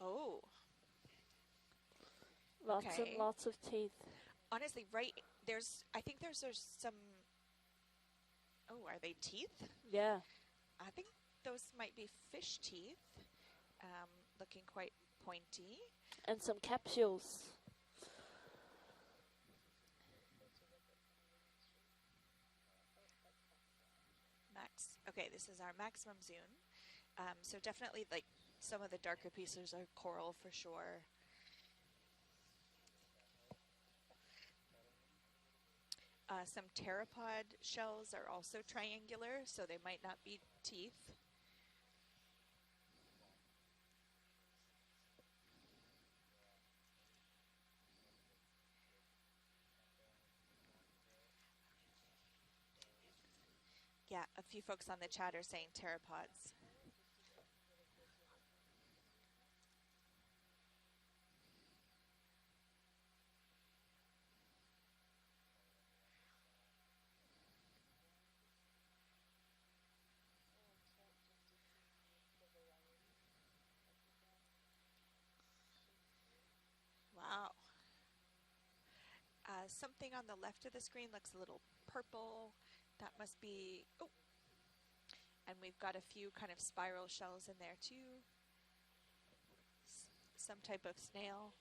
Oh. Lots Okay. and lots of teeth. Honestly, I think there's some, oh, are they teeth? Yeah. I think those might be fish teeth, looking quite pointy. And some capsules. Okay, this is our maximum zoom. So definitely like some of the darker pieces are coral for sure. Some pteropod shells are also triangular, so they might not be teeth. Yeah, a few folks on the chat are saying pteropods. Wow. Something on the left of the screen looks a little purple. That must be, oh, and we've got a few kind of spiral shells in there too. Some type of snail.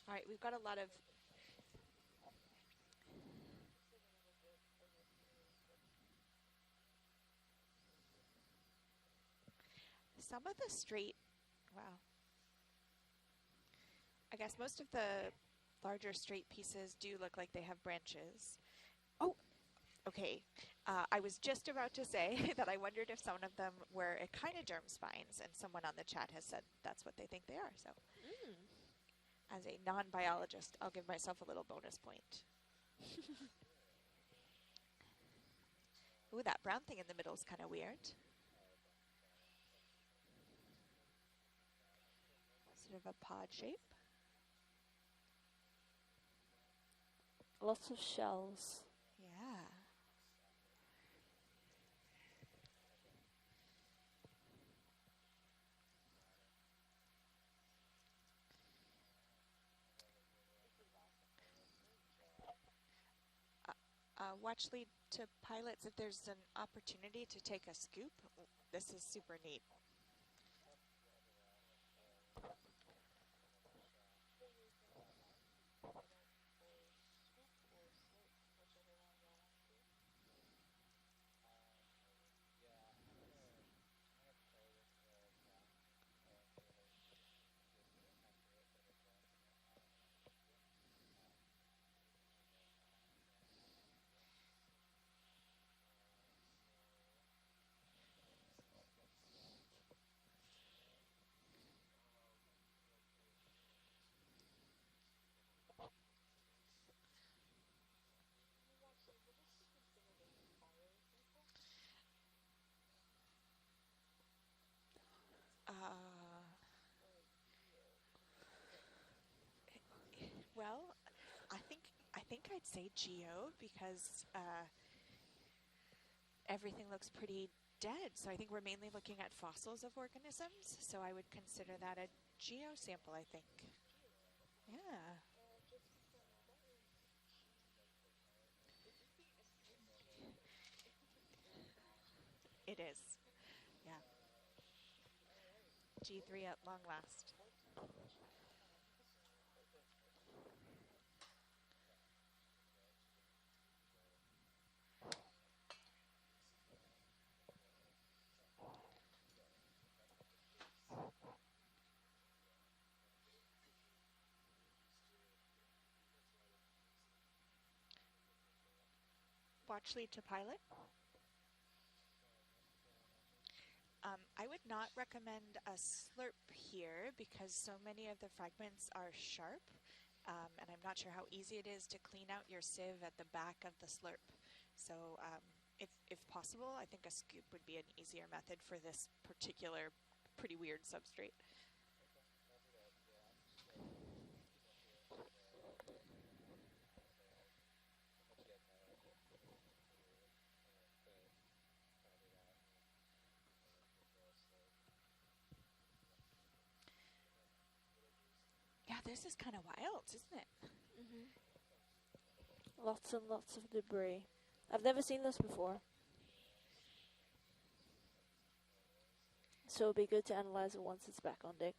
All right, we've got a lot of some of the straight, wow. I guess most of the larger straight pieces do look like they have branches. Oh, okay. I was just about to say that I wondered if some of them were echinoderm spines, and someone on the chat has said that's what they think they are. So, as a non-biologist, I'll give myself a little bonus point. Ooh, that brown thing in the middle is kind of weird. Sort of a pod shape. Lots of shells. Yeah. Watch lead to pilots if there's an opportunity to take a scoop. This is super neat. Well, I think I'd say geo because everything looks pretty dead. So I think we're mainly looking at fossils of organisms. So I would consider that a geo sample, I think. Yeah. It is. Yeah. G3 at long last. Watch lead to pilot. I would not recommend a slurp here because so many of the fragments are sharp, and I'm not sure how easy it is to clean out your sieve at the back of the slurp. So if possible, I think a scoop would be an easier method for this particular pretty weird substrate. Yeah, this is kind of wild, isn't it? Lots and lots of debris. I've never seen this before. So it'll be good to analyze it once it's back on deck.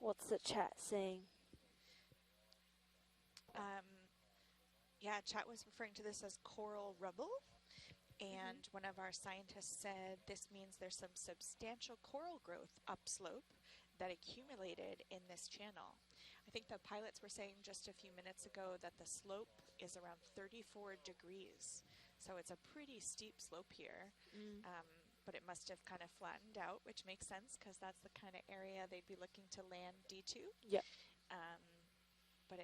What's the chat saying? Yeah, chat was referring to this as coral rubble. And one of our scientists said this means there's some substantial coral growth upslope that accumulated in this channel. I think the pilots were saying just a few minutes ago that the slope is around 34 degrees. So it's a pretty steep slope here, but it must have kind of flattened out, which makes sense because that's the kind of area they'd be looking to land D2. Yep. But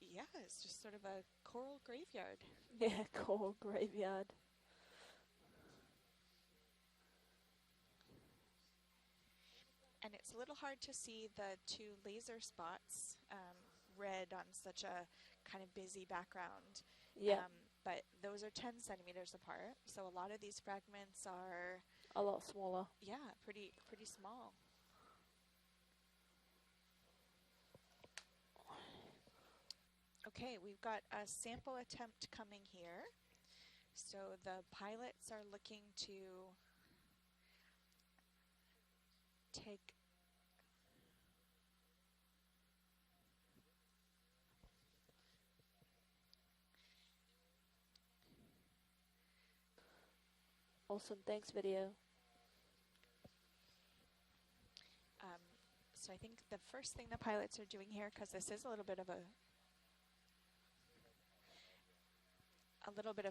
yeah, it's just sort of a coral graveyard. Yeah, coral graveyard. And it's a little hard to see the two laser spots red on such a kind of busy background. Yeah. But those are 10 centimeters apart, so a lot of these fragments are a lot smaller. Yeah, pretty small. Okay, we've got a sample attempt coming here. So the pilots are looking to take Awesome, thanks video. So I think the first thing the pilots are doing here, because this is a little bit of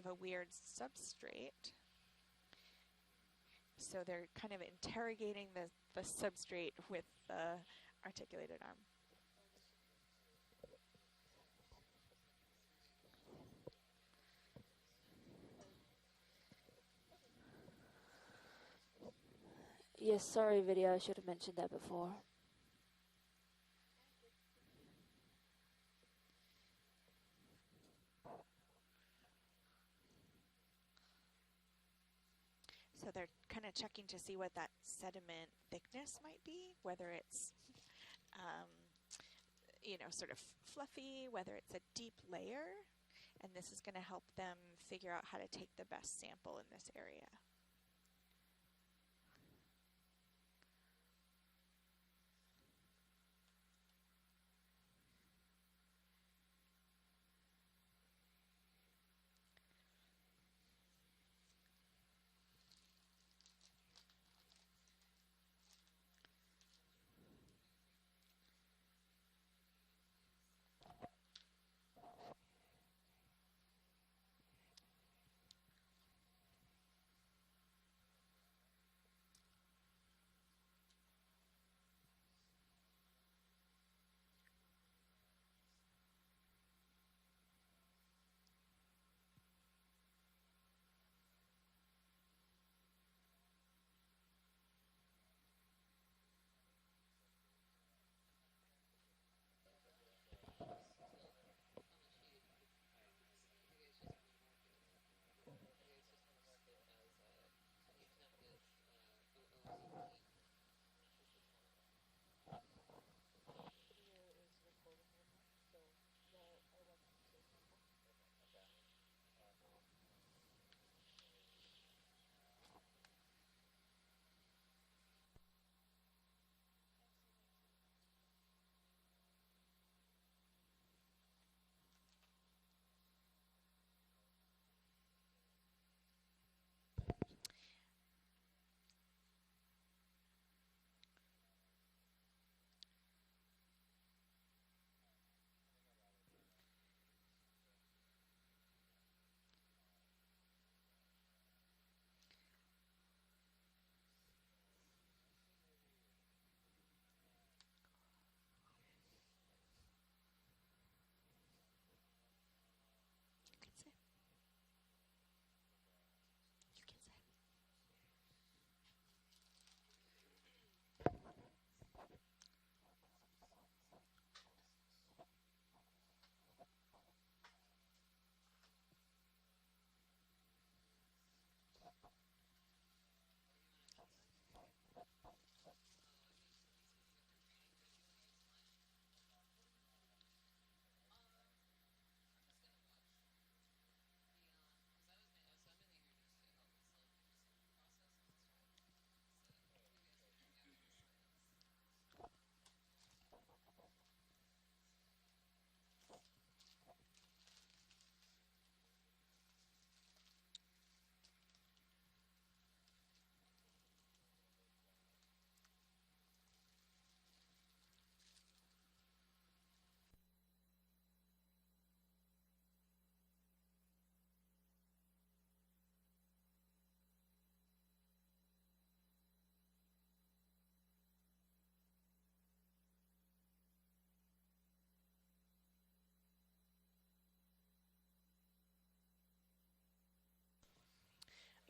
a weird substrate. So they're kind of interrogating the substrate with the articulated arm. Yes, sorry video, I should have mentioned that before. So they're kind of checking to see what that sediment thickness might be, whether it's, sort of fluffy, whether it's a deep layer, and this is going to help them figure out how to take the best sample in this area.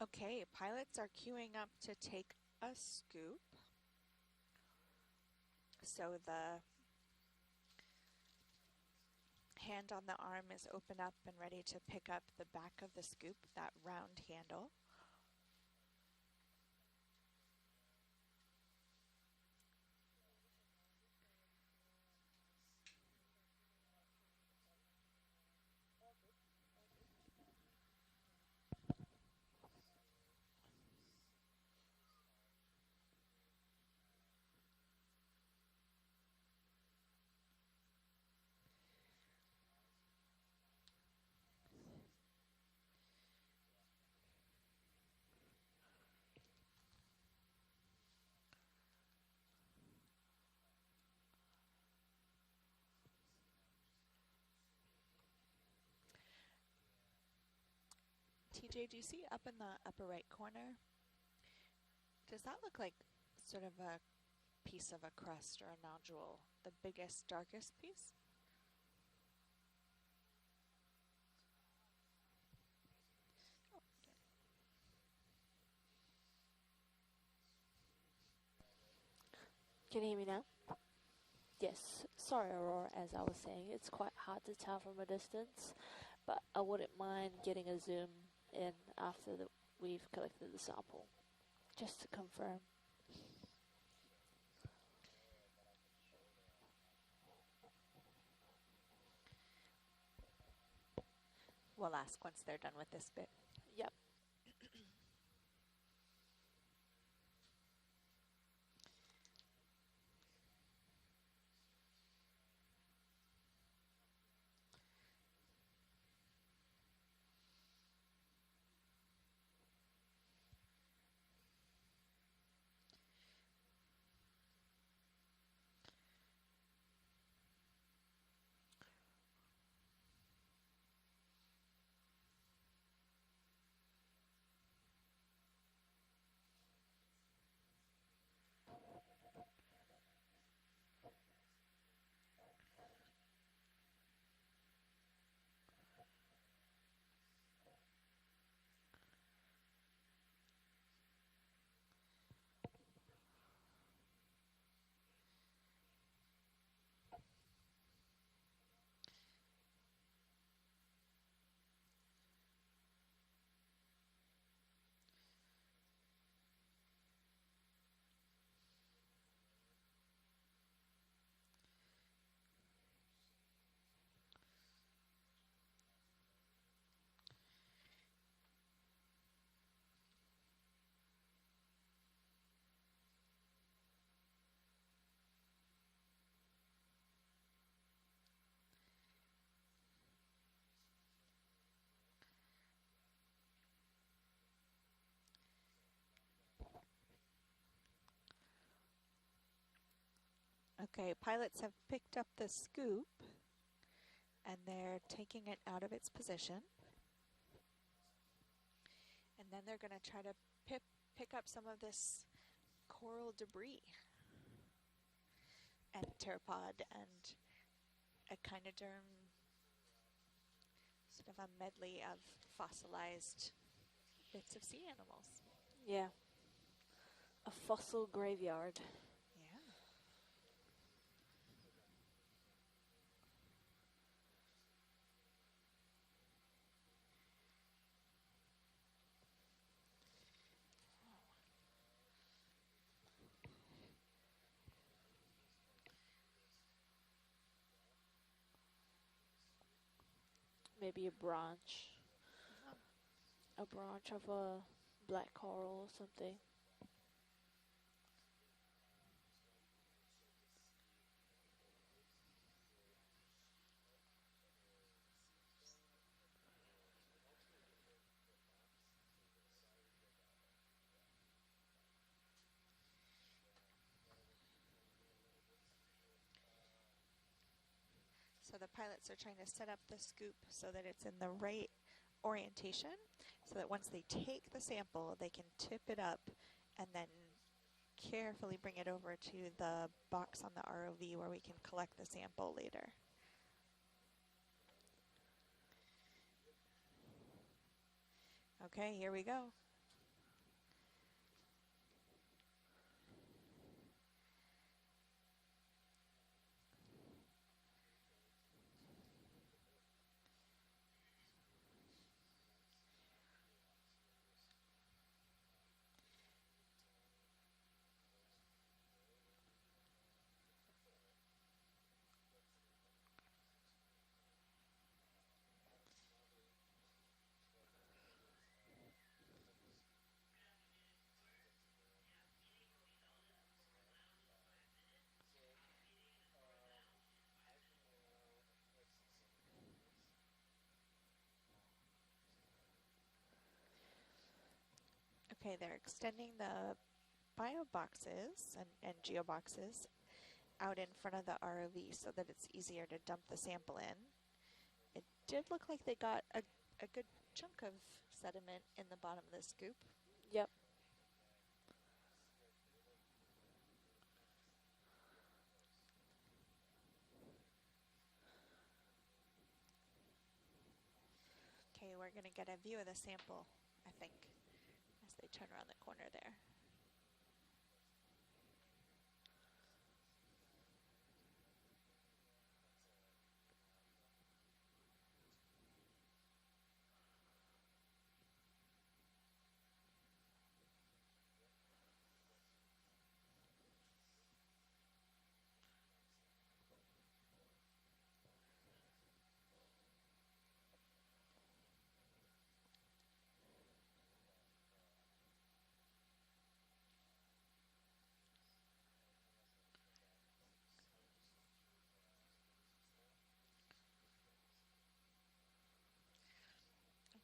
Okay, pilots are queuing up to take a scoop. So the hand on the arm is open up and ready to pick up the back of the scoop, that round handle. TJ, do you see up in the upper right corner? Does that look like sort of a piece of a crust or a nodule? The biggest, darkest piece? Can you hear me now? Yes. Sorry, Aurora, as I was saying, it's quite hard to tell from a distance, but I wouldn't mind getting a zoom in after we've collected the sample, just to confirm. We'll ask once they're done with this bit. Yep. Okay, pilots have picked up the scoop and they're taking it out of its position. And then they're going to try to pick up some of this coral debris and pteropod and echinoderm, sort of a medley of fossilized bits of sea animals. Yeah. A fossil graveyard. Yeah. Maybe a branch. A branch of a black coral or something. So the pilots are trying to set up the scoop so that it's in the right orientation, so that once they take the sample, they can tip it up and then carefully bring it over to the box on the ROV where we can collect the sample later. Okay, here we go. Okay, they're extending the bio boxes and geo boxes out in front of the ROV so that it's easier to dump the sample in. It did look like they got a good chunk of sediment in the bottom of the scoop. Yep. Okay, we're going to get a view of the sample, I think, as they turn around the corner there.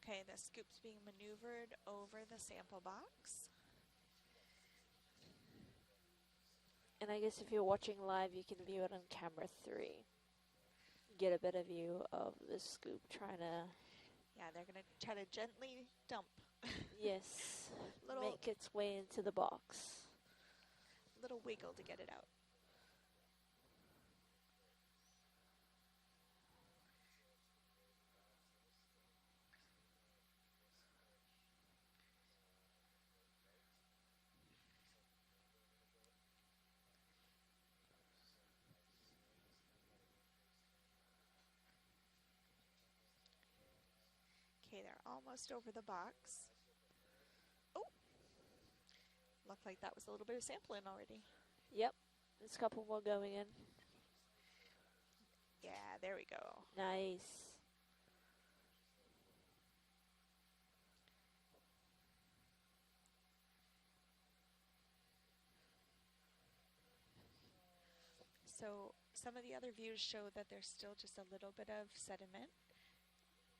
Okay, the scoop's being maneuvered over the sample box. And I guess if you're watching live, you can view it on camera 3. Get a better view of the scoop trying to... Yeah, they're going to try to gently dump. Yes, Little make its way into the box. little wiggle to get it out. Okay, they're almost over the box. Oh! Looked like that was a little bit of sampling already. Yep, there's a couple more going in. Yeah, there we go. Nice. So some of the other views show that there's still just a little bit of sediment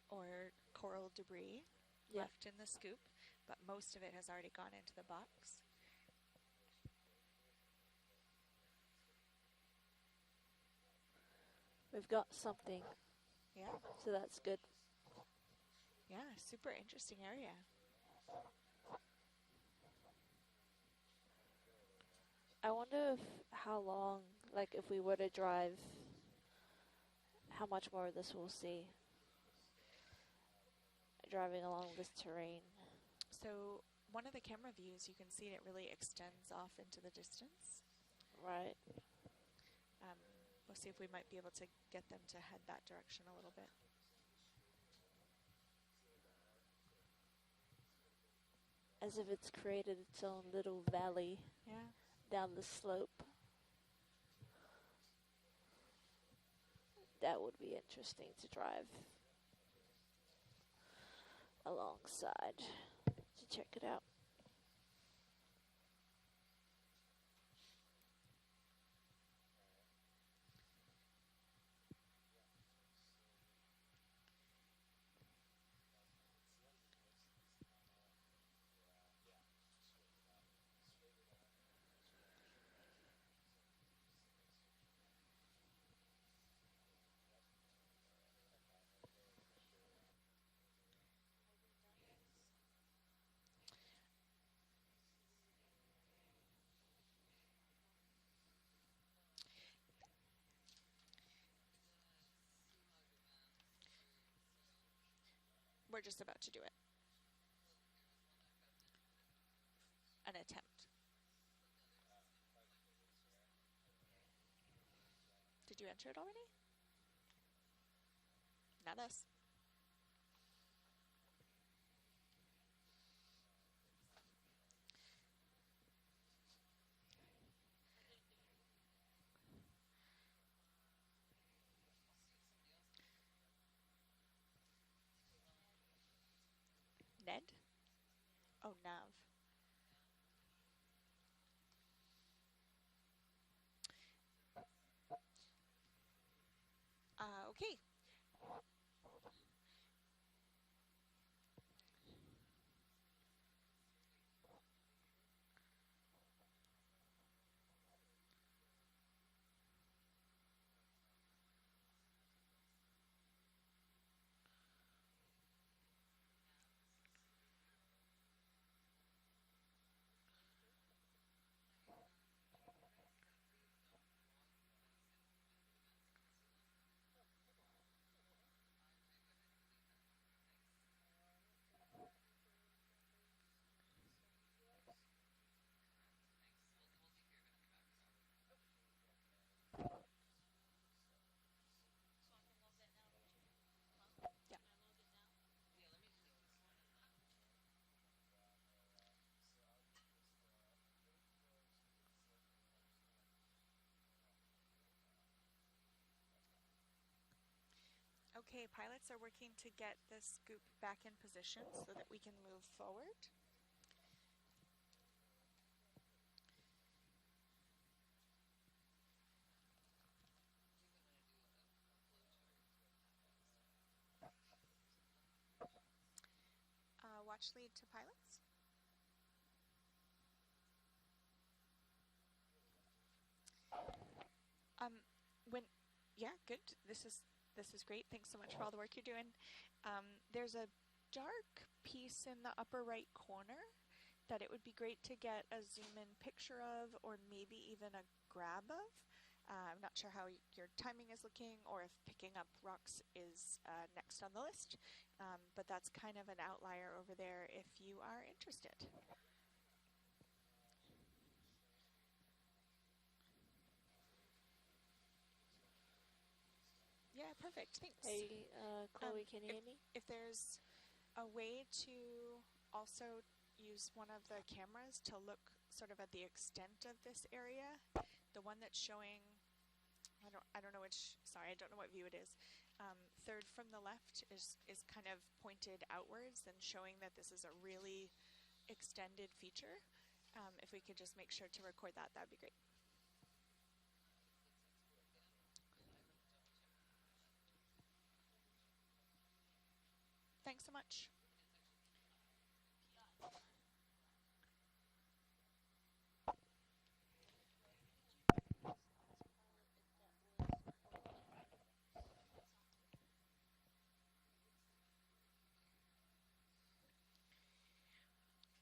or coral debris left in the scoop, but most of it has already gone into the box. We've got something. Yeah. So that's good. Yeah, super interesting area. I wonder if how long, like if we were to drive, how much more of this we'll see driving along this terrain. So one of the camera views, you can see it really extends off into the distance. Right. We'll see if we might be able to get them to head that direction a little bit. As if it's created its own little valley down the slope. That would be interesting to drive alongside to check it out. We're just about to do it. An attempt. Did you enter it already? Not us. Ned? Oh, Nav. Okay. Okay, pilots are working to get the scoop back in position so that we can move forward. Watch lead to pilots. Yeah, good. This is great. Thanks so much for all the work you're doing. There's a dark piece in the upper right corner that it would be great to get a zoom in picture of, or maybe even a grab of. I'm not sure how your timing is looking, or if picking up rocks is next on the list, but that's kind of an outlier over there if you are interested. Yeah, perfect. Thanks. Hey, Chloe, can you hear me? If there's a way to also use one of the cameras to look sort of at the extent of this area, the one that's showing, I don't know which, sorry, I don't know what view it is. Third from the left is kind of pointed outwards and showing that this is a really extended feature. If we could just make sure to record that, that'd be great. Thanks so much.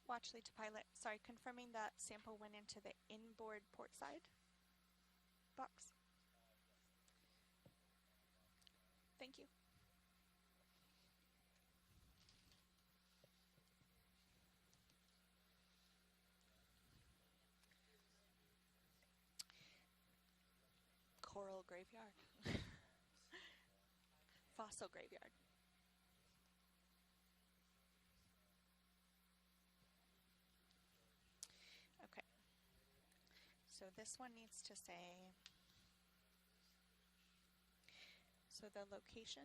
Watch lead to pilot. Sorry, confirming that sample went into the inboard port side box. Thank you. Coral graveyard. Fossil graveyard. Okay. So this one needs to say, so the location.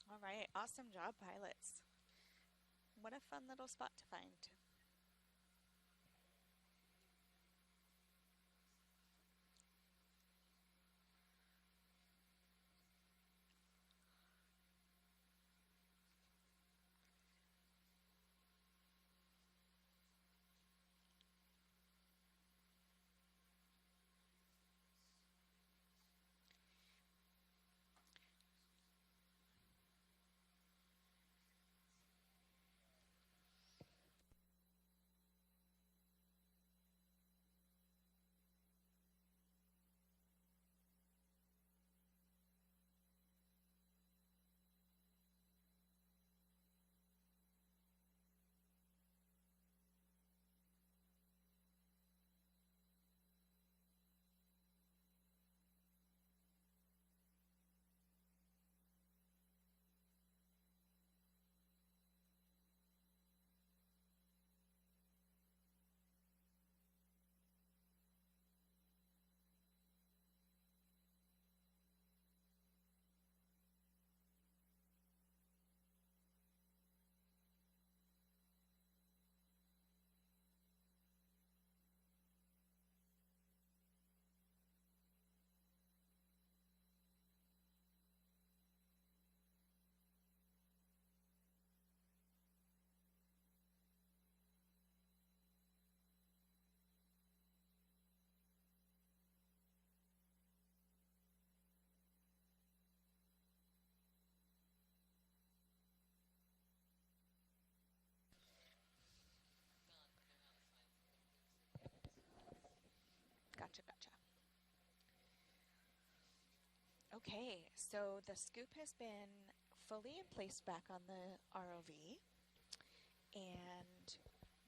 All right, awesome job, pilots. What a fun little spot to find. Gotcha. Okay, so the scoop has been fully placed back on the ROV, and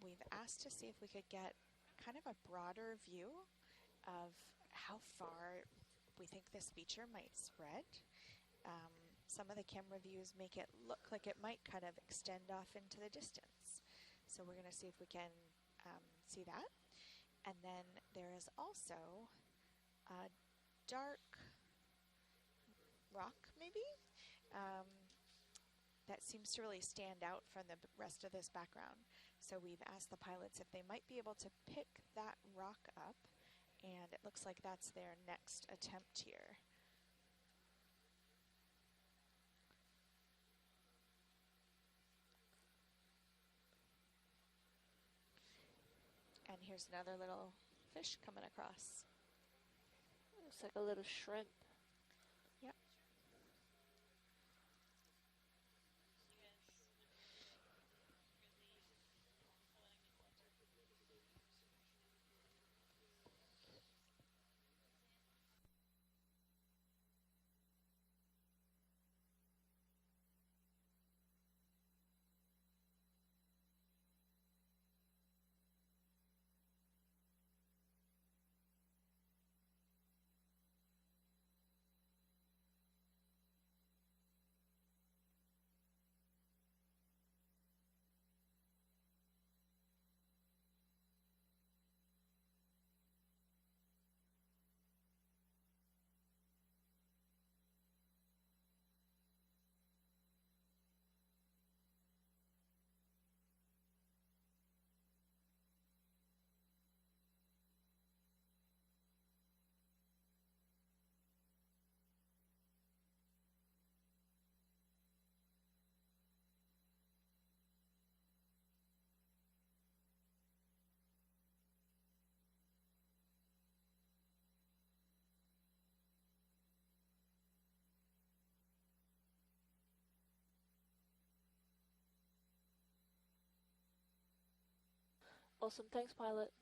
we've asked to see if we could get kind of a broader view of how far we think this feature might spread. Some of the camera views make it look like it might kind of extend off into the distance. So we're going to see if we can see that. And then there is also a dark rock, maybe, that seems to really stand out from the rest of this background. So we've asked the pilots if they might be able to pick that rock up, and it looks like that's their next attempt here. And here's another little fish coming across. Looks like a little shrimp. Yep. Awesome, thanks, pilot.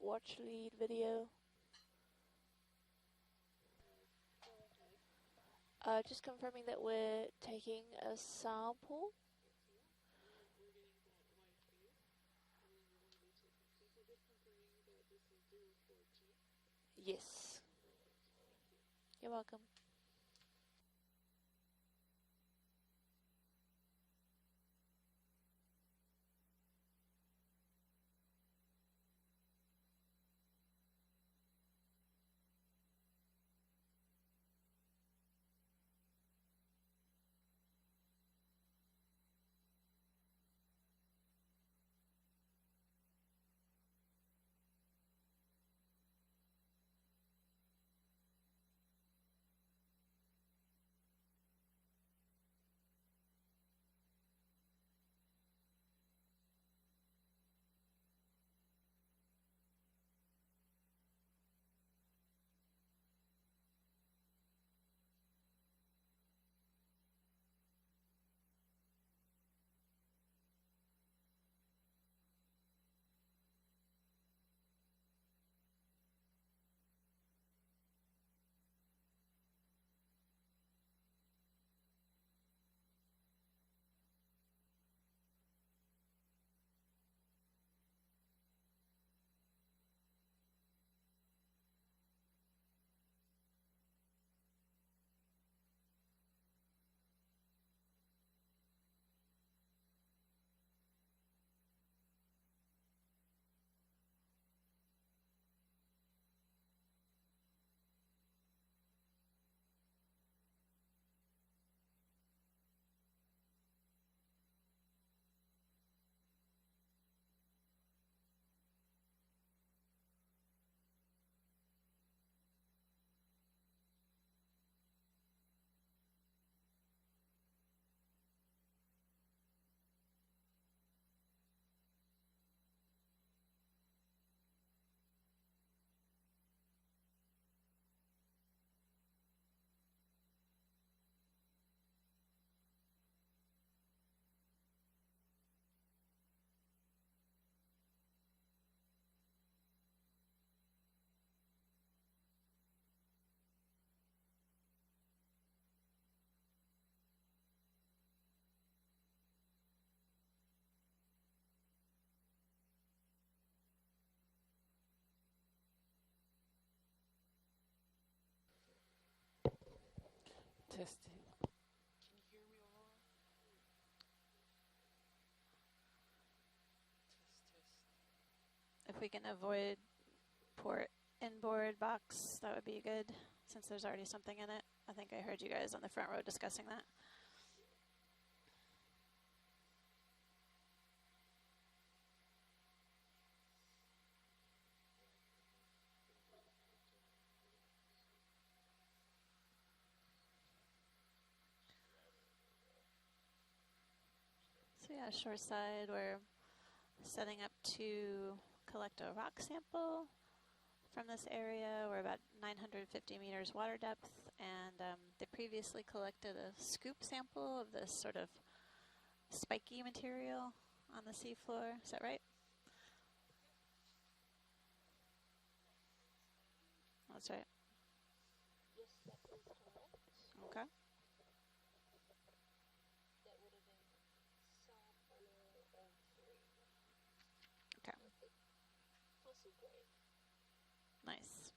watch lead video. Just confirming that we're taking a sample. Yes. You're welcome. Testing. Can you hear me, Aurora? If we can avoid port inboard box, that would be good, since there's already something in it. I think I heard you guys on the front row discussing that. So yeah, shore side, we're setting up to collect a rock sample from this area. We're about 950 meters water depth, and they previously collected a scoop sample of this sort of spiky material on the seafloor. Is that right? That's right. Yes, that is correct. Okay. That would have been sample 03. Okay. Fossil grade. Nice.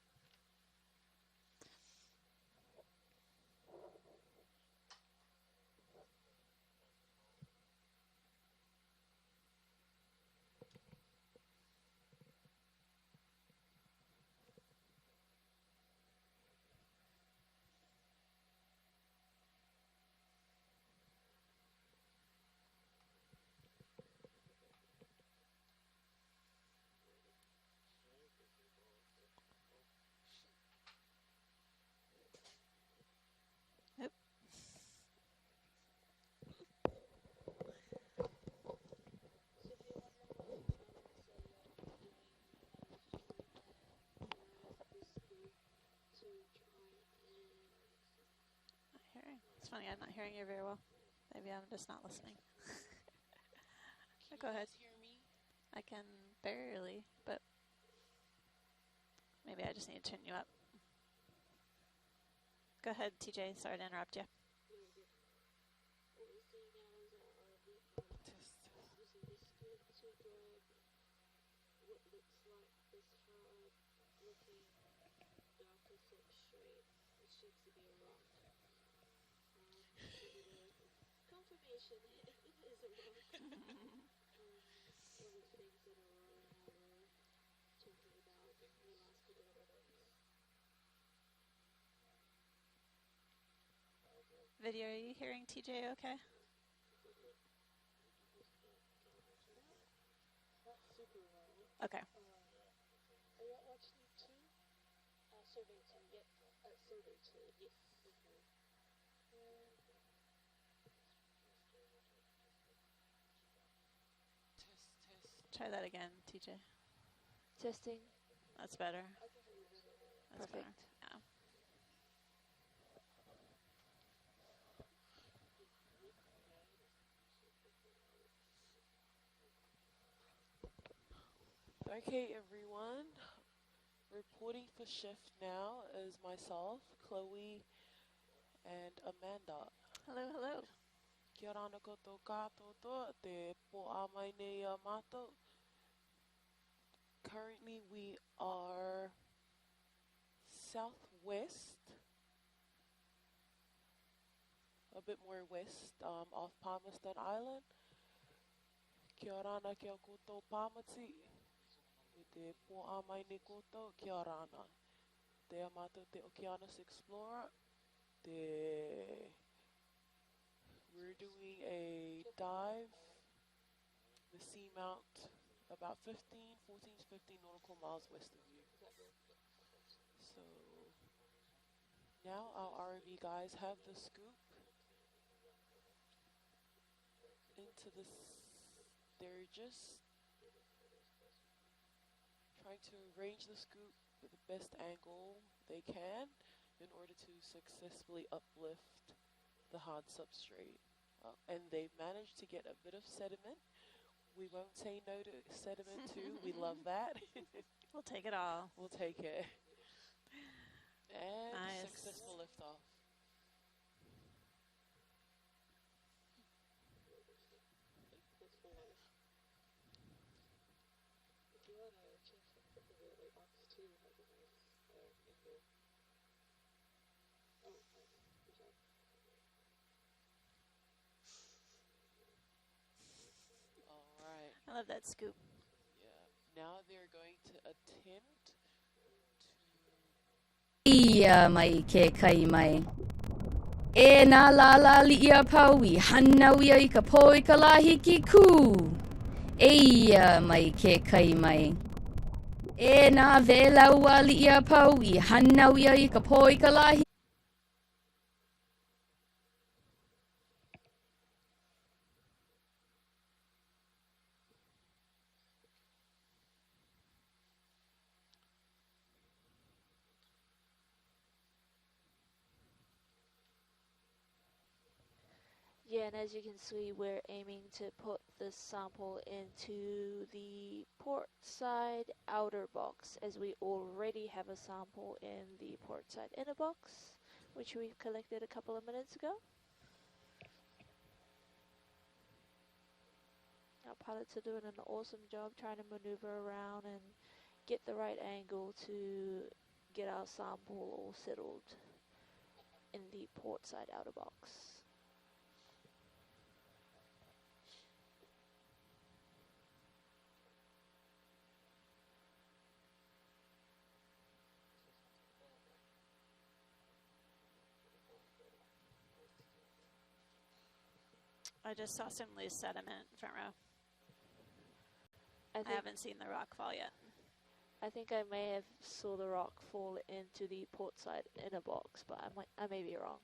Oop. Not hearing. It's funny, I'm not hearing you very well. Maybe I'm just not listening. Can Go you ahead. guys hear me? I can barely, but just need to turn you up. Go ahead, TJ. Sorry to interrupt you. Video, are you hearing TJ okay? Okay. Try that again, TJ. Testing. That's better. That's Perfect. better. Yeah. Okay, everyone. Reporting for shift now is myself, Chloe, and Amanda. Hello, hello. Kia rana koutou katoa, te po amai nei a mātou. Currently we are southwest, a bit more west, off Palmerston Island. Kia rana kia koutou pāmati. I te po amai nei koutou, kia rana. Te amata te Okeanos Explorer. We're doing a dive, the seamount, about 14 to 15 nautical miles west of you. So now our RV guys have the scoop into they're just trying to arrange the scoop with the best angle they can in order to successfully uplift the hard substrate. And they've managed to get a bit of sediment. We won't say no to sediment too. We love that. We'll take it all. We'll take it. And nice. Successful liftoff. Alright. I love that scoop. Yeah. Now they're going to attempt Ia mai ke kai mai. E nā la la li ia pau I hanau ia I ka pō I ka lahi ki kū. Ia mai ke kai mai. E nā vēlaua li ia pau I hanau ia I ka pō I ka lahi. Yeah, and as you can see, we're aiming to put this sample into the port side outer box, as we already have a sample in the port side inner box, which we've collected a couple of minutes ago. Our pilots are doing an awesome job trying to maneuver around and get the right angle to get our sample all settled in the port side outer box. I just saw some loose sediment front row. I I haven't seen the rock fall yet. I think I may have saw the rock fall into the port side inner box, but I may be wrong.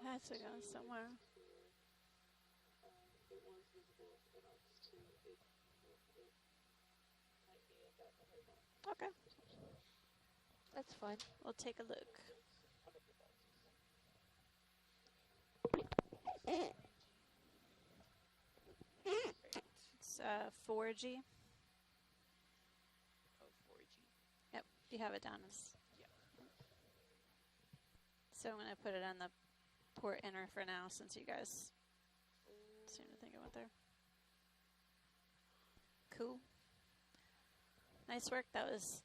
Has to go somewhere. Okay, That's fine. we'll take a look. It's 4G. Oh, 4G. Yep, you have it down as. Yeah. So I'm gonna put it on the port enter for now, since you guys seem to think it went there. Cool. Nice work. That was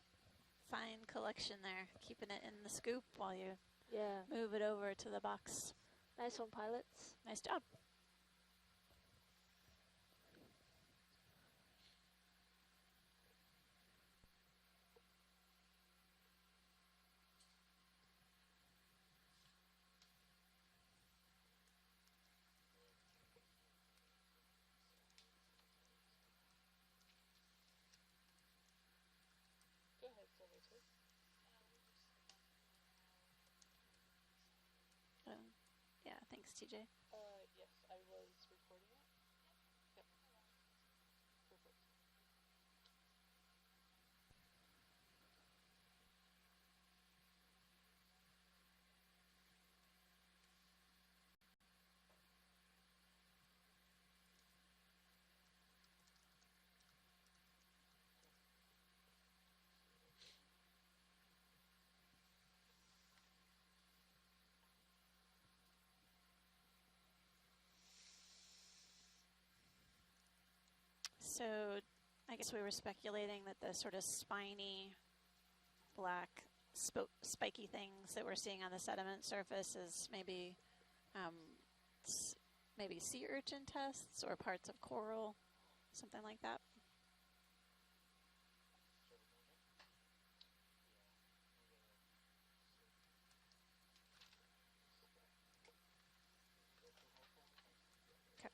fine collection there, keeping it in the scoop while you Yeah. move it over to the box. Nice one, pilots. Nice job. Go ahead, Senator. Yeah, thanks, TJ. Yes, I was recording it. Yep. Perfect. So I guess we were speculating that the sort of spiny, black, spiky things that we're seeing on the sediment surface is maybe maybe sea urchin tests or parts of coral, something like that. Okay.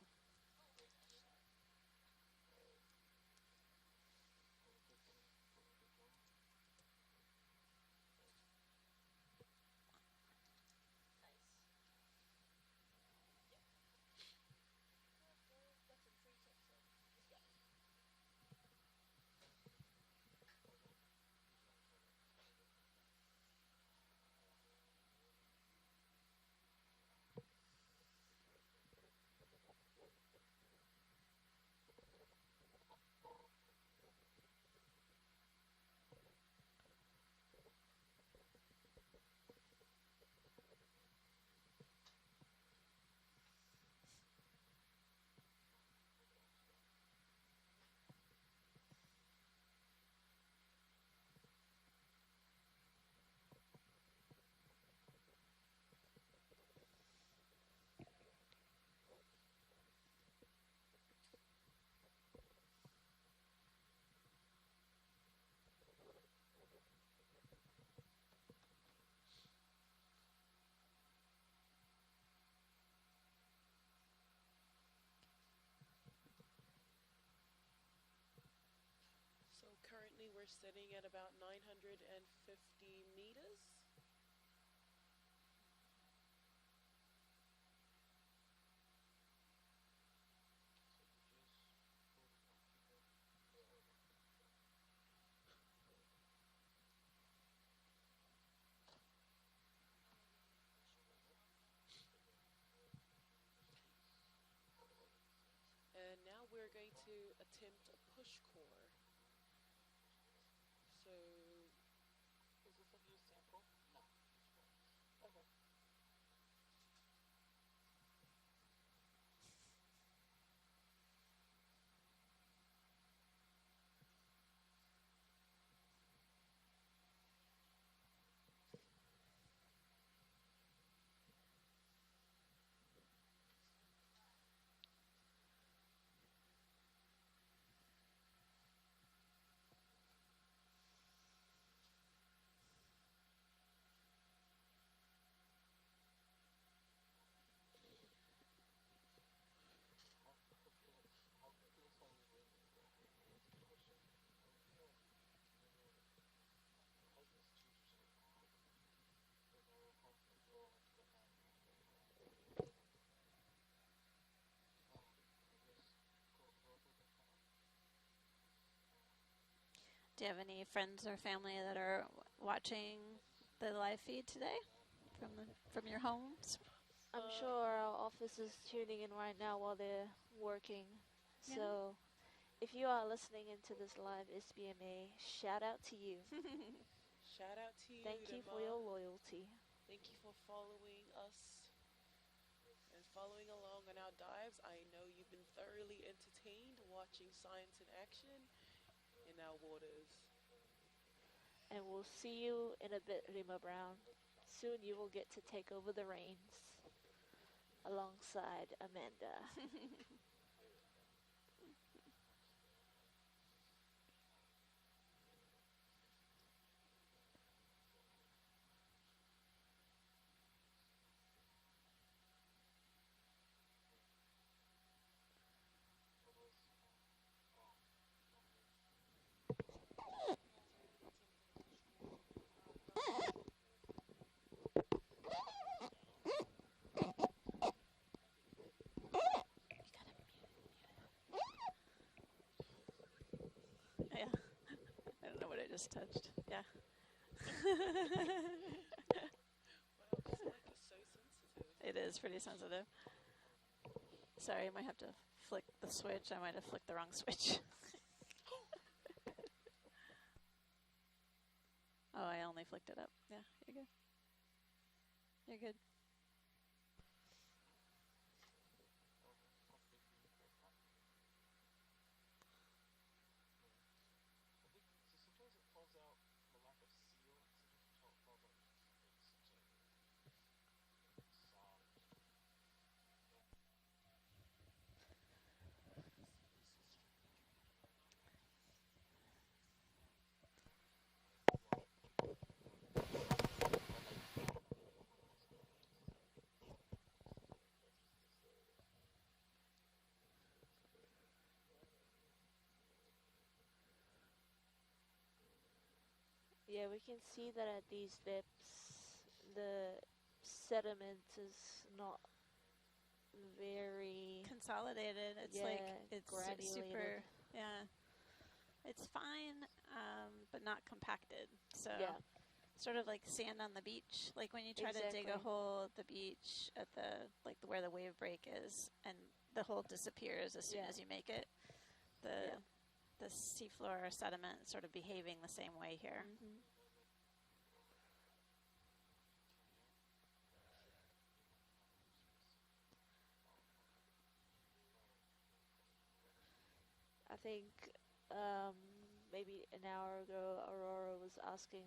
So currently we're sitting at about 950 meters. And now we're going to attempt a push core. So, is this a new sample? No. Okay. Do you have any friends or family that are watching the live feed today from your homes? I'm sure our office is tuning in right now while they're working. Yeah. So if you are listening into this live SBMA, shout out to you. Shout out to you. Thank you for your loyalty. Thank you for following us and following along on our dives. I know you've been thoroughly entertained watching science in action in our waters. And we'll see you in a bit, Rima Brown. Soon you will get to take over the reins alongside Amanda. Yeah. I don't know what I just touched. Yeah. It is pretty sensitive. Sorry, I might have to flick the switch. I might have flicked the wrong switch. Oh, I only flicked it up. Yeah, you're good. You're good. Yeah, we can see that at these depths, the sediment is not very consolidated. It's like it's super. granulated. Yeah, it's fine, but not compacted. So Yeah. sort of like sand on the beach. Like when you try to dig a Exactly. hole at the beach at the where the wave break is, and the hole disappears as soon as you make it. The seafloor sediment sort of behaving the same way here. Mm-hmm. I think maybe an hour ago, Aurora was asking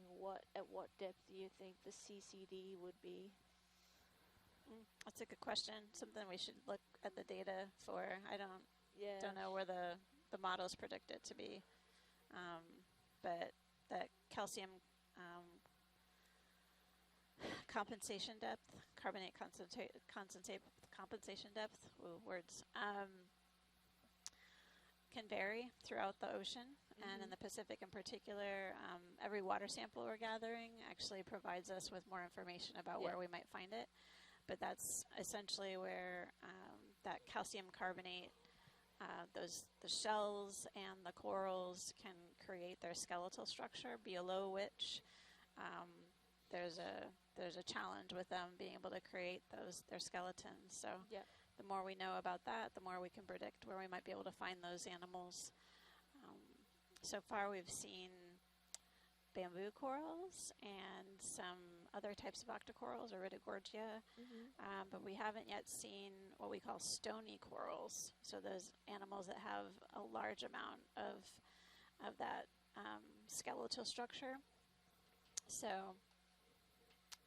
at what depth do you think the CCD would be? That's a good question. Something we should look at the data for. I don't know where the models predict it to be, but that calcium compensation depth, carbonate compensation depth, words, can vary throughout the ocean. And in the Pacific in particular, every water sample we're gathering actually provides us with more information about where we might find it. But that's essentially where that calcium carbonate, the shells and the corals can create their skeletal structure, below which there's a challenge with them being able to create their skeletons. So the more we know about that, the more we can predict where we might be able to find those animals. So far we've seen bamboo corals and some other types of octocorals, or Ridogorgia, but we haven't yet seen what we call stony corals. So those animals that have a large amount of that skeletal structure. So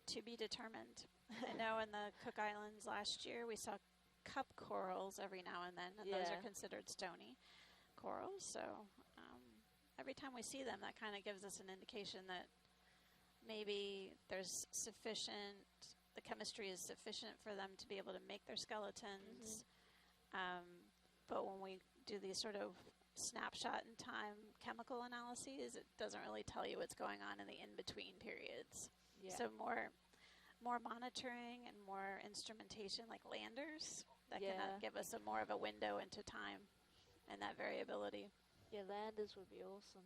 to be determined. I know in the Cook Islands last year we saw cup corals every now and then, and those are considered stony corals. So every time we see them, that kind of gives us an indication that maybe there's sufficient, the chemistry is sufficient for them to be able to make their skeletons. But when we do these sort of snapshot in time chemical analyses, it doesn't really tell you what's going on in the in-between periods. So more monitoring and more instrumentation, like landers, that can give us more of a window into time and that variability. Yeah, landers would be awesome.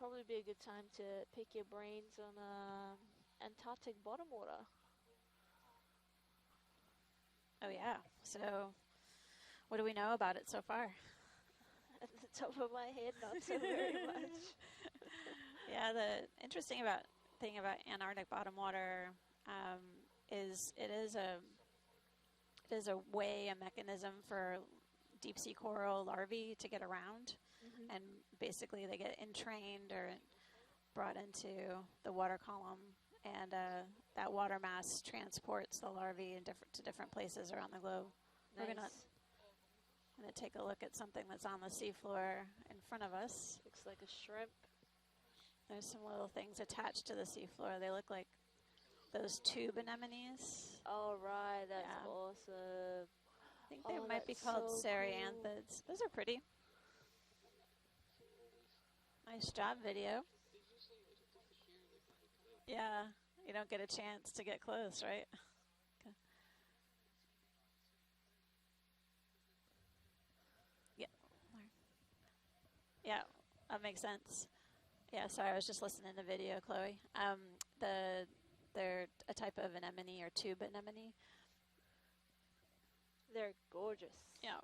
probably be a good time to pick your brains on Antarctic bottom water. Oh yeah. So, what do we know about it so far? At the top of my head, not so very much. Yeah, the interesting thing about Antarctic bottom water is it is a way, a mechanism for deep sea coral larvae to get around, and basically they get entrained or brought into the water column, and that water mass transports the larvae to different places around the globe. Nice. We're gonna take a look at something that's on the seafloor in front of us. Looks like a shrimp. There's some little things attached to the seafloor. They look like those tube anemones. Oh, right, that's awesome. I think they might be called cereanthids. Those are pretty. Nice job, video. Yeah, you don't get a chance to get close, right? Okay. Yeah. Yeah, that makes sense. Yeah, sorry, I was just listening to video, Chloe. They're a type of anemone or tube anemone. They're gorgeous. Yeah.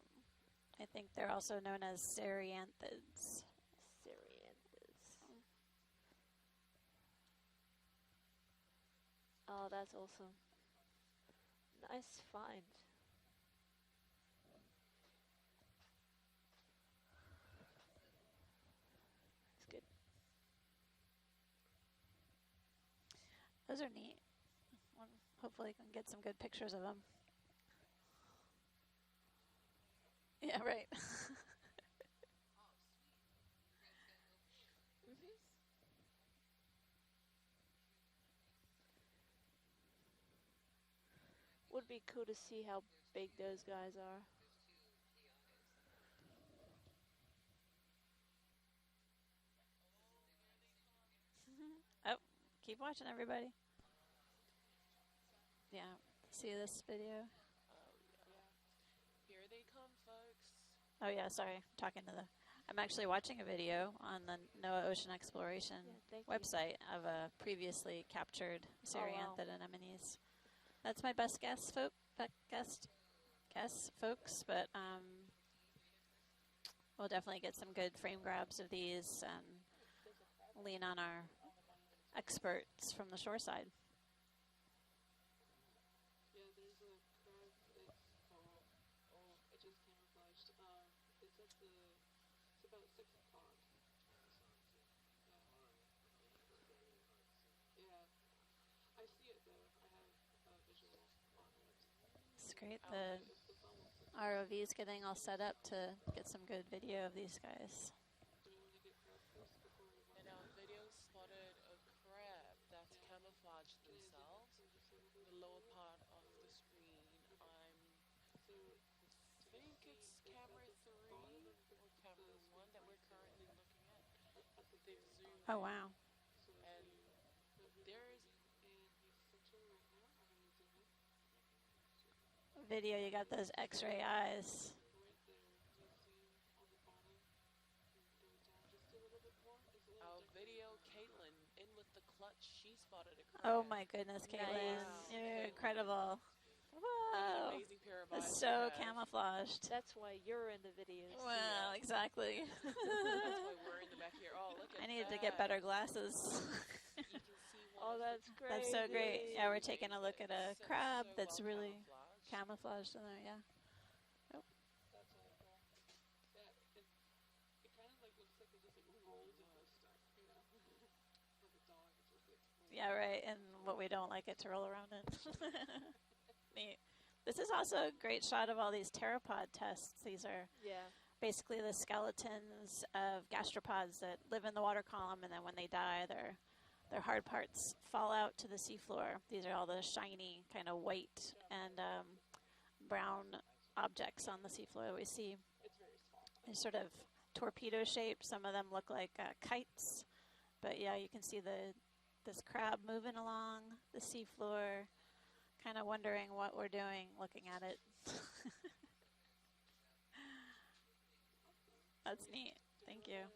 I think they're also known as cereanthids. Cereanthids. Oh, that's awesome. Nice find. That's good. Those are neat. Hopefully, I can get some good pictures of them. Yeah, right. Would be cool to see how big those guys are. Oh, keep watching, everybody. Yeah, see this video? Here they come, folks. Oh yeah, sorry, I'm actually watching a video on the NOAA Ocean Exploration website of a previously captured cereanthid anemones. That's my best guess, folks, but we'll definitely get some good frame grabs of these and lean on our experts from the shore side. Yeah, there's a crab that's called, it just camouflaged. It's about 6 o'clock. Yeah. I see it though. I have a visual on it. It's great. The ROV is getting all set up to get some good video of these guys. And our video spotted a crab that's camouflaged themselves. The lower part of the screen, I think it's camera 3 or camera 1 that we're currently looking at. They've zoomed Oh wow. and there's Video, you got those X-ray eyes. our video, Caitlin, in with the clutch. She spotted a crab. Oh my goodness, Caitlin. Wow. You're incredible. Wow. Amazing pair of eyes. It's so camouflaged. That's why you're in the videos. Well, exactly. That's why we're in the back here. Oh, look at I needed that. to get better glasses. You can see one Oh, of that's great. That's so great. Yeah, we're taking a look at a So- crab so that's well really camouflaged. camouflaged in there, yeah. Oh. That's really cool. Yeah, it kind of like looks like it just like rolls in this stuff, you know? Like a dog, it just like Yeah, right, and what we don't like it to roll around in. Neat. This is also a great shot of all these pteropod tests. These are basically the skeletons of gastropods that live in the water column, and then when they die, their hard parts fall out to the seafloor. These are all the shiny, kind of white and brown objects on the seafloor we see. They're sort of torpedo shaped. Some of them look like kites. But yeah, you can see this crab moving along the seafloor, kind of wondering what we're doing looking at it. That's neat. Thank you.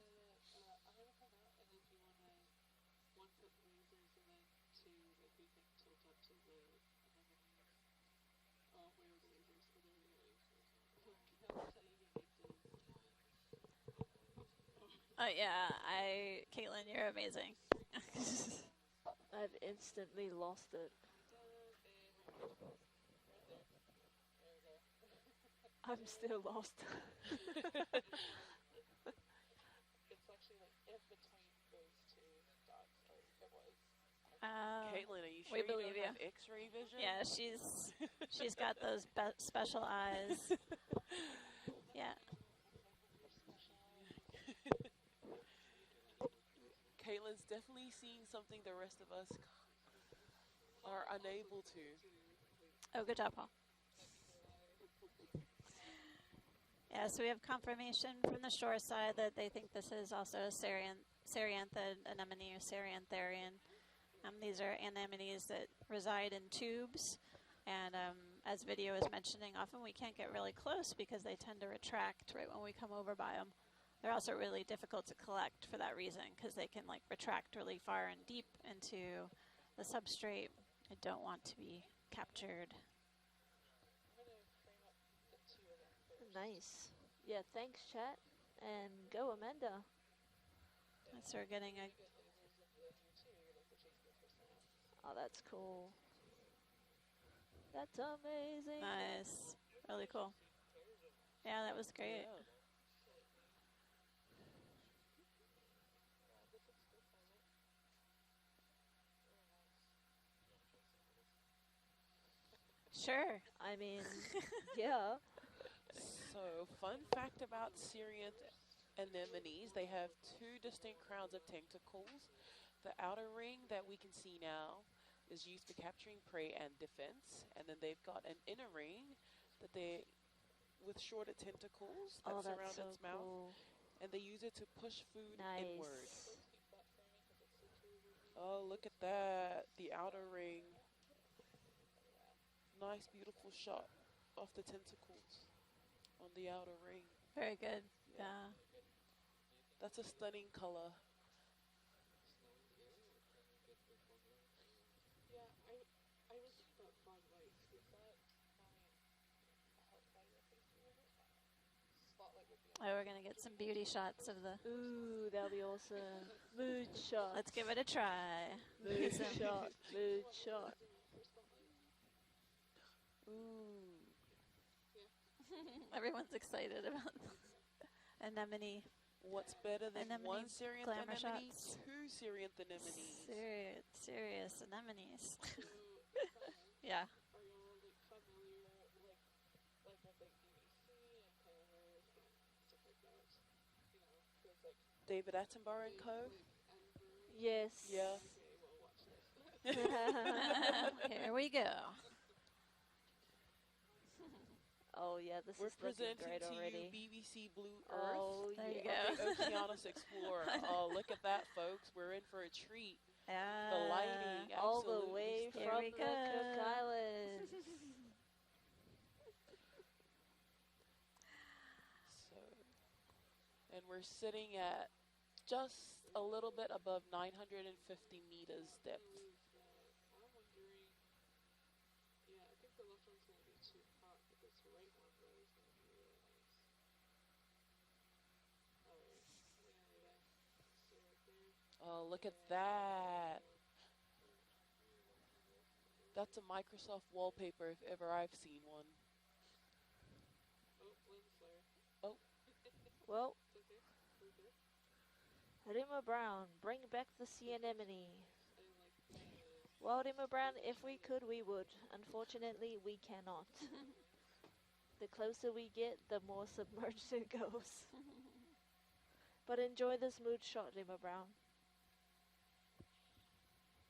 Oh yeah, Caitlin, you're amazing. I've instantly lost it. I'm still lost. It's actually like in between those two dots. Or it was. Oh, Caitlin, are you sure we you don't believe you. have X-ray vision? Yeah, she's got those special eyes. Yeah. Caitlin's definitely seeing something the rest of us are unable to. Oh, good job, Paul. Yeah, so we have confirmation from the shore side that they think this is also a Cereantha anemone or Cereantharian. These are anemones that reside in tubes, and as video is mentioning, often we can't get really close because they tend to retract right when we come over by them. They're also really difficult to collect for that reason because they can like retract really far and deep into the substrate. I don't want to be captured. Nice. Yeah, thanks, chat. And go, Amanda. So we're getting a... Oh, that's cool. That's amazing. Nice. Really cool. Yeah, that was great. Yeah. Sure. I mean, yeah. So, fun fact about Cereanth anemones, they have two distinct crowns of tentacles. The outer ring that we can see now is used for capturing prey and defense, and then they've got an inner ring that they with shorter tentacles that surround so its mouth, cool. and they use it to push food Nice. inward. Oh, look at that, the outer ring. Nice, beautiful shot of the tentacles on the outer ring. Very good. Yeah. That's a stunning color. Yeah, I was thinking about fine whites. Is that help by reference to it? Spotlight would be on. Oh, we're going to get some beauty shots of the... Ooh, that'll be awesome. Mood shot. Let's give it a try. Mood shot. Mood shot. Ooh. Everyone's excited about anemone. What's better than Anemone one Cereanth glamour anemone? shots. Two Cereanth anemones. Serious anemones. Yeah. Are y'all like familiar like with like BBC and Paris and stuff like that? You know, because like David Attenborough and Co. Yes. Yeah. Okay, we'll watch this. Here we go. Oh yeah, this We're is looking presenting great to already. you BBC Blue Earth. Oh There you yeah. go. The Okeanos Explorer. Oh, look at that, folks. We're in for a treat. Yeah. The lighting, All absolutely the way stunning. Here from we the Cook go. Islands. So, and we're sitting at just a little bit above 950 meters depth. I'm wondering, yeah, I think the left one's going to be too hot, but this right one though is going to be really nice. Alright, there. See right there. Oh, look at that. That's a Microsoft wallpaper if ever I've seen one. Oh, lens flare. Oh. Well, It's okay. We're good. Rima Brown, bring back the sea anemone. I like this. Well, Rima Brown, if we could, we would. Unfortunately, we cannot. The closer we get, the more submerged it goes. But enjoy this mood shot, Rima Brown.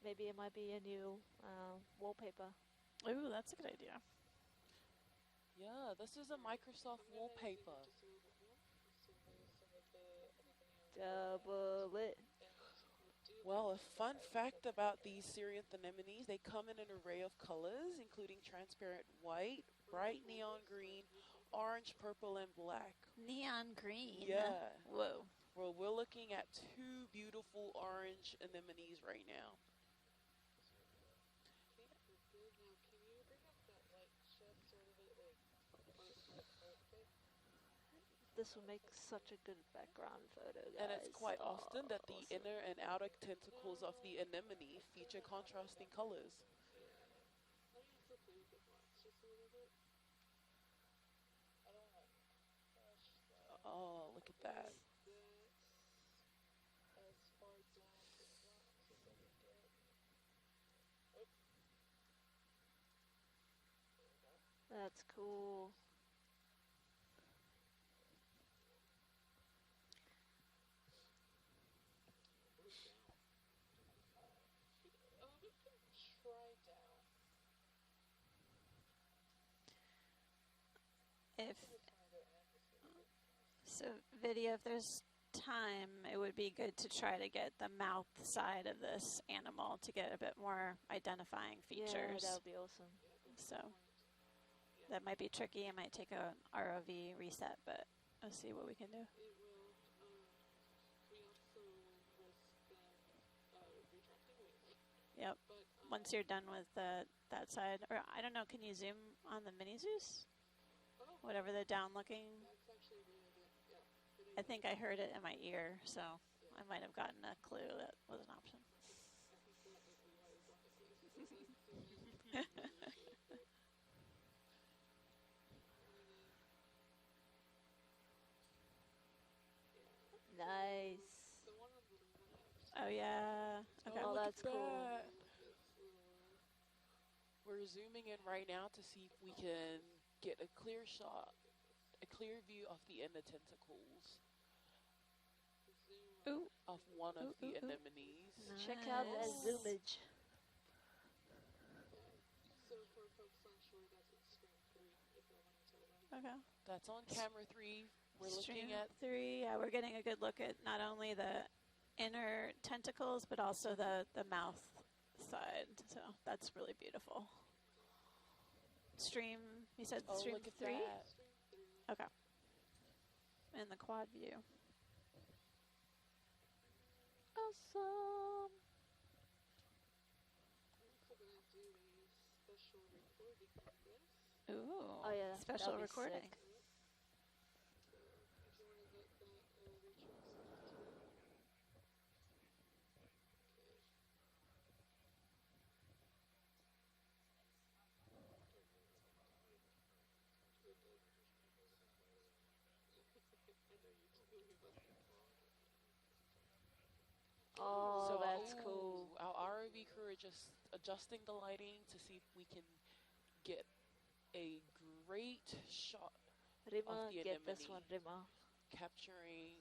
Maybe it might be a new wallpaper. Ooh, that's a good idea. Yeah, this is a Microsoft wallpaper. Double it. Well, a fun fact about these Cereanth anemones, they come in an array of colors, including transparent white, bright neon green, orange, purple, and black. Neon green. Yeah. Whoa. Well, we're looking at two beautiful orange anemones right now. Can you bring up that light just a little bit, like, This will make such a good background photo, guys. And it's quite often that the inner and outer tentacles of the anemone feature contrasting colors. Oh, look at that. That's cool. If so, video, if there's time, it would be good to try to get the mouth side of this animal to get a bit more identifying features. Yeah, that would be awesome. So that might be tricky. It might take a ROV reset, but let's see what we can do. Yep. Once you're done with that side, or I don't know, can you zoom on the mini Zeus? Whatever the down looking. I think I heard it in my ear, so I might have gotten a clue that was an option. Nice. Oh yeah. Okay. Oh, that's cool. We're zooming in right now to see if we can get a clear shot, a clear view of the inner tentacles. Ooh. Of one of the anemones. Nice. Check out that zoomage. Okay. That's on camera 3. We're Stream looking at 3. Yeah, we're getting a good look at not only the inner tentacles, but also the mouth side. So that's really beautiful. Stream, you said stream look at 3? that. Okay. In the quad view. Awesome. Ooh. Oh yeah, Special that'd be recording. sick. Oh, So that's cool. Our ROV crew are just adjusting the lighting to see if we can get a great shot Rima, of the get anemone, this one, Rima. capturing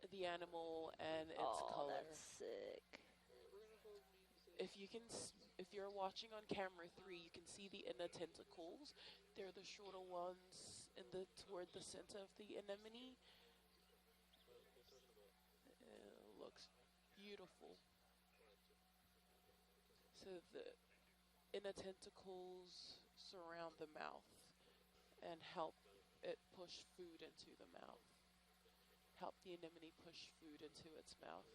the animal and its color. That's sick. If you can, if you're watching on camera 3, you can see the inner tentacles. They're the shorter ones in toward the center of the anemone. Looks beautiful. So the inner tentacles surround the mouth and help it push food into the mouth. Help the anemone push food into its mouth.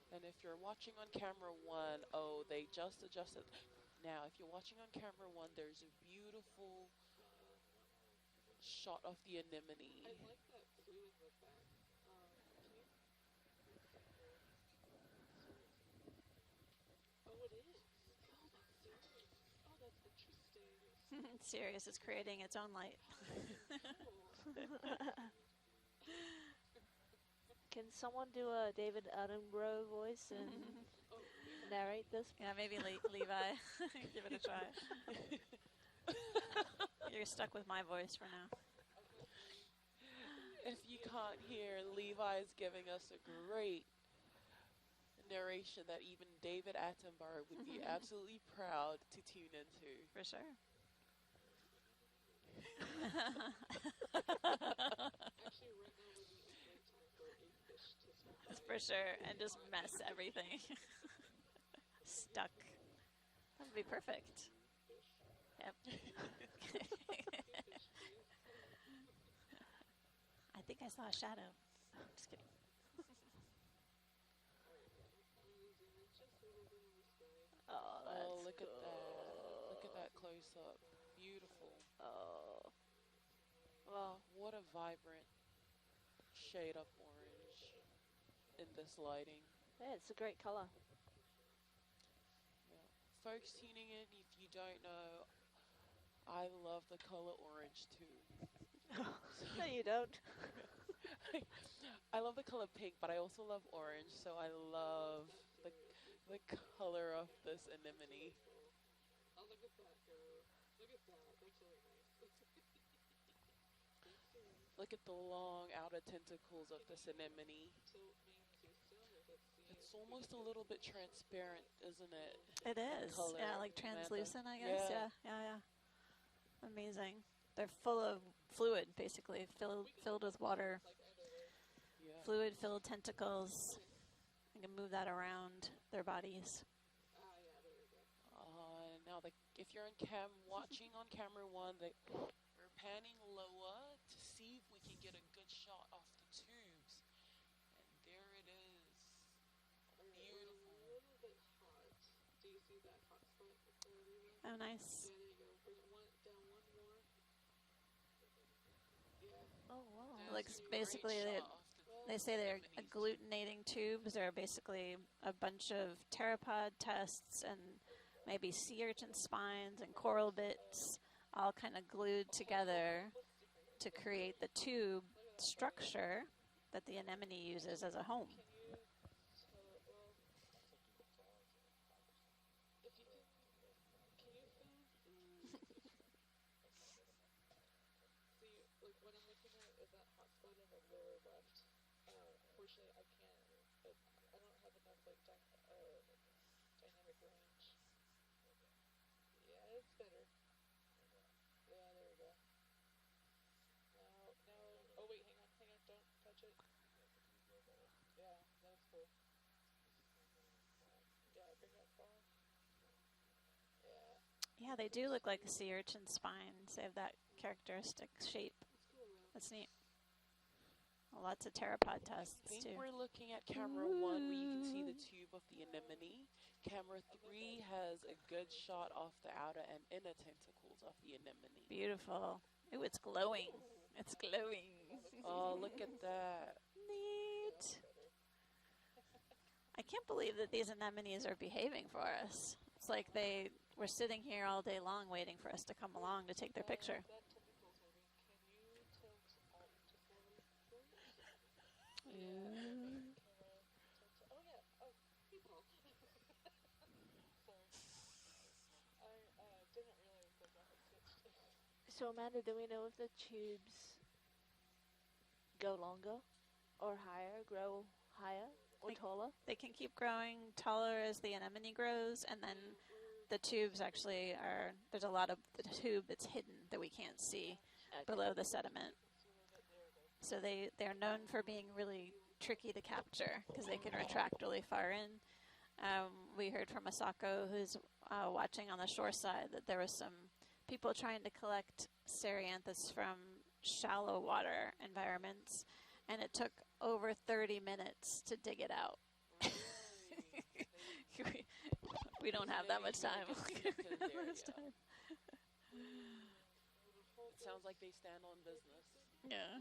And if you're watching on camera 1, oh, they just adjusted. Now, if you're watching on camera 1, there's a beautiful shot of the anemone. I like that feeling with that. Oh, it is. Oh, that's serious. Oh, that's interesting. Sirius is creating its own light. Can someone do a David Attenborough voice and narrate this? Yeah, maybe Levi. Give it a try. You're stuck with my voice for now. If you can't hear, Levi's giving us a great narration that even David Attenborough would be absolutely proud to tune into. For sure. For sure, and just mess everything. Stuck. That would be perfect. Yep. I think I saw a shadow. Just kidding. Oh, Look at that. Look at that close up. Beautiful. Oh. Well, What a vibrant shade of orange in this lighting. yeah, it's a great color. Yeah. Folks tuning in, if you don't know, I love the color orange too. No, you don't. I love the color pink, but I also love orange, so I love the color of this anemone. Oh, look at that, girl. Look at that. That's really nice. Look at the long outer tentacles of this anemone. It's almost a little bit transparent, isn't it? It is. Color, Yeah, like Amanda. translucent, I guess. Yeah. Amazing. They're full of fluid, basically, filled with water. Yeah. Fluid-filled tentacles. You can move that around their bodies. Now, if you're watching on camera 1, we're panning lower to see if we can get a good shot of the tubes. And there it is. Beautiful. A little bit hot. Do you see that hot spot before we went? Oh, nice. Yeah, there you go. Down one more. Yeah. Oh, wow. Like basically, they say they're agglutinating tubes. They're basically a bunch of pteropod tusks and maybe sea urchin spines and coral bits all kind of glued together to create the tube structure that the anemone uses as a home. What I'm looking at is that hot spot in the lower left. Unfortunately, I can't. I don't have enough dynamic range. Yeah, it's better. Yeah, there we go. No. Oh wait, hang on. Don't touch it. Yeah, that's cool. Yeah, bring that far. Yeah. Yeah, they do look like sea urchin spines. They have that characteristic shape. That's neat. Lots of pteropod tusks, I think too. we're looking at camera 1 where you can see the tube of the anemone. Camera 3 has a good shot of the outer and inner tentacles of the anemone. Beautiful. Ooh, it's glowing. It's glowing. Oh, look at that. Neat. I can't believe that these anemones are behaving for us. It's like they were sitting here all day long waiting for us to come along to take their picture. So, Amanda, do we know if the tubes go longer or higher, grow higher or taller? They can keep growing taller as the anemone grows, and then the tubes actually are, there's a lot of the tube that's hidden that we can't see below the sediment. So they're known for being really tricky to capture because they can retract really far in. We heard from Asako, who's watching on the shore side, that there was some people trying to collect Cereanthus from shallow water environments, and it took over 30 minutes to dig it out. We don't have that much time. It sounds like they stand on business. Yeah.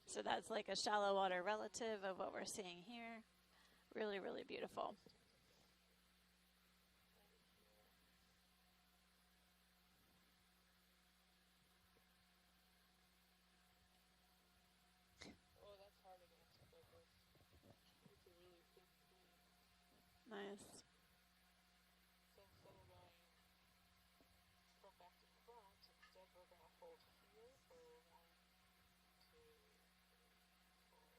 So that's like a shallow water relative of what we're seeing here. Really, really beautiful. Nice. So instead of going from back to front, instead we're going to hold here for 1, 2, 3, 4, 5,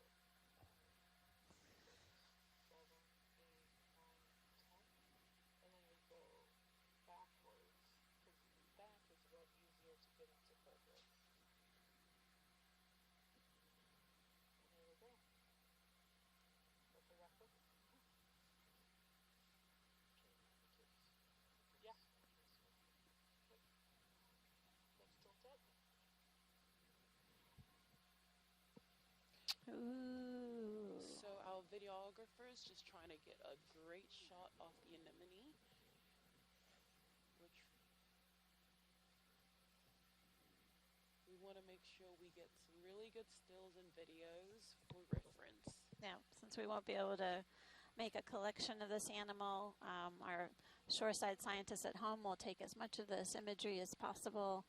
6, 7, 8, 9, 10. And then we go backwards, because back is a lot easier to get into focus. And there we go. Hopefully that focus. Yeah. Let's tilt up. Ooh. So our videographer is just trying to get a great shot of the anemone. get some really good stills and videos for reference. Now, since we won't be able to make a collection of this animal, our shoreside scientists at home will take as much of this imagery as possible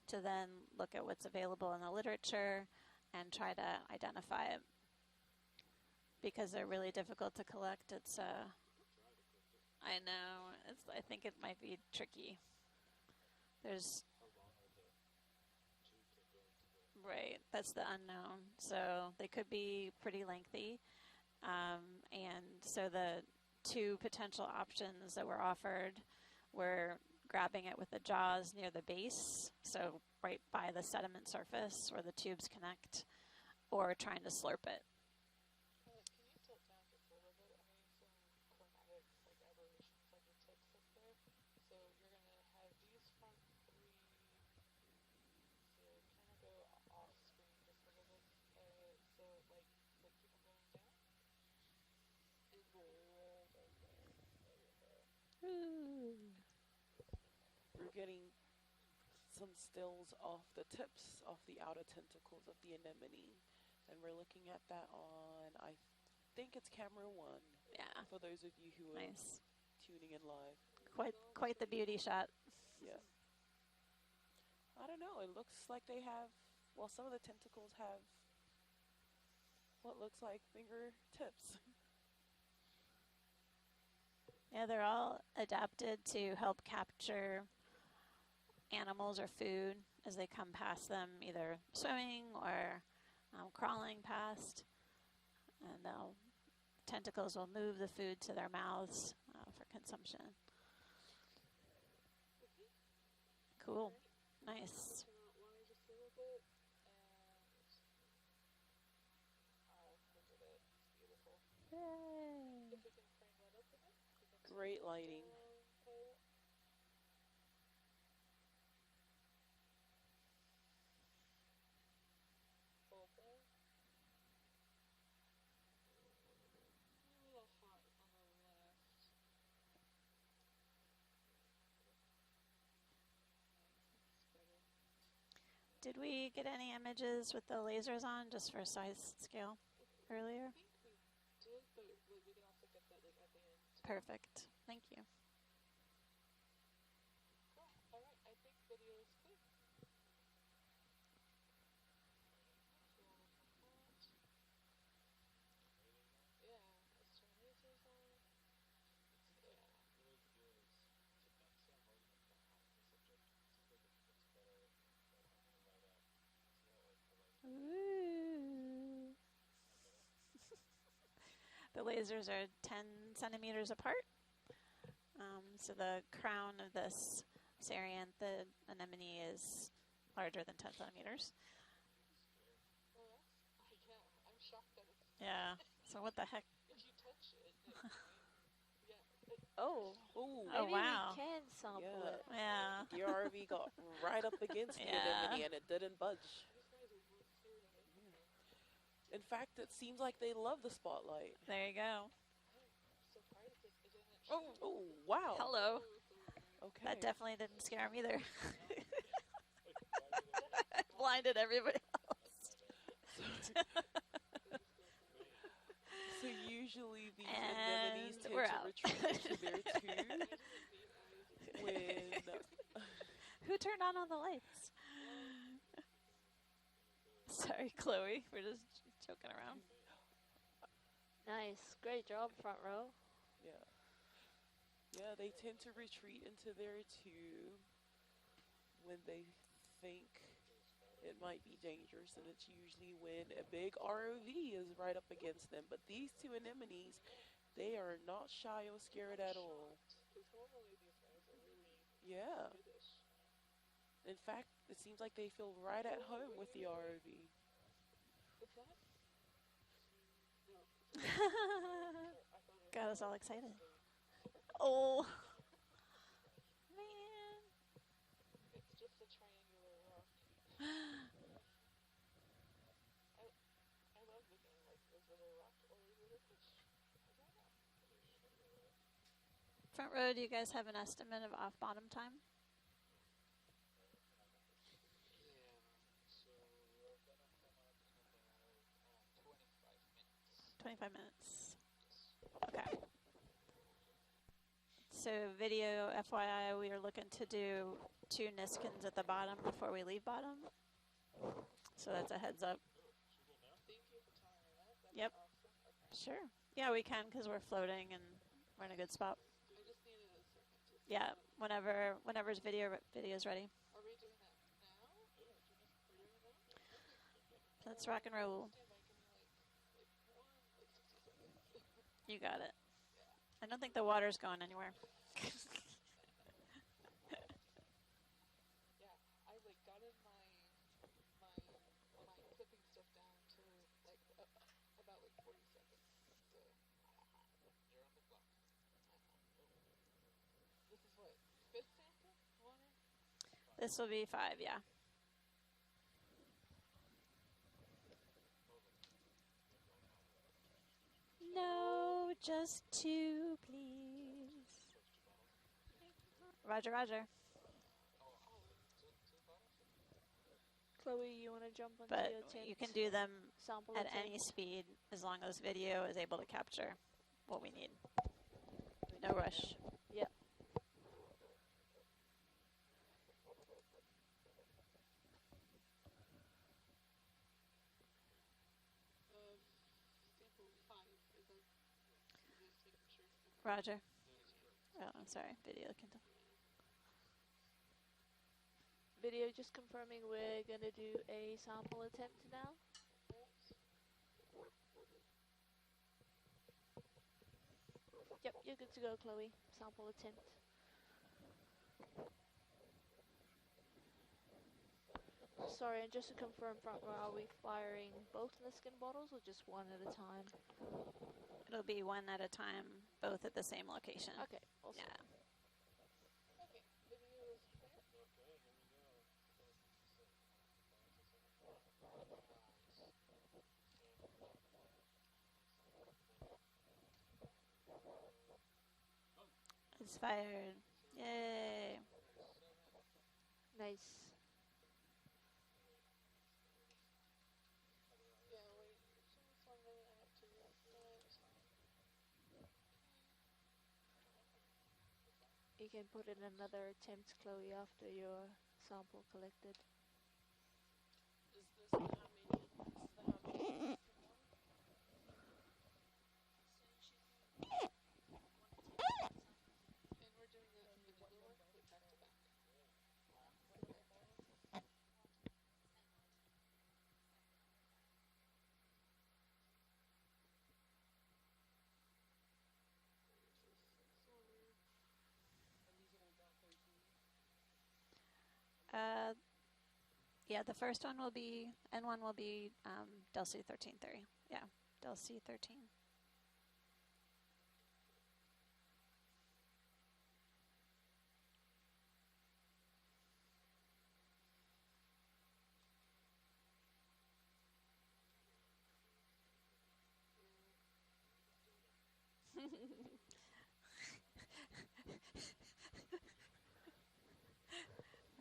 to then look at what's available in the literature and try to identify it. Because they're really difficult to collect, it's I know, I think it might be tricky. There's right, that's the unknown. So they could be pretty lengthy. And so the two potential options that were offered were grabbing it with the jaws near the base, so right by the sediment surface where the tubes connect, or trying to slurp it. Can you tilt down just a little bit? I mean, some chromatic aberrations on your tips up there. So you're going to have these front three, so kind of go off screen just a little bit. So keep them going down. And roll them there. There you go. We're getting some stills off the tips, off the outer tentacles of the anemone. And we're looking at that on, I think it's camera 1. Yeah. For those of you who are Nice. tuning in live. Quite the beauty shot. Yeah. I don't know. It looks like they have, well, some of the tentacles have what looks like fingertips. Yeah, they're all adapted to help capture animals or food as they come past them, either swimming or crawling past. And tentacles will move the food to their mouths for consumption. Cool. Nice. Yay. Great lighting. Did we get any images with the lasers on, just for size scale, earlier? Perfect. Thank you. All right, I think video is good. Yeah, let's turn lasers on. Ooh. The lasers are 10 centimeters apart. So the crown of this Sariant, the anemone, is larger than 10 centimeters. I'm shocked that it's... Yeah. So what the heck? If you touch it, Oh. Ooh. Oh, Maybe wow. we can sample it. Yeah. The RV got right up against the anemone and it didn't budge. In fact, it seems like they love the spotlight. There you go. Oh, wow. Hello. Okay. That definitely didn't scare him either. Blinded everybody else. So usually these And anemones tend we're to out. retreat into their tube when... Who turned on all the lights? Sorry, Chloe. We're just joking around. Nice. Great job, front row. Yeah. Yeah, they tend to retreat into their tube when they think it might be dangerous, and it's usually when a big ROV is right up against them. But these two anemones, they are not shy or scared at all. Yeah. In fact, it seems like they feel right at home with the ROV. Got us all excited. Oh. Man. It's just a triangular rock. I love looking like this with a rock or with a fish. Front row, do you guys have an estimate of off bottom time? Yeah, so we're gonna 25 minutes. Okay. So video, FYI, we are looking to do 2 Niskins at the bottom before we leave bottom. So that's a heads up. Yep. Sure. Yeah, we can because we're floating and we're in a good spot. Yeah, whenever's video's ready. Let's rock and roll. You got it. I don't think the water's going anywhere. This will be 5, yeah. No, just 2, please. Roger, roger. Chloe, you want to jump onto But your tent? you can do them Sample at attempt? any speed as long as video is able to capture what we need. No rush. Yep. Roger. Oh, I'm sorry. Video can tell. Video, just confirming we're going to do a sample attempt now. Yep, you're good to go, Chloe. Sample attempt. Sorry, and just to confirm, front row, are we firing both Niskin bottles or just one at a time? It'll be one at a time, both at the same location. Okay, awesome. Yeah. It's fired. Yay. Nice. You can put in another attempt, Chloe, after your sample collected. Is this how many? Yeah, the first one will be, N1 will be Del C 1330. Yeah, Del C 13.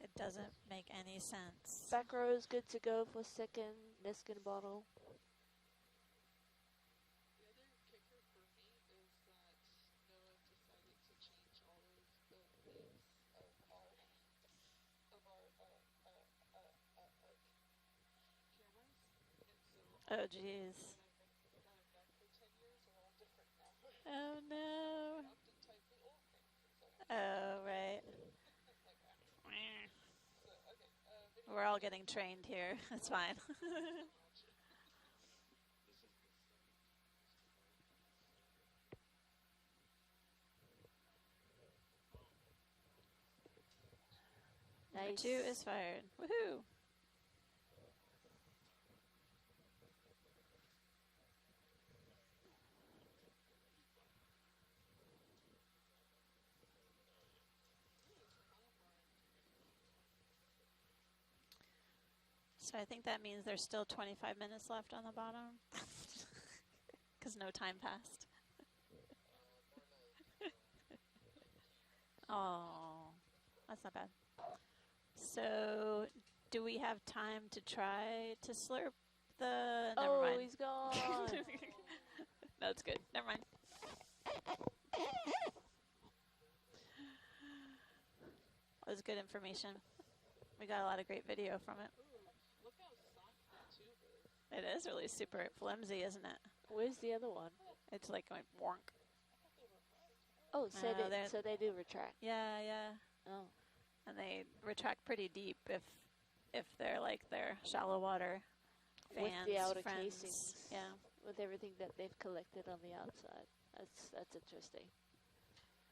It doesn't make any sense. Back row is good to go for second Niskin bottle. The other kicker for me is that Noah decided to change all of the names of our cameras, and so Oh, jeez. Oh, no. Oh, right. We're all getting trained here. It's fine. Nice. Number 2 is fired. Woohoo! So I think that means there's still 25 minutes left on the bottom. Because no time passed. Oh, that's not bad. So, do we have time to try to slurp the... Never mind. He's gone. That's good. Never mind. That was good information. We got a lot of great video from it. Look how soft the tube is. It is really super flimsy, isn't it? Where's the other one? It's like going wonk. Oh, so they're- so they do retract. Yeah, yeah. Oh. And they retract pretty deep if they're like their shallow water fans, With the outer friends. casings. Yeah. With everything that they've collected on the outside. That's interesting.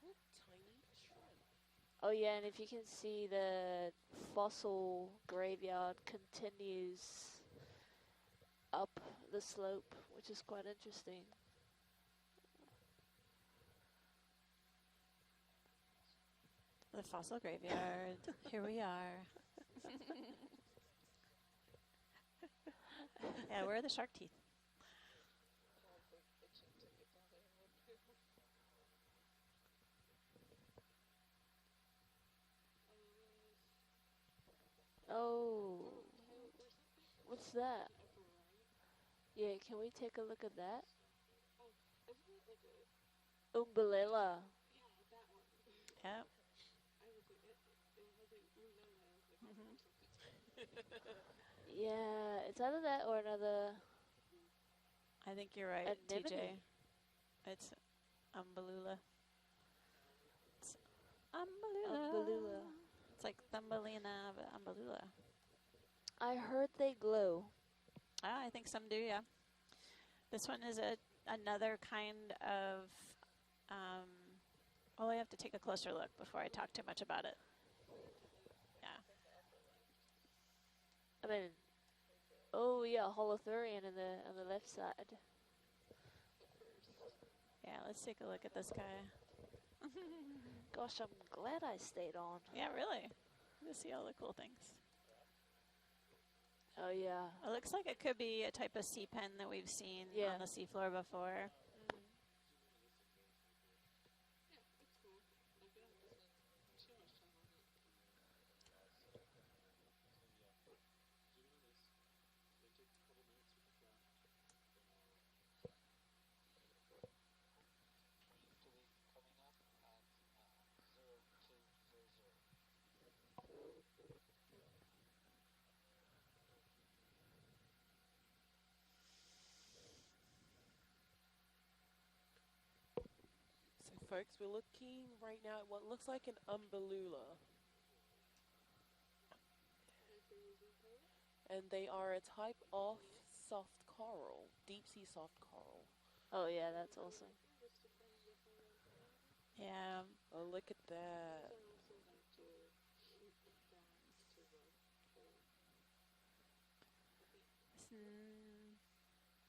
What tiny shrimp. Oh yeah, and if you can see, the fossil graveyard continues up the slope, which is quite interesting. The fossil graveyard. Here we are. Yeah, where are the shark teeth? Oh, what's that? Yeah, can we take a look at that? Umbellella. Yep. Yeah, it's either that or another. I think you're right, Anemone. TJ. It's Umbellula. It's Umbellula. Umbellula. It's like Thumbelina, but Umbellula. I heard they glow. Ah, I think some do, yeah. This one is another kind of, well, I have to take a closer look before I talk too much about it. Yeah. I mean, oh yeah, holothurian on the left side. Yeah, let's take a look at this guy. Gosh, I'm glad I stayed on. Yeah, really. You see all the cool things. Oh yeah. It looks like it could be a type of sea pen that we've seen Yeah. on the seafloor before. So folks, we're looking right now at what looks like an umbellula. And they are a type of soft coral, deep sea soft coral. Oh yeah, that's awesome. Yeah. Oh, look at that.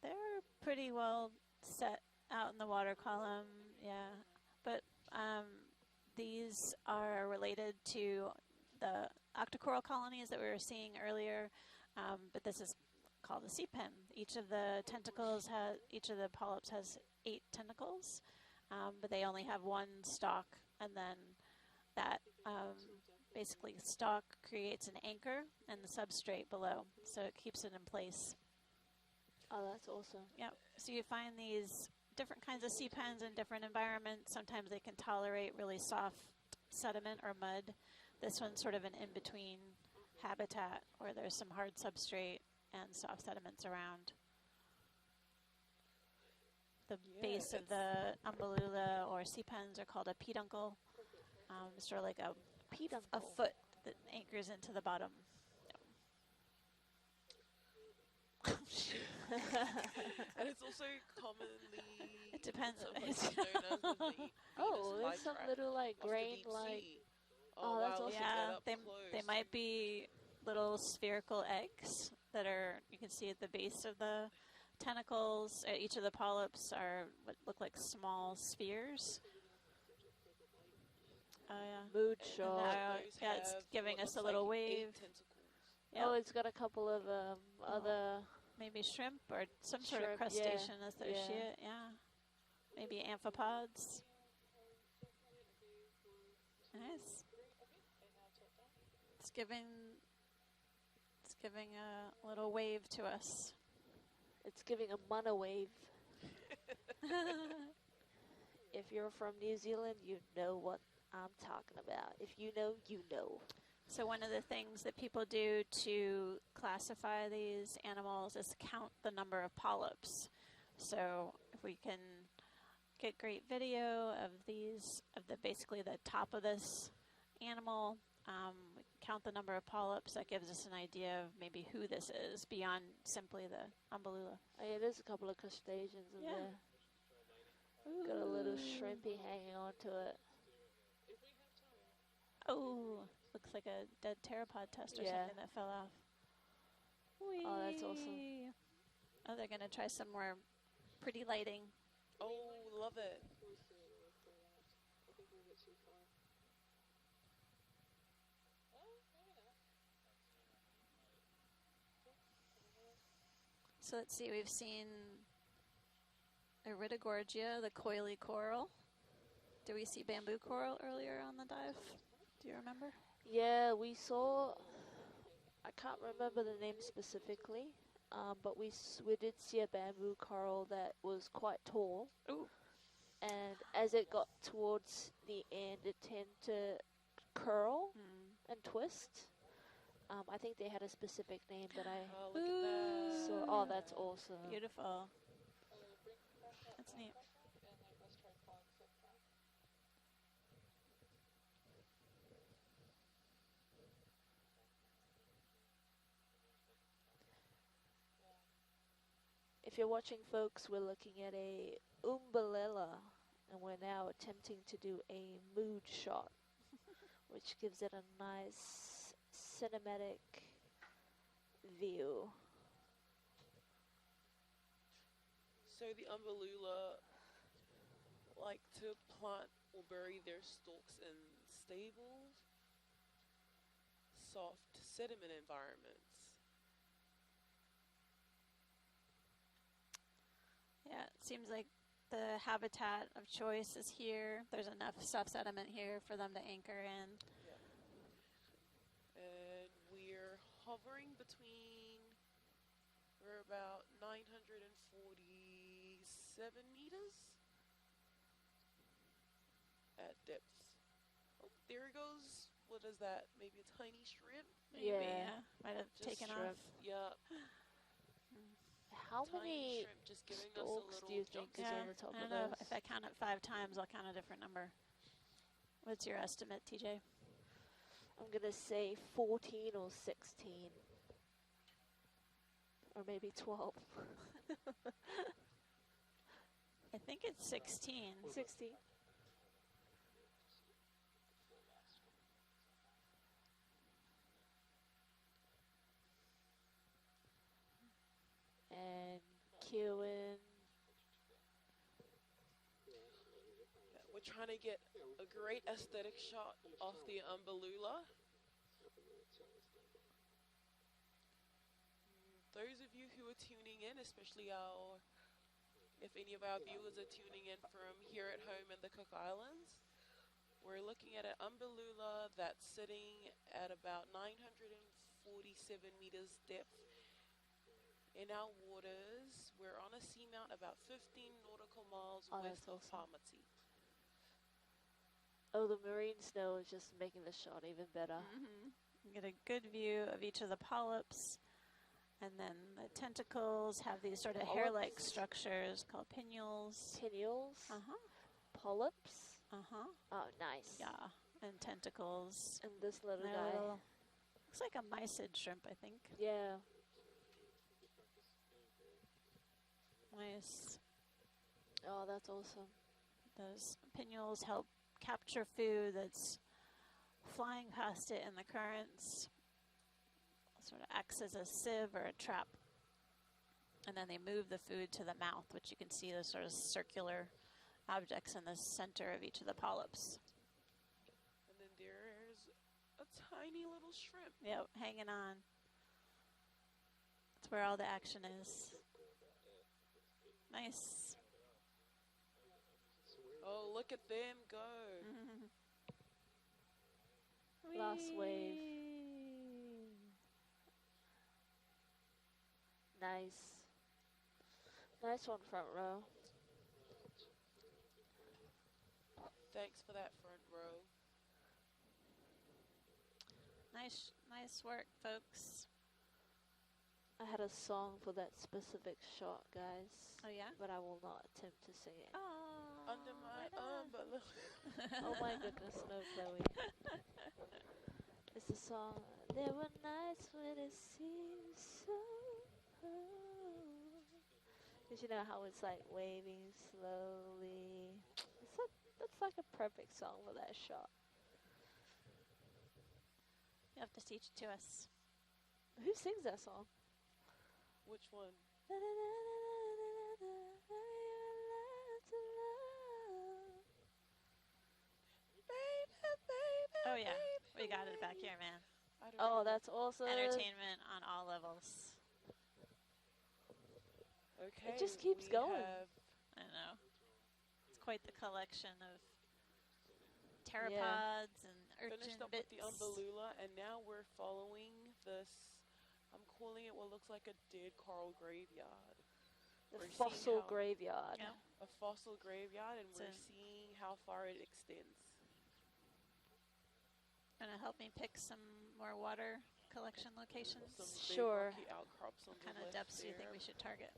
They're pretty well set out in the water column, yeah. But these are related to the octocoral colonies that we were seeing earlier, but this is called a sea pen. Each of the polyps has 8 tentacles, but they only have one stalk, and then that basically stalk creates an anchor in the substrate below, so it keeps it in place. Oh, that's awesome. Yep. So you find these different kinds of sea pens in different environments. Sometimes they can tolerate really soft sediment or mud. This one's sort of an in-between habitat where there's some hard substrate and soft sediments around. The base of the umbellula or sea pens are called a peduncle. It's sort of like a foot that anchors into the bottom. And it's also commonly It depends. sometimes known as the Venus Oh, there's some flytrap little like of the grain deep like. sea. Oh, that's wow, awesome. look at that Yeah, up they close. might be little spherical eggs that are, you can see at the base of the tentacles. Each of the polyps are what look like small spheres. Oh yeah. Mood And shot. now, Those yeah, it's have giving what us a looks little like 8 wave. tentacles. Yep. Oh, it's got a couple of other. Maybe shrimp or some sort of Shrimp, yeah, crustacean associate. yeah. Yeah. Maybe amphipods. Nice. It's giving a little wave to us. It's giving a mana wave. If you're from New Zealand, you know what I'm talking about. If you know, you know. So one of the things that people do to classify these animals is count the number of polyps. So if we can get great video of these, basically the top of this animal, we can count the number of polyps. That gives us an idea of maybe who this is beyond simply the umbellula. Oh yeah, there's a couple of crustaceans in there. Ooh. Got a little shrimpy hanging onto it. Oh, looks like a dead pteropod tusk or something that fell off. Whee. Oh, that's awesome. Oh, they're going to try some more pretty lighting. Oh, love it. So let's see, we've seen Iridogorgia, the coily coral. Did we see bamboo coral earlier on the dive? Do you remember? Yeah, we saw, I can't remember the name specifically, but we did see a bamboo coral that was quite tall. Ooh. And as it got towards the end, it tended to curl and twist. I think they had a specific name that I look at that. saw. Oh, that's awesome. Beautiful. That's neat. If you're watching, folks, we're looking at a umbellula, and we're now attempting to do a mood shot, which gives it a nice cinematic view. So the umbellula like to plant or bury their stalks in stable, soft sediment environments. Yeah, it seems like the habitat of choice is here. There's enough soft sediment here for them to anchor in. Yeah. And we're hovering between, we're about 947 meters at depth. Oh, there it goes. What is that? Maybe a tiny shrimp? Maybe, Yeah. Might have Just taken shrimp. off. Yeah. How Tiny many shrimp just giving us a stalks do little you think is Yeah, on the top I of don't know. this? If I count it 5 times, I'll count a different number. What's your estimate, TJ? I'm going to say 14 or 16. Or maybe 12. I think it's 16. 16. And Kewin. We're trying to get a great aesthetic shot of the umbellula. Those of you who are tuning in, especially if any of our viewers are tuning in from here at home in the Cook Islands, we're looking at an umbellula that's sitting at about 947 meters depth in our waters. We're on a seamount about 15 nautical miles west of Palmati. Oh, the marine snow is just making the shot even better. You get a good view of each of the polyps. And then the tentacles have these sort of hair-like structures called pinnules. Pinnules? Polyps? Oh, nice. Yeah, and tentacles. And this little They're guy. Looks like a mysid shrimp, I think. Yeah. Nice. Oh, that's awesome. Those pinnules help capture food that's flying past it in the currents. Sort of acts as a sieve or a trap. And then they move the food to the mouth, which you can see those sort of circular objects in the center of each of the polyps. And then there's a tiny little shrimp. Yep, hanging on. That's where all the action is. Nice. Oh, look at them go. Last wave. Nice. Nice one, front row. Thanks for that, front row. Nice work, folks. I had a song for that specific shot, guys. Oh yeah? But I will not attempt to sing it. Oh, Under my umbrella. Oh my goodness, no, Chloe. It's a song. There were nights when it seemed so cold. Because you know how it's like waving slowly. That's like a perfect song for that shot. You have to teach it to us. Who sings that song? Which one? Oh yeah, we got it back here, man. Oh, that's awesome. Entertainment on all levels. Okay. It just keeps going. I know. It's quite the collection of pteropods and urchin finished up bits. with the umbellula, and now we're following this. I'm calling it what looks like a dead coral graveyard. The fossil graveyard. Yep. A fossil graveyard, and we're seeing how far it extends. Gonna help me pick some more water collection locations? Sure. Outcrops on what kind of depths do you think we should target?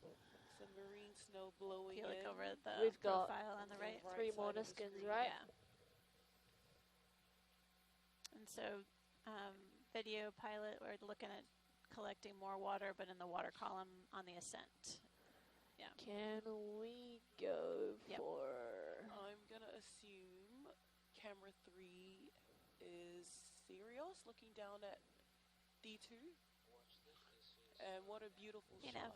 Some marine snow blowing If you look over at the We've got profile on the right. 3 molluskins, right? Yeah. And so, video pilot, we're looking at collecting more water, but in the water column on the ascent. Yeah. Can we go for... I'm going to assume camera 3 is Sirius looking down at D2. And what a beautiful shot.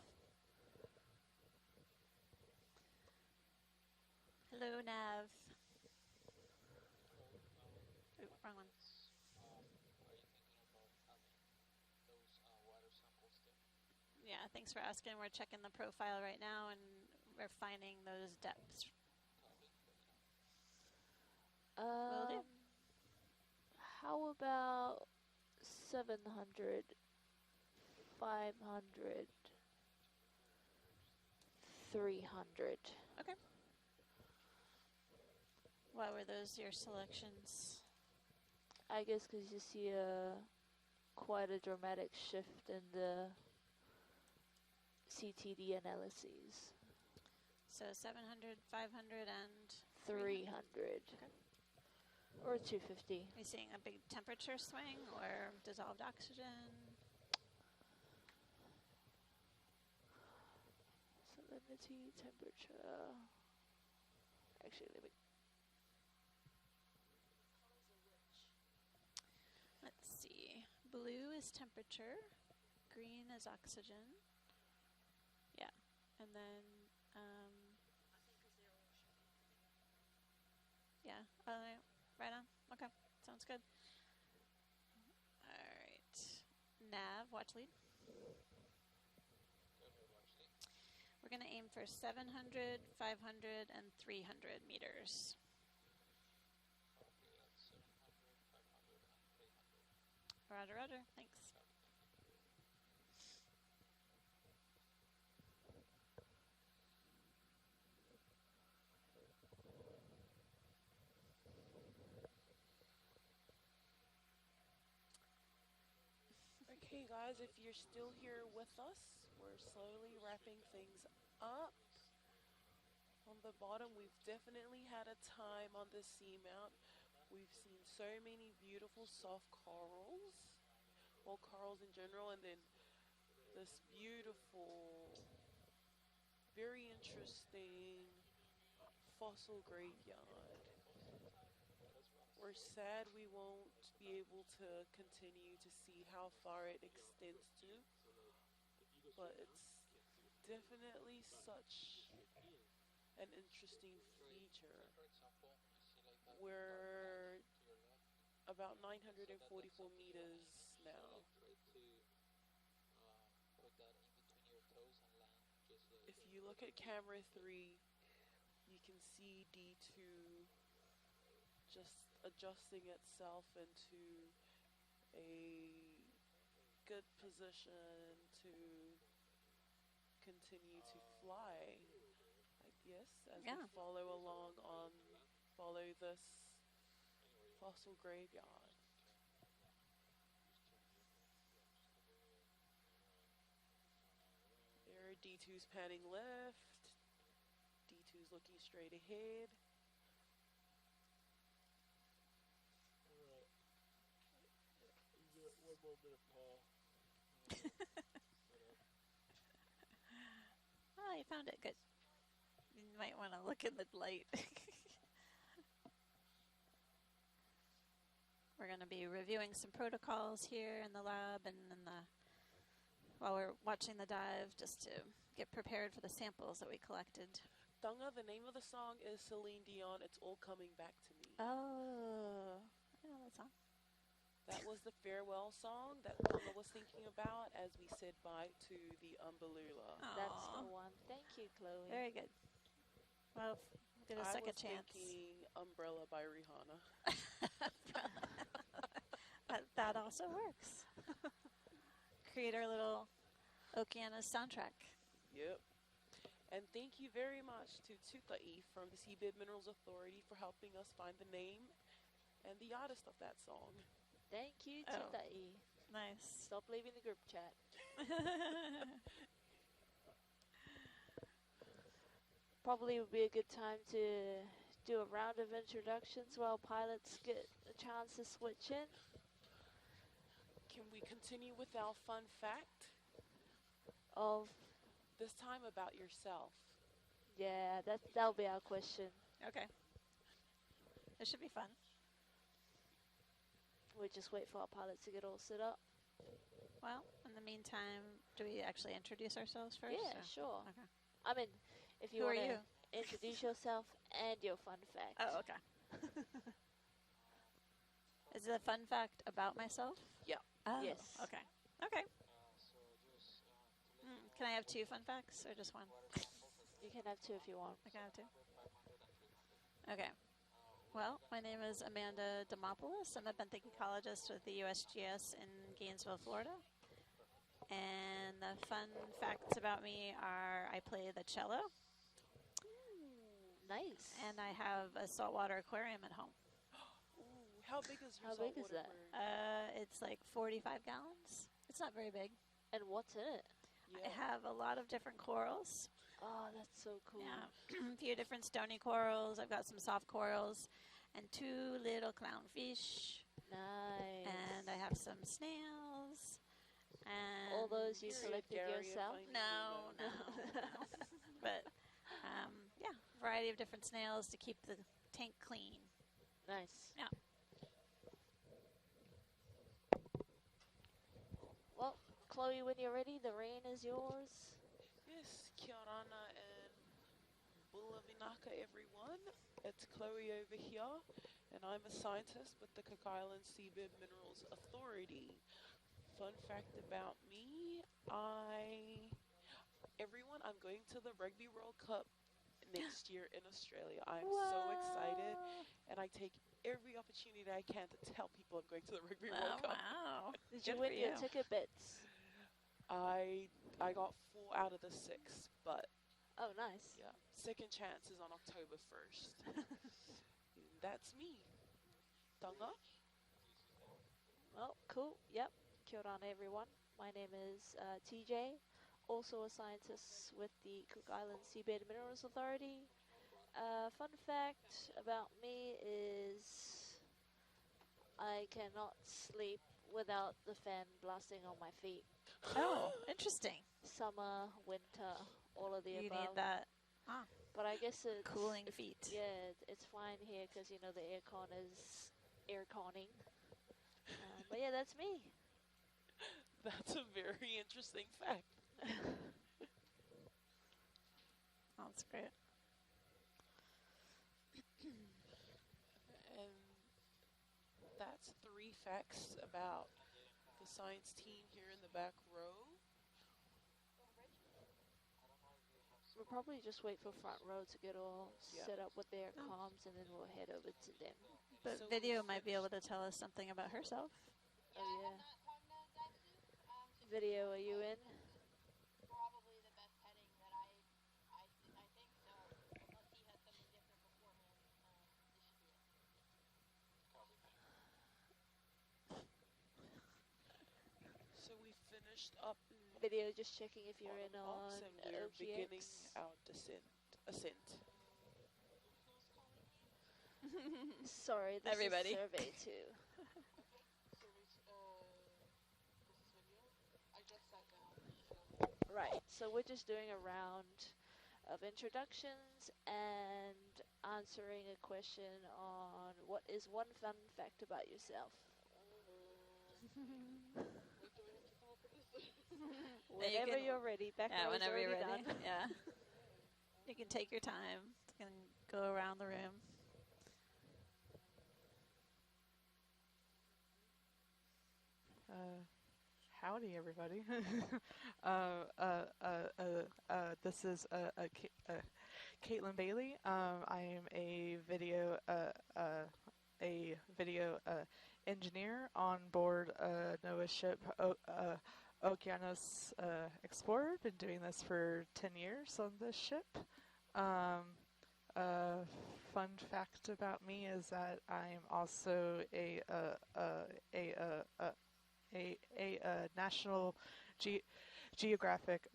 Hello, Nav. Oop, wrong one. Yeah, thanks for asking. We're checking the profile right now and refining those depths. Will do. How about 700, 500, 300? Okay. Why were those your selections? I guess because you see quite a dramatic shift in the CTD analyses. So 700, 500, and 300. Okay. Or 250. Are you seeing a big temperature swing or dissolved oxygen? Salinity, temperature. Actually, let me... Let's see. Blue is temperature. Green is oxygen. Yeah. And then, yeah. Right on. Okay. Sounds good. All right. Nav, watch lead. We're going to aim for 700, 500, and 300 meters. Roger, roger. Thanks. Okay, guys, if you're still here with us, we're slowly wrapping things up. On the bottom, we've definitely had a time on the seamount. We've seen so many beautiful soft corals, well, corals in general, and then this beautiful, very interesting fossil graveyard. We're sad we won't be able to continue to see how far it extends to, but it's definitely such an interesting feature. We're about 944 meters now. If you look at camera 3, you can see D2 just adjusting itself into a good position to continue to fly, I guess, as we follow along on follow this fossil graveyard. There, D2's panning left. D2's looking straight ahead. One more minute, Paul. Oh, you found it. Good. You might want to look in the light. We're going to be reviewing some protocols here in the lab and in while we're watching the dive, just to get prepared for the samples that we collected. Dunga, the name of the song is Celine Dion, It's All Coming Back to Me. Oh, I know that song. That was the farewell song that Dunga was thinking about as we said bye to the Umbelula. That's the one. Thank you, Chloe. Very good. Well, get a second chance. I was thinking Umbrella by Rihanna. that also works. Create our little Okeanos soundtrack. Yep. And thank you very much to Tutai from the Seabed Minerals Authority for helping us find the name and the artist of that song. Thank you, Tutai. Nice. Stop leaving the group chat. Probably would be a good time to do a round of introductions while pilots get a chance to switch in. Can we continue with our fun fact? Of this time about yourself. Yeah, that'll be our question. Okay. It should be fun. We just wait for our pilots to get all set up. Well, in the meantime, do we actually introduce ourselves first? Yeah, sure. Okay. I mean, if you Who want are to introduce yourself and your fun fact. Oh, okay. Is it a fun fact about myself? Yeah. Oh, yes. Okay. Okay. Can I have two fun facts or just one? You can have two if you want. I can have two. Okay. Well, my name is Amanda Demopoulos. I'm a benthic ecologist with the USGS in Gainesville, Florida. And the fun facts about me are I play the cello. Nice. And I have a saltwater aquarium at home. Ooh, how big is your How big is that? It's like 45 gallons. It's not very big. And what's in it? Yeah. I have a lot of different corals. Oh, that's so cool. Yeah, a few different stony corals. I've got some soft corals and two little clownfish. Nice. And I have some snails. And all those you collected yourself? No. But, yeah, a variety of different snails to keep the tank clean. Nice. Yeah. Well, Chloe, when you're ready, the rain is yours. Yes, kia orana and bula vinaka, everyone. It's Chloe over here, and I'm a scientist with the Cook Islands Seabed Minerals Authority. Fun fact about me, I'm going to the Rugby World Cup next year in Australia. I'm so excited, and I take every opportunity that I can to tell people I'm going to the Rugby World Cup. Wow. Did you win your ticket bets? I got 4 out of the 6, but oh, nice. Yeah, second chance is on October 1st. That's me. Tonga? Well, cool. Yep. Kia ora, everyone. My name is TJ, also a scientist with the Cook Islands Seabed Minerals Authority. Fun fact about me is I cannot sleep without the fan blasting on my feet. Oh, interesting. Summer, winter, all of the above. You need that. But I guess it's cooling feet. Yeah, it's fine here because, you know, the aircon is air-conning. But yeah, that's me. That's a very interesting fact. That's great. And that's 3 facts about the science team here in the back row. We'll probably just wait for front row to get all set up with their comms, and then we'll head over to them. But Video might be able to tell us something about herself. Oh, yeah. Video, are you in? Probably the best heading that I think so. Unless he has something different beforehand. finished up Video just checking if you're in box on and we're beginning OKX. our ascent. Sorry, this Everybody. is survey too. I just sat down. Right, so we're just doing a round of introductions and answering a question on what is one fun fact about yourself. Whenever you're ready. Back yeah, whenever you're ready. done. Yeah. You can take your time. You can go around the room. Howdy, everybody. This is Caitlin Bailey. I am a video engineer on board Noah's ship Okeanos Explorer. Been doing this for 10 years on this ship. Fun fact about me is that I'm also a National Geographic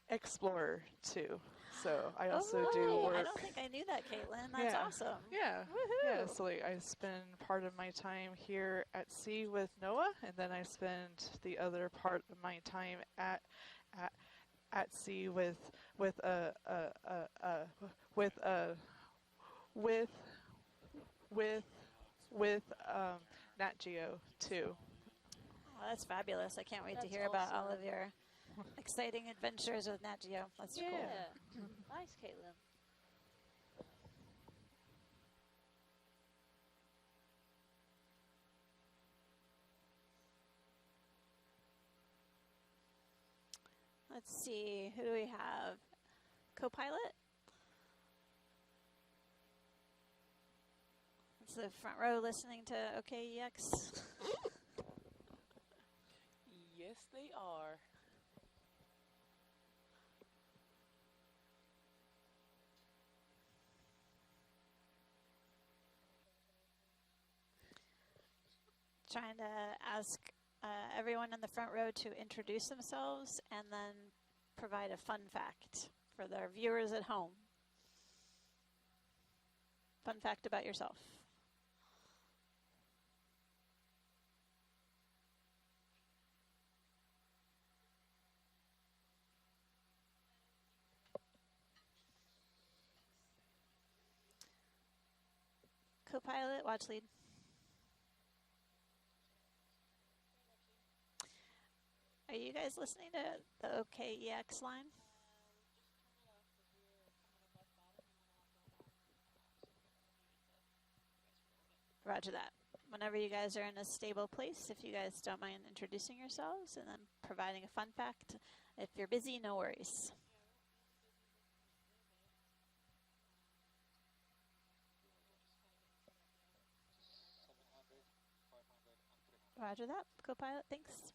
explorer too. So I also do work. I don't think I knew that, Caitlin. That's awesome. Yeah. Woohoo. Yeah. So like, I spend part of my time here at sea with Noah, and then I spend the other part of my time at sea with Nat Geo too. Oh, that's fabulous. I can't wait to hear about all of your exciting adventures with Nat Geo. That's cool. Nice, Caitlin. Let's see. Who do we have? Co-pilot? It's the front row listening to OKEX. Yes, they are. Trying to ask everyone in the front row to introduce themselves and then provide a fun fact for their viewers at home. Fun fact about yourself. Co-pilot, watch lead. Are you guys listening to the OKEX line? Roger that. Whenever you guys are in a stable place, if you guys don't mind introducing yourselves and then providing a fun fact. If you're busy, no worries. Roger that. Co-pilot, thanks.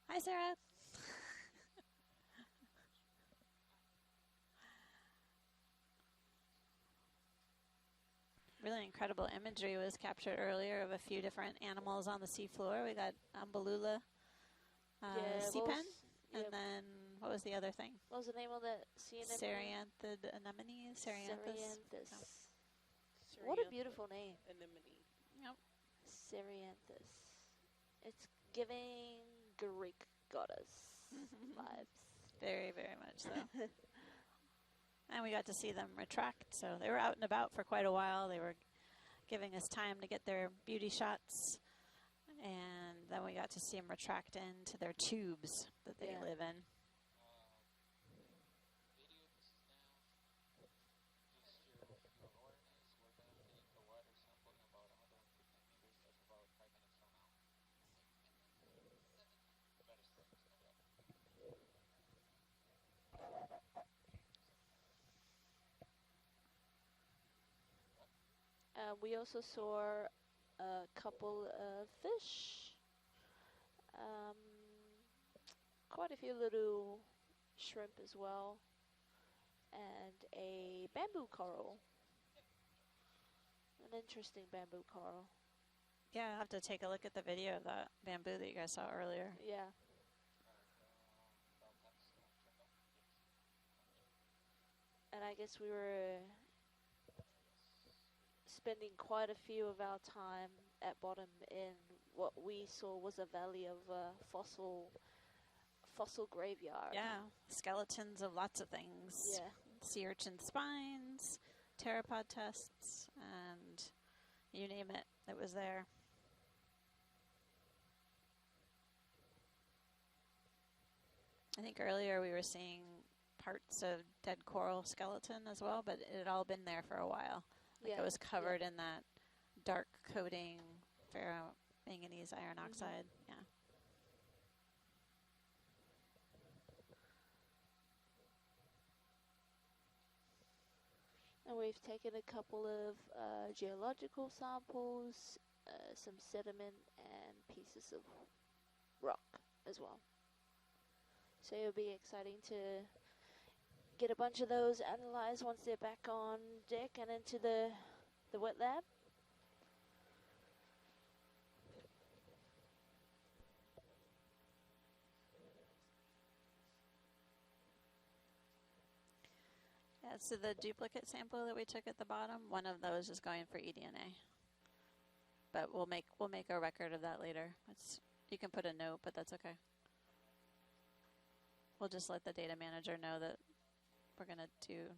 Hi, Sarah. Really incredible imagery was captured earlier of a few different animals on the seafloor. We got Ambalula sea pen, and then what was the other thing? What was the name of that sea anemone? Ceranthid anemone? Ceranthus. Oh. What a beautiful name. Anemone. Yep. Ceranthus. It's giving Greek goddess vibes. Very, very much so. And we got to see them retract, so they were out and about for quite a while. They were giving us time to get their beauty shots, and then we got to see them retract into their tubes that they live in. We also saw a couple of fish, quite a few little shrimp as well, and a bamboo coral. An interesting bamboo coral. Yeah, I'll have to take a look at the video of that bamboo that you guys saw earlier. Yeah. And I guess we were spending quite a few of our time at bottom in what we saw was a valley of fossil graveyard. Yeah, skeletons of lots of things. Yeah. Sea urchin spines, pteropod tusks, and you name it, it was there. I think earlier we were seeing parts of dead coral skeleton as well, but it had all been there for a while. Like Yeah. it was covered in that dark coating, ferromanganese iron oxide. Yeah. And we've taken a couple of geological samples, some sediment, and pieces of rock as well. So it'll be exciting to get a bunch of those analyzed once they're back on deck and into the wet lab. Yeah, so the duplicate sample that we took at the bottom, one of those is going for eDNA. But we'll make a record of that later. You can put a note, but that's okay. We'll just let the data manager know that we're gonna do.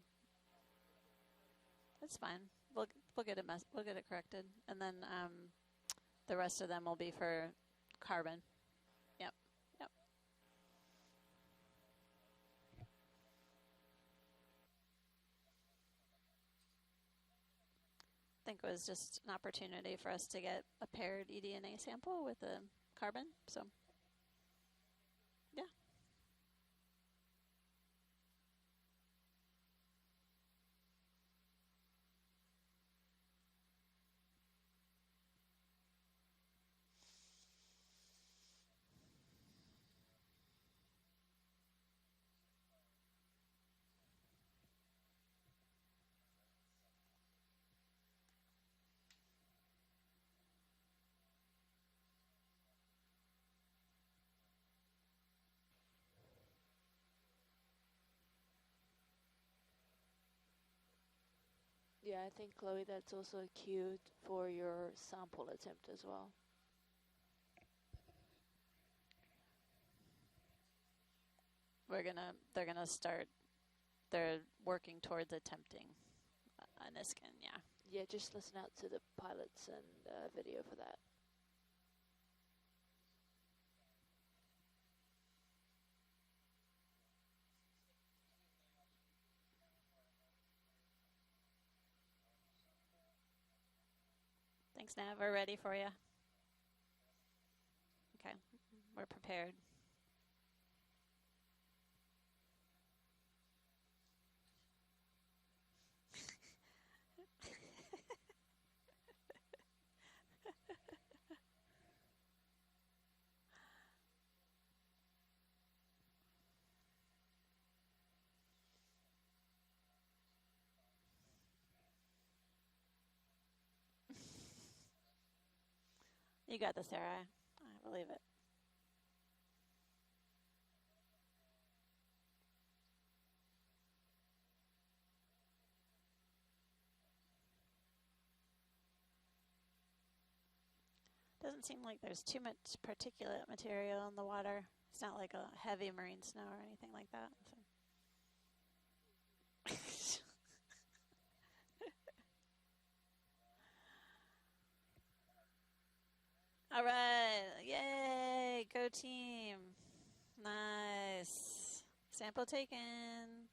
That's fine. We'll get it corrected, and then the rest of them will be for carbon. Yep. I think it was just an opportunity for us to get a paired eDNA sample with a carbon. So, yeah. Yeah, I think, Chloe, that's also a cue for your sample attempt as well. They're gonna start. They're working towards attempting a Niskin. Yeah. Yeah, just listen out to the pilots and video for that. Thanks, Nav. We're ready for you. Okay, we're prepared. You got this, Sarah. I believe it. Doesn't seem like there's too much particulate material in the water. It's not like a heavy marine snow or anything like that. So. All right, yay, go team. Nice. Sample taken.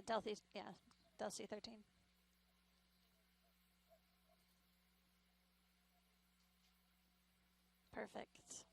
Delphi, yeah, Delphi 13. Perfect.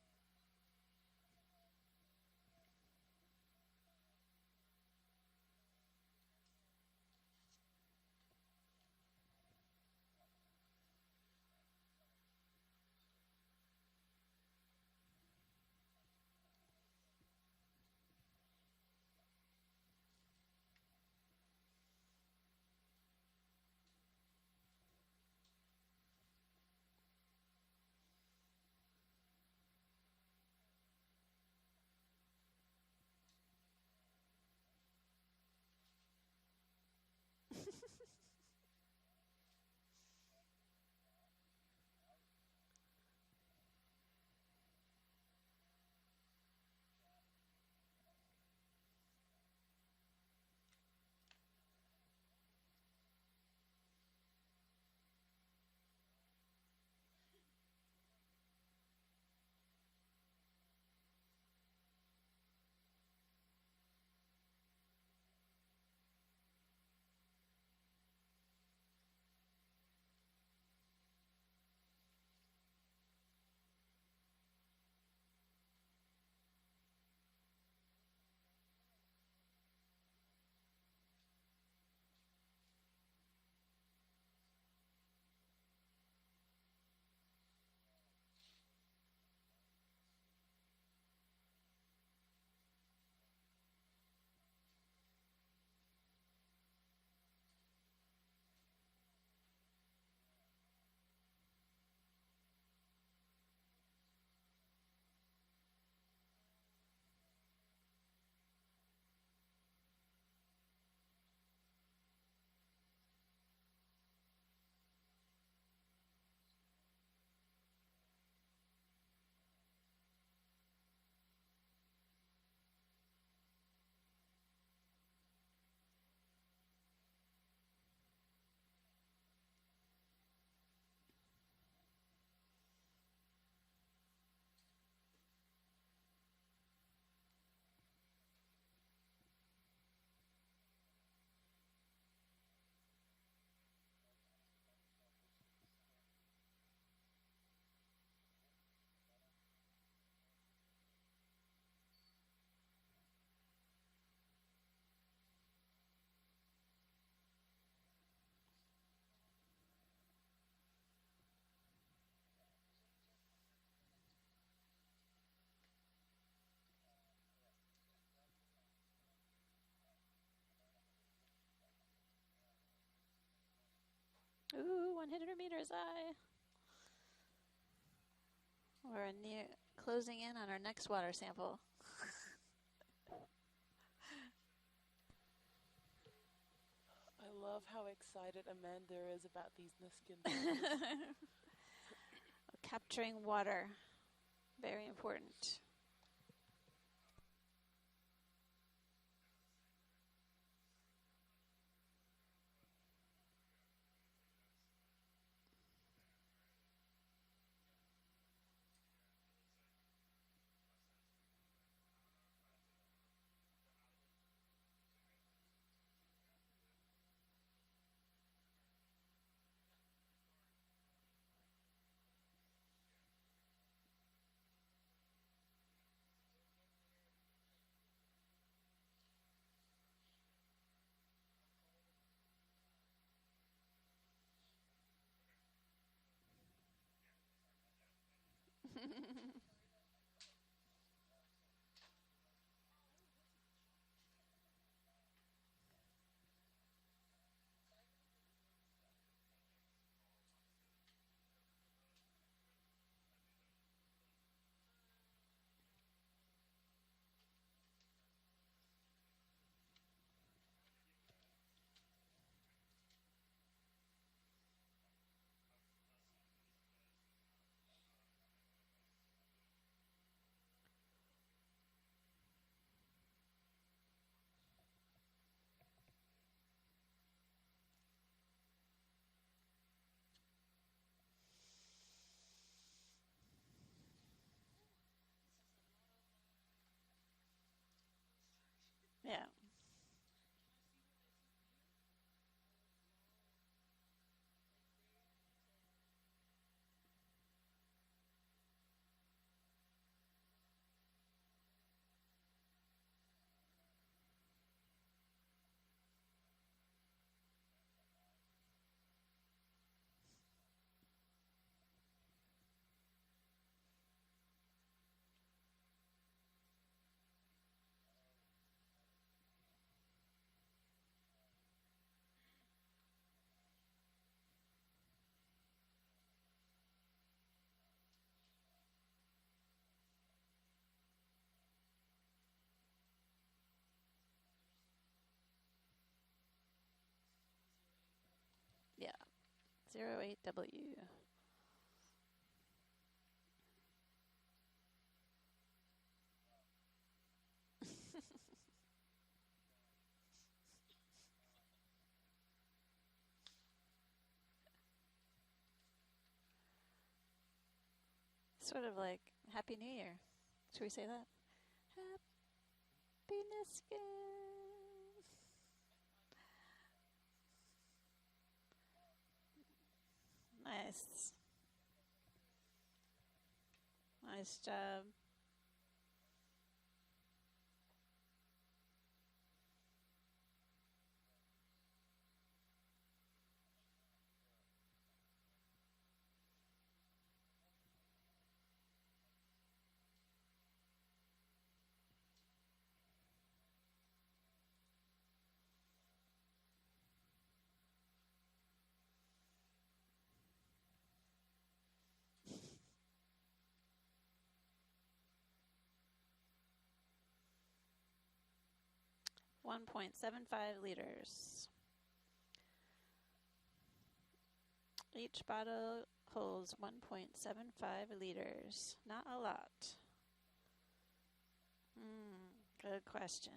Ooh, 100 meters high. We're near closing in on our next water sample. I love how excited Amanda is about these Niskin. Capturing water. Very important. 08W. Sort of like Happy New Year. Should we say that? Happiness again. Nice. Nice job. $1.75 Each bottle holds 1.75 liters. Not a lot. Good question.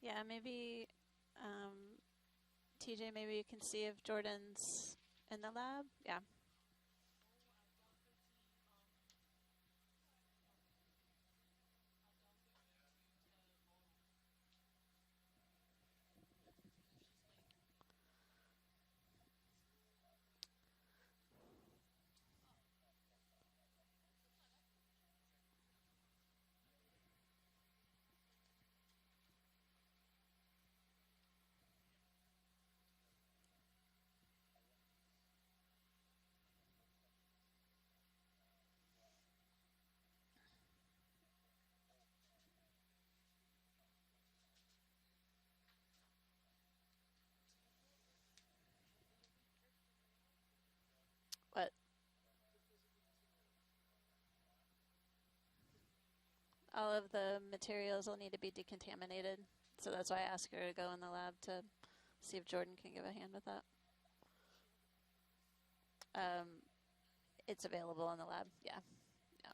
Yeah, maybe, TJ, maybe you can see if Jordan's in the lab. Yeah. What? All of the materials will need to be decontaminated. So that's why I asked her to go in the lab to see if Jordan can give a hand with that. It's available in the lab. Yeah. Yeah.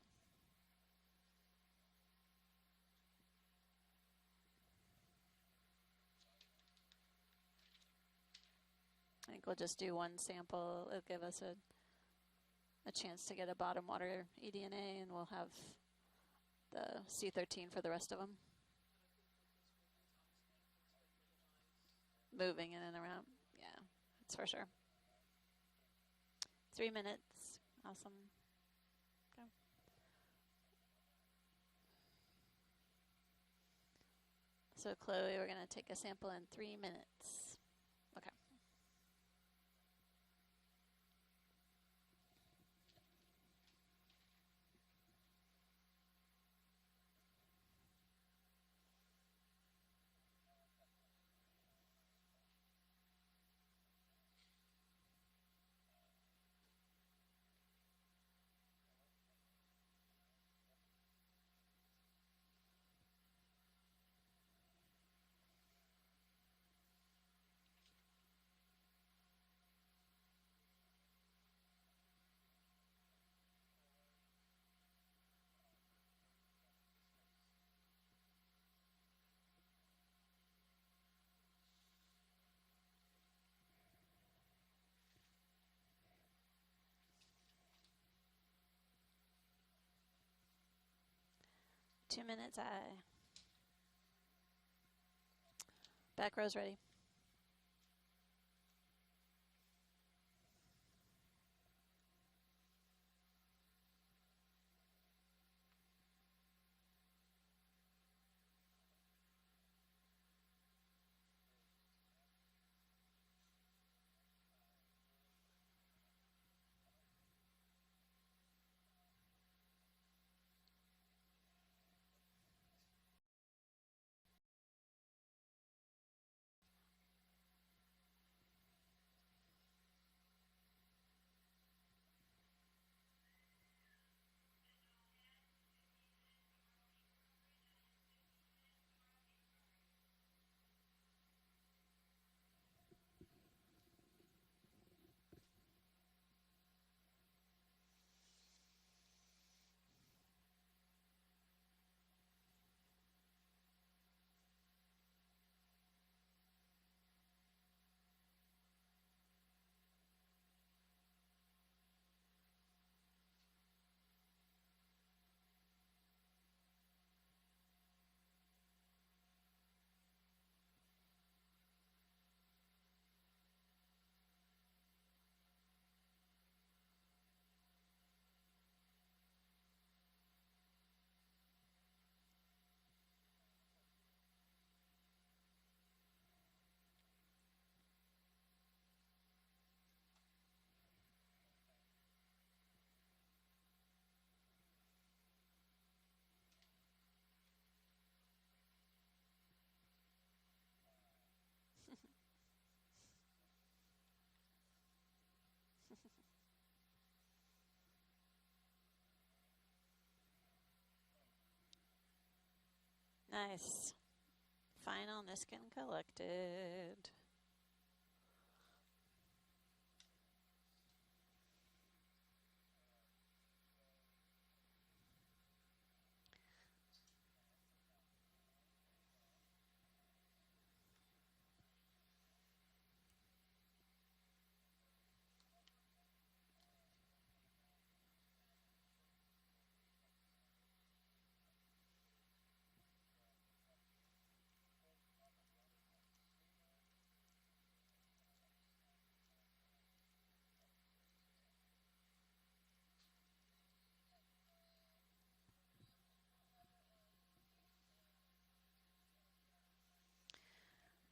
I think we'll just do one sample. It'll give us a chance to get a bottom water eDNA, and we'll have the C13 for the rest of them. Moving in and around. Yeah, that's for sure. 3 minutes. Awesome. Okay. So Chloe, we're going to take a sample in 3 minutes. Okay. 2 minutes, aye. Back row's ready. Nice. Final Niskin collected.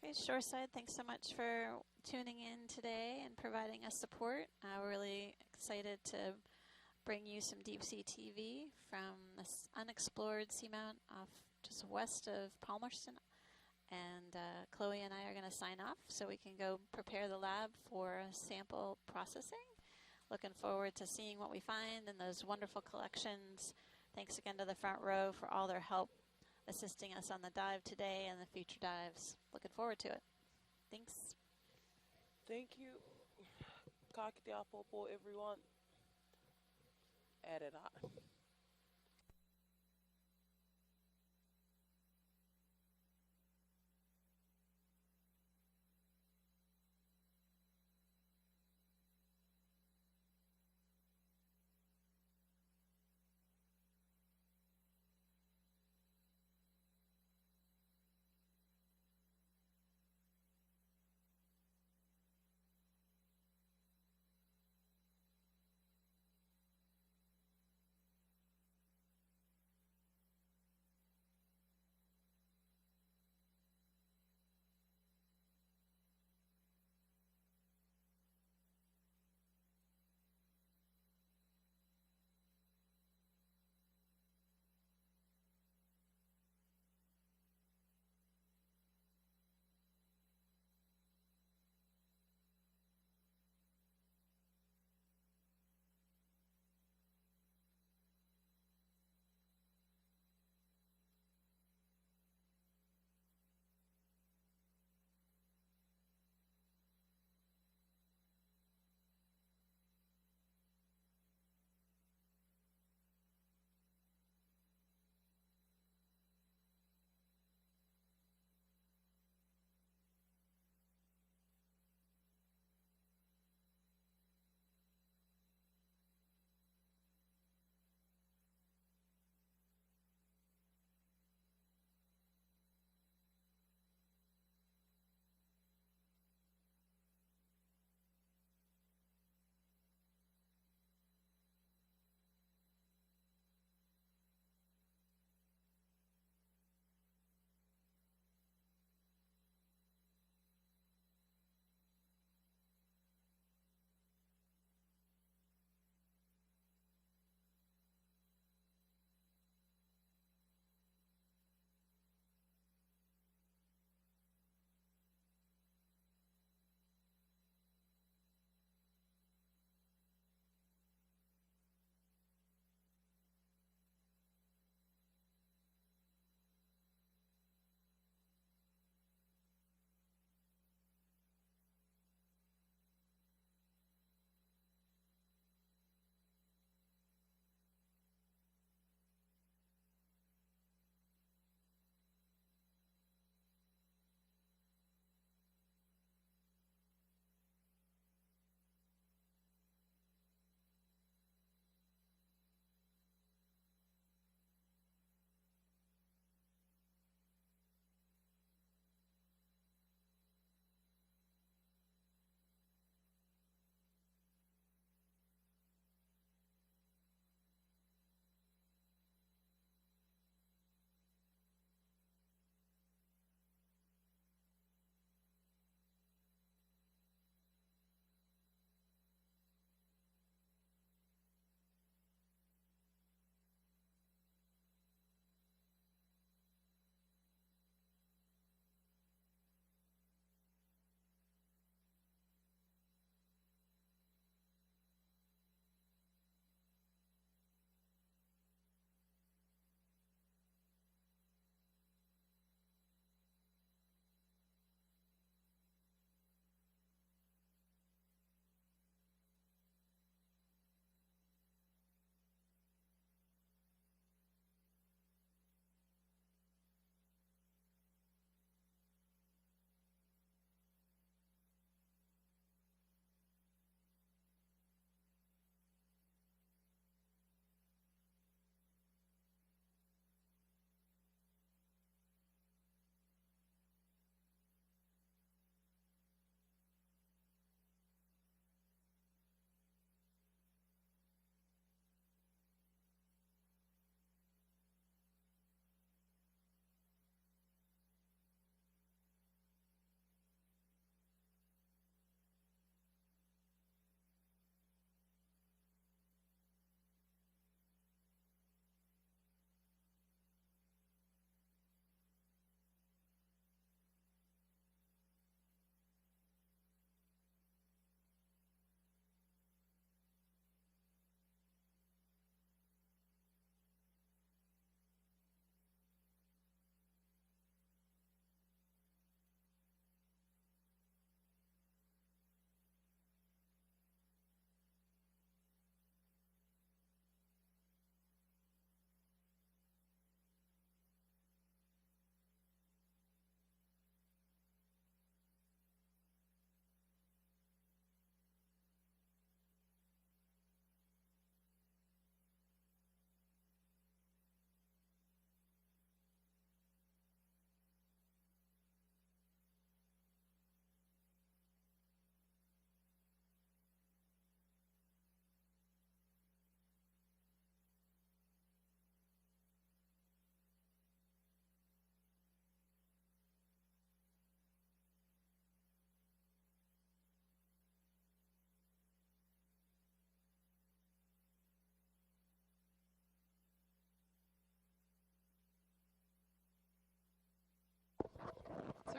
Okay, Shoreside, thanks so much for tuning in today and providing us support. We're really excited to bring you some deep sea TV from this unexplored seamount off just west of Palmerston. And Chloe and I are going to sign off so we can go prepare the lab for sample processing. Looking forward to seeing what we find in those wonderful collections. Thanks again to the front row for all their help assisting us on the dive today and the future dives. Looking forward to it. Thanks. Thank you. Kakitiapopo, everyone. Add it on.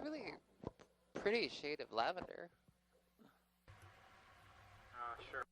really pretty shade of lavender. Sure.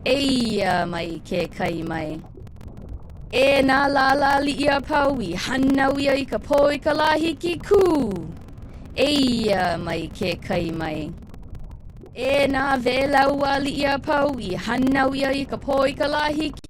Eia mai ke kai mai. E nā lala li ia pau I hanau ia I ka pō I ka lahiki kū. Eia mai ke kai mai. E nā vēlau a li ia pau I hanau ia I ka pō I ka lahiki